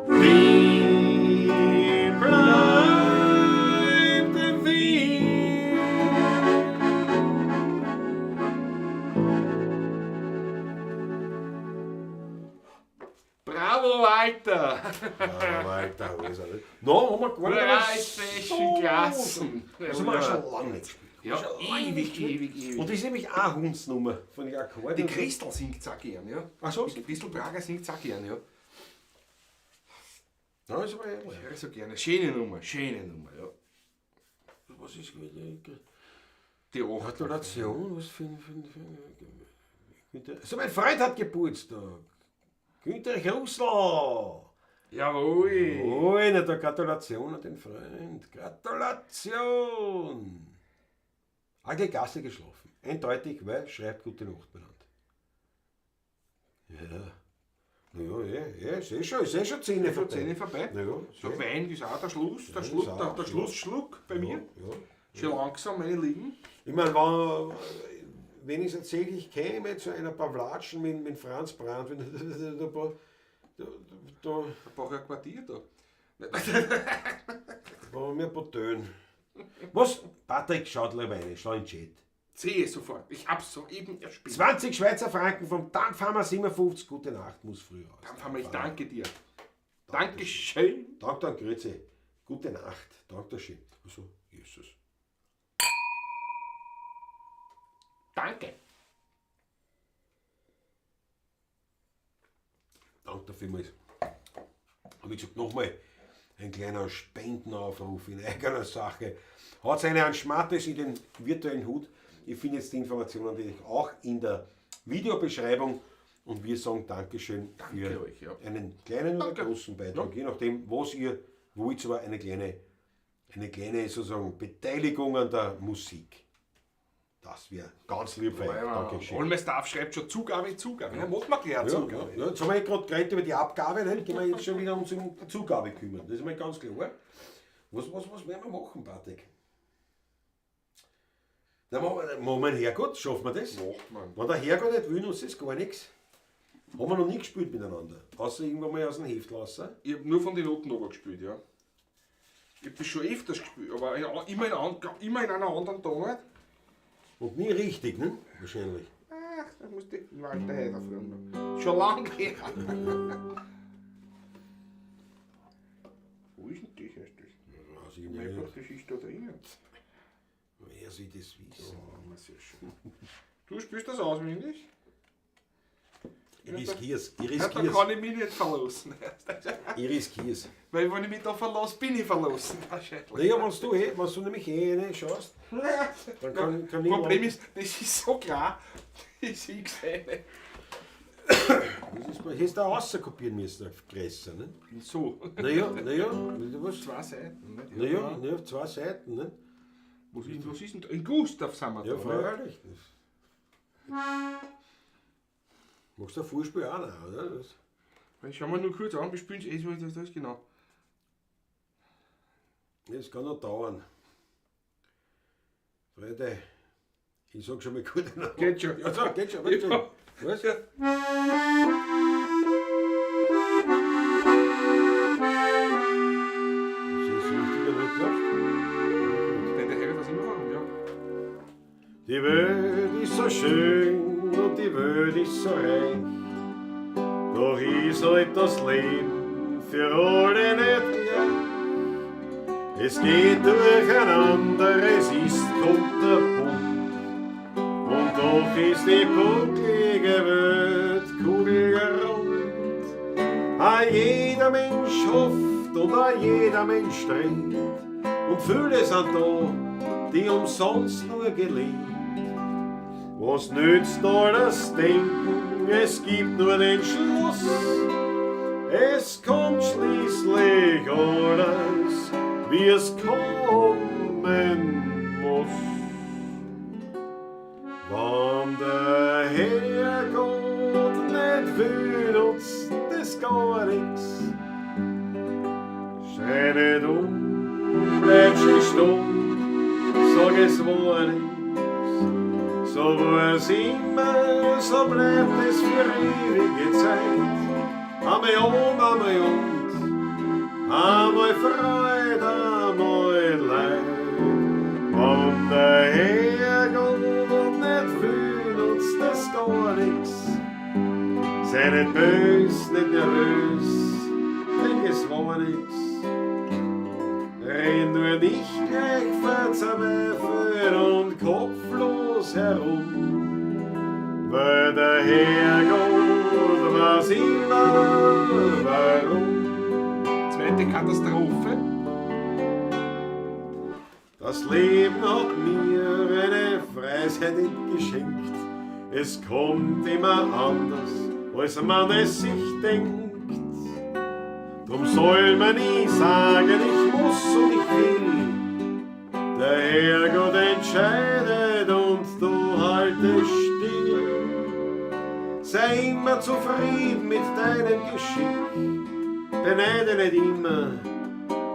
Wien bleibt Wien. Bravo, Walter! Ja, Walter, alles. No, haben wir gar nicht Preisfähig Klassen. Das haben wir auch schon lange nicht gespielt. Ja, ewig. Und das ist nämlich auch eine Hundsnummer von den Akkorden. Die Christel singt auch gern, ja. Ach so? Die Christel Prager singt auch gern, ja. Ja, ist aber ehrlich. Ich höre so gerne. Schöne Nummer, ja. Was ist wieder? Die 8. Gratulation, was für also mein Freund hat Geburtstag. Günter Russler. Jawohl. Oh, eine Gratulation an den Freund. Gratulation. Alte Gasse geschlafen. Eindeutig, weil schreibt gute Nacht benannt. Ja. Naja, ist eh schon 10 vorbei. Naja, So Wein ist auch der Schluss, der Schlussschluck bei mir. Ja. Schon langsam, meine Lieben. Ich meine, wenn ich es erzähle, ich käme zu einer Pawlatschen mit Franz Brandt, wenn Ein paar Quartier da. war mir Potönen. Was? Patrick, schaut lieber rein, schau in den Chat. Sehe sofort. Ich hab's soeben erspielt. 20 Schweizer Franken vom Dampfhammer 57. Gute Nacht, muss früher aus. Dampfhammer, ich danke dir. Dankeschön. Danke, grüezi. Gute Nacht. Dankeschön. Also, Jesus. Danke. Danke vielmals. Wie gesagt, nochmal ein kleiner Spendenaufruf in eigener Sache. Hat eine an Schmattes in den virtuellen Hut. Ich finde jetzt die Informationen natürlich auch in der Videobeschreibung. Und wir sagen Dankeschön für euch, ja. einen kleinen oder Danke. großen Beitrag, je nachdem, was ihr wollt, aber eine kleine sozusagen Beteiligung an der Musik. Das wäre ganz lieb für euch. Dankeschön. Olmestarf schreibt schon Zugabe. Ja, machen wir gleich eine Ja, Zugabe. ja, jetzt haben wir gerade geredet über die Abgabe, ne? Können wir jetzt schon wieder uns um die Zugabe kümmern. Das ist mal ganz klar. Was werden wir machen, Patrick? Na, machen wir einen Herrgott, schaffen wir das? Macht man. Wenn der Herrgott nicht will, uns ist gar nichts. Haben wir noch nie gespielt miteinander. Außer irgendwann mal aus dem Heft raus. Ich habe nur von den Noten aber gespielt, ja. Ich habe das schon öfters gespielt, aber immer in einer anderen Tonart. Und nie richtig, ne? Wahrscheinlich. Ach, da muss die Walter Heider fragen. Schon lange her. Wo ist denn das erst? Also ich Mein meine, Gott, das ist da drinnen. wer soll das wissen? Oh, sehr schön. Du spielst das auswendig? Ich riskier's. Ja, dann kann ich mich nicht verlassen. Ich riskier's. Weil wenn ich mich da verlasse, bin ich verlassen. Wahrscheinlich. Naja, wenn du nämlich rein schaust, dann kann ich... Problem ist, das ist so klar, ich sehe es eine. Das hättest du auch rauskopieren müssen, größer, ne? So. Naja, was? 2 Seiten, nicht? Naja, auf 2 Seiten, ne? Was ist denn da? In Gustav sind wir Ja, da. freilich. Magst du ein Fußball auch noch, oder? Das Schauen wir nur kurz an, wir spielen es das genau. kann noch dauern. Freunde, ich sag schon mal gute Nacht. Geht schon. Ja, so, geht schon, geht schon. Ja. Was? Ja. Denn der Herr wird das immer machen, ja. Die Welt ist so schön und die Welt ist so reich. Doch ist halt das Leben für alle nicht gleich. Es geht durcheinander, es ist kunterbunt. Und doch ist die bucklige Welt kugelrund. Jeder Mensch hofft und jeder Mensch strebt. Und viele sind da, die umsonst nur gelebt. Was nützt all das Denken? Es gibt nur den Schluss. Es kommt schließlich alles, wie es kommen muss. Wenn der Herrgott nicht will, nutzt das gar nix. Schrei nicht bleib schön stumm, sag es war nix. So war es immer, so bleibt es für ewige Zeit. Einmal einmal Freude, einmal Leid. Wenn der Herrgott nicht will, nutzt das gar nix. Sei nicht bös, nicht nervös, denk es war nix. Renn nur nicht gleich verzweifelt und kopflos herum, weil der Herrgott weiß immer warum. Zweite Katastrophe. Das Leben hat mir eine Weisheit geschenkt. Es kommt immer anders, als man es sich denkt. Drum soll man nie sagen, ich muss und ich will. Der Herrgott entscheidet und du haltest still. Sei immer zufrieden mit deinem Geschick. Beneide nicht immer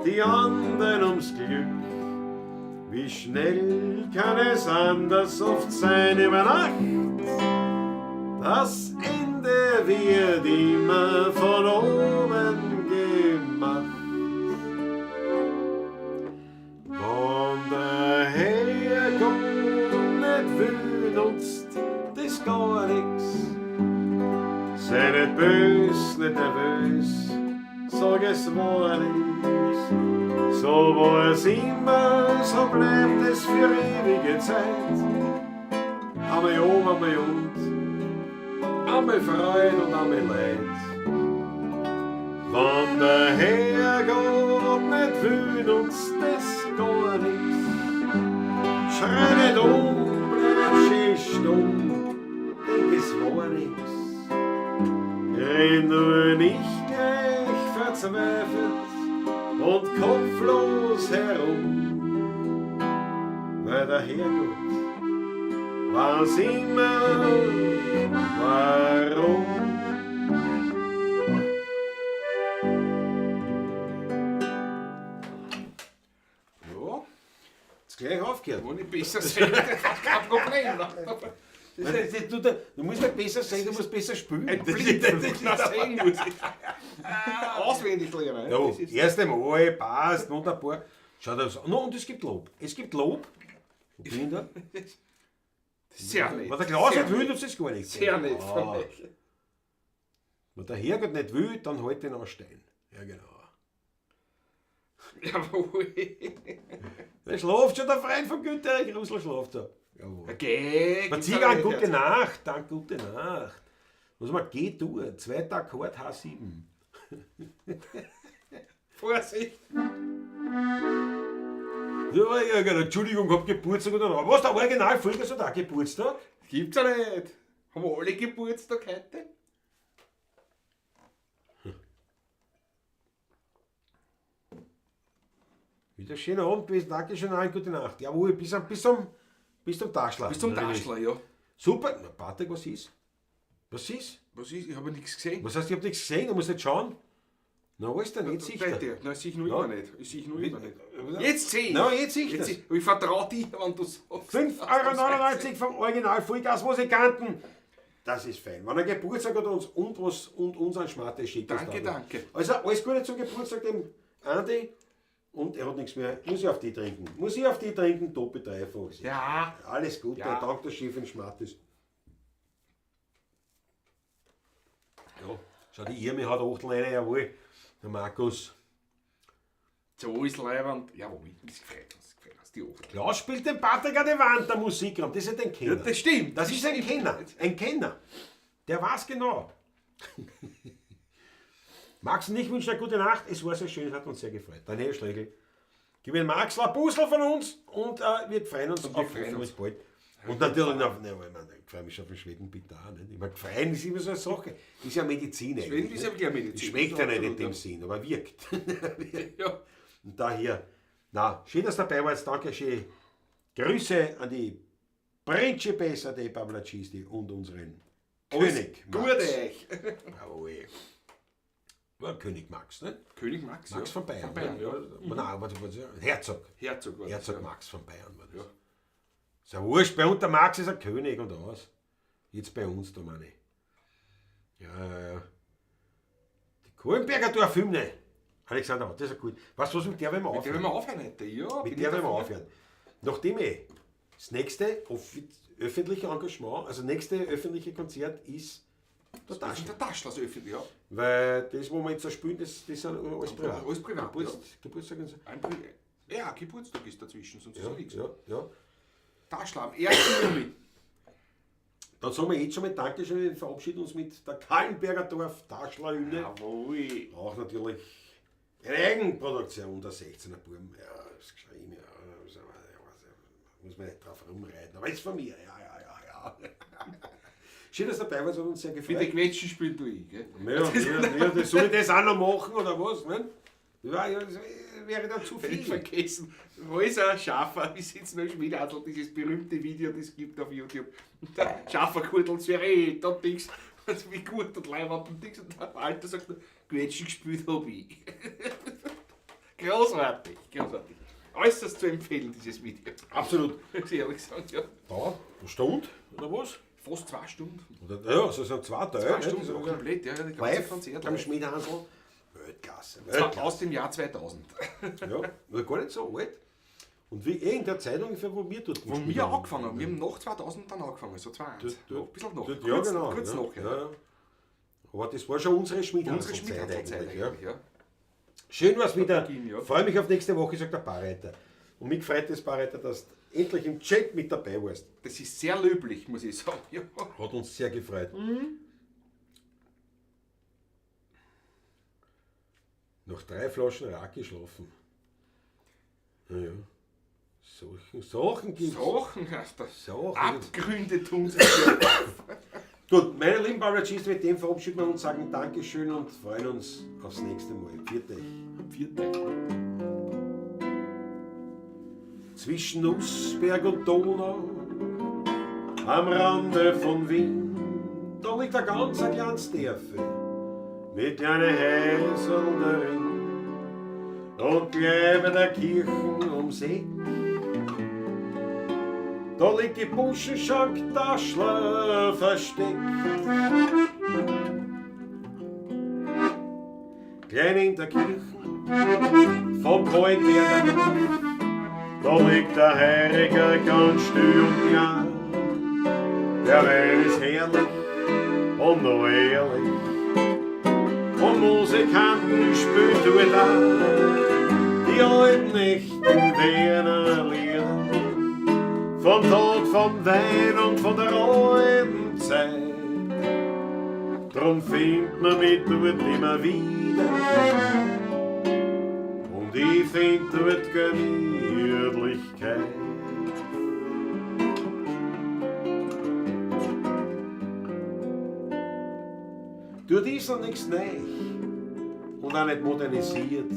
die anderen ums Glück. Wie schnell kann es anders oft sein über Nacht? Das Ende wird immer von oben gemacht. Wenn der Herrgott nicht will, Sei nicht bös, nicht nervös, sag es war nix. So war es immer, so bleibt es für ewige Zeit. Einmal oben, einmal unten, einmal Freude und einmal Leid. Wenn der Herrgott nicht will, nutzt das gar nix. Schrei nicht bleib schön stumm, denk es war nix. Renn nur nicht gleich verzweifelt und kopflos herum, weil der Herrgott weiß immer warum. Ja, Jetzt gleich aufgehört. wo ich besser sehe, kein Problem. Du musst nicht besser sein, du musst besser spielen. Ein Blick, das sehen muss ich. Auswendig lernen. Ja, Das ist- erste Mal, passt, wunderbar. Schau dir das an. No, und es gibt Lob. Es gibt Lob. Wo bin ich da? Sehr nett. Wenn der Klaus Sehr nicht will, nett. dann ist es gar nichts. Sehr nett von euch. Wenn der Herrgott nicht will, dann halt den Stein. Ja, genau. Jawohl. Der schläft schon, der Freund von Günther Erik Russler schläft da. Jawohl. Okay. Man zieht an, gute Nacht, dann gute Nacht. Was man geht, tun. Zweiter Akkord H7. Vorsicht. Ja, genau. Entschuldigung, hab Geburtstag oder was? Der Originalfolger hat auch Geburtstag? Gibt's ja nicht. Haben wir alle Geburtstag heute? Wieder schöner Abend gewesen, danke schön, allen gute Nacht. Jawohl, bis zum Taschler. Bis zum Taschler, ja. Super. Na, Patrick, was ist? Was ist? Was ist? Ich habe nichts gesehen. Was heißt, ich hab nichts gesehen, du musst nicht schauen. Na, alles da nicht sicher. Bei dir. Nein, sehe ich noch Ja. immer nicht. Ich sehe noch Wie- immer nicht. Jetzt sehe ich. Na, jetzt sehe ich das. Ich vertraue dir, wenn du sagst. 5,99 € vom Original Vollgasmusikanten. Das ist fein. Wenn er Geburtstag hat und uns ein Schmatte schickt. das Danke, dann. danke. Also alles Gute zum Geburtstag dem Andi. Und er hat nichts mehr. Muss ich auf die trinken. Muss ich auf die trinken, doppelt dreifach. Ja. Alles Gute, Ja. dank der Chefin Schmattes. Ja, schau, die Irme hat Achtelleine, jawohl. Der Markus. So ist Leibwand. Jawohl, das gefällt uns. Das gefällt uns. Die Ohren. Klaus spielt den Patrick an die Wand, der Musikraum. Das ist ein Kenner. Ja, das stimmt. Das ist ein Kenner. Ein Kenner. Der weiß genau. Max und ich wünschen eine gute Nacht. Es war sehr schön, es hat uns sehr gefreut. Daniel Schlegel. Gib mir Max ein Puzzle von uns und wir freuen uns Und wir auf freuen uns. bald. Und natürlich noch, ich freue mich schon auf den Schweden bitte auch. Nicht? Ich meine, freuen ist immer so eine Sache. Das ist ja Medizin eigentlich. Schweden ist ja nicht? wirklich eine Medizin. Schmeckt ja nicht in Absolut, dem Sinn, aber wirkt. Ja. Und daher, na, schön, dass du dabei warst. Danke schön. Grüße an die Principessa dei Pavlacisti und unseren König Max. Gute euch. Jawohl. War König Max, ne? König Max. Max ja. von Bayern. Von Bayern, ja. Nein, was, Herzog. Herzog war das, Herzog ja. Max von Bayern war das. Ja. Ist ja wurscht, bei uns der Max ist ein König und aus. Jetzt bei uns, da meine ich. Ja. Die Kohlenberger Dorfhymne. Alexander, das ist ja gut. Weißt du, was mit der wollen wir Mit der aufhören? wollen wir aufhören heute. Ja, Mit bin der ich wollen wir dafür. aufhören. Nachdem das nächste öffentliche Engagement, also nächste öffentliche Konzert ist der Das ist Taschen. der Taschler, so öffentlich, ja. Weil das, wo wir jetzt so spielen, das sind alles privat. Alles privat, Geburtstag und so. Ja, Geburtstag ist dazwischen, sonst ist Ja, ja nichts. ja, ja. Taschler am 1. Juli. Dann sagen wir jetzt schon mal Dankeschön, wir verabschieden uns mit der Kallenberger Dorf Taschler-Hymne. Jawohl. Auch natürlich eine Eigenproduktion der 16er Buben. Ja, das geschrieben, ja. Muss man nicht drauf rumreiten, aber ist von mir, ja. Schön, dass du dabei warst, hat uns sehr Für die gefreut. Quetschen spielt du ich, gell? Ja, soll ich das auch noch machen oder was? Ne? Ja, das wäre dann zu Nicht viel. vergessen, wo ist er? Schafer, wir sitzen noch Schmiedadl, dieses berühmte Video, das gibt auf YouTube. Und der Schafer kurtelt Sverret und Dings, und wie gut und Leibwand und Dings, und der Alter sagt, Quetschen gespielt hab ich. Großartig, großartig. Äußerst zu empfehlen, dieses Video. Absolut. Muss ich ehrlich sagen, ja. Dauert eine Stunde oder was? Fast 2 Stunden. Oder, ja, so sind 2 Teile. 2 ne? Stunden, Das ist komplett, ja, die ganze live Konzert. am Schmiedehansl. Weltklasse. Aus dem Jahr 2000. Ja, war gar nicht so alt. Und wie in der Zeit ungefähr, wo wir dort Wo gespielt wir angefangen haben, wir haben nach 2000 dann angefangen, so 2-1. Ein bisschen noch, Ja, kurz, genau. kurz ja, noch. Ja. ja. Aber das war schon unsere Unsere Schmiedhanselzeit Schmiedhanselzeit eigentlich. Ja. eigentlich, ja. Schön war's wieder. Beginn, ja. Freue mich auf nächste Woche, sagt der Barreiter. Und mich freut es, Barreiter, dass du endlich im Chat mit dabei warst. Das ist sehr löblich, muss ich sagen. Ja. Hat uns sehr gefreut. Nach 3 Flaschen Raki geschlafen. Naja. Sachen gibt's. Sachen heißt das. Sachen. Abgründe tun sich ja. Gut, meine lieben Barragisten, mit dem verabschieden wir uns, sagen Dankeschön und freuen uns aufs nächste Mal. Vierte. Vierte. Zwischen Nussberg und Donau, am Rande von Wien, da liegt ein ganz kleines Dörfli mit einer Häusl darin und gleich bei der Kirchen ums Eck. Da liegt die Buschenschank-Taschler versteckt. Klein in der Kirche vom Kaltwerden, da liegt der Heiliger ganz still und klar. Der Wein ist herrlich und noch ehrlich, und Musikanten spielen tut da die alten echten Wiener Lieder. Vom Tod, vom Wein und von der alten Zeit. Drum findet man mich dort immer wieder. Und ich find dort Gemütlichkeit. Dort ist noch nichts neu und auch nicht modernisiert.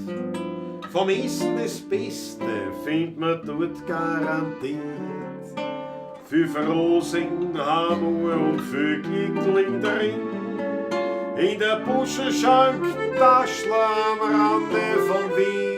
Vom Essen das Beste findet man dort garantiert. Viel Verrosing, Hamur und viel Glickling drin. In der Buschenschank-Taschler am Rande von Wien.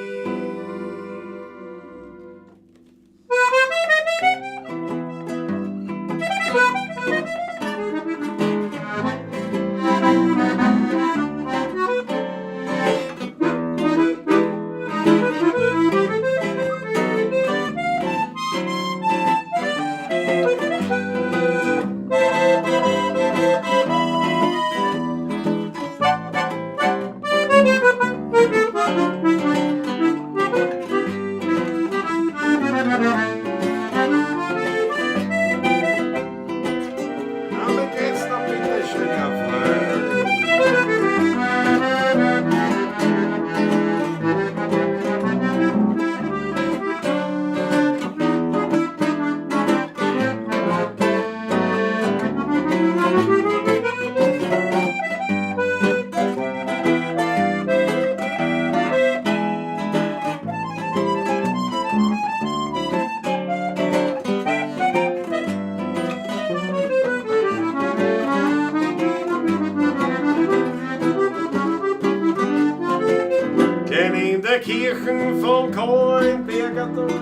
Kirchen vom Kohlenberger Dorf,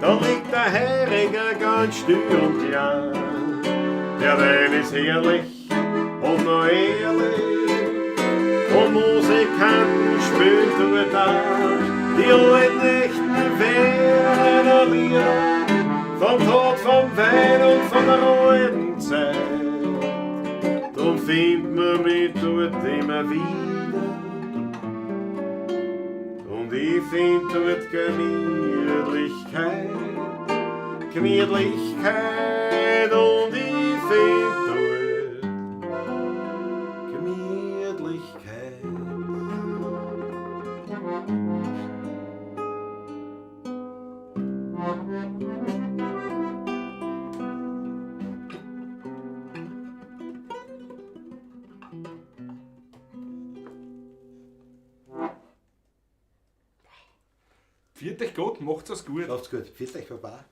da liegt der Heiliger ganz still und klar. Der Wein ist herrlich und noch ehrlich, und Musikanten spielen dort da die alten echten Wiener Lieder. Vom Tod, vom Wein und von der alten Zeit. Drum findet man mich dort immer wieder. Und ich find dort Gemütlichkeit, Gemütlichkeit, und ich find dort Gemütlichkeit. Viert euch Gott, macht's es gut. Macht's gut. Pfiat euch, Baba.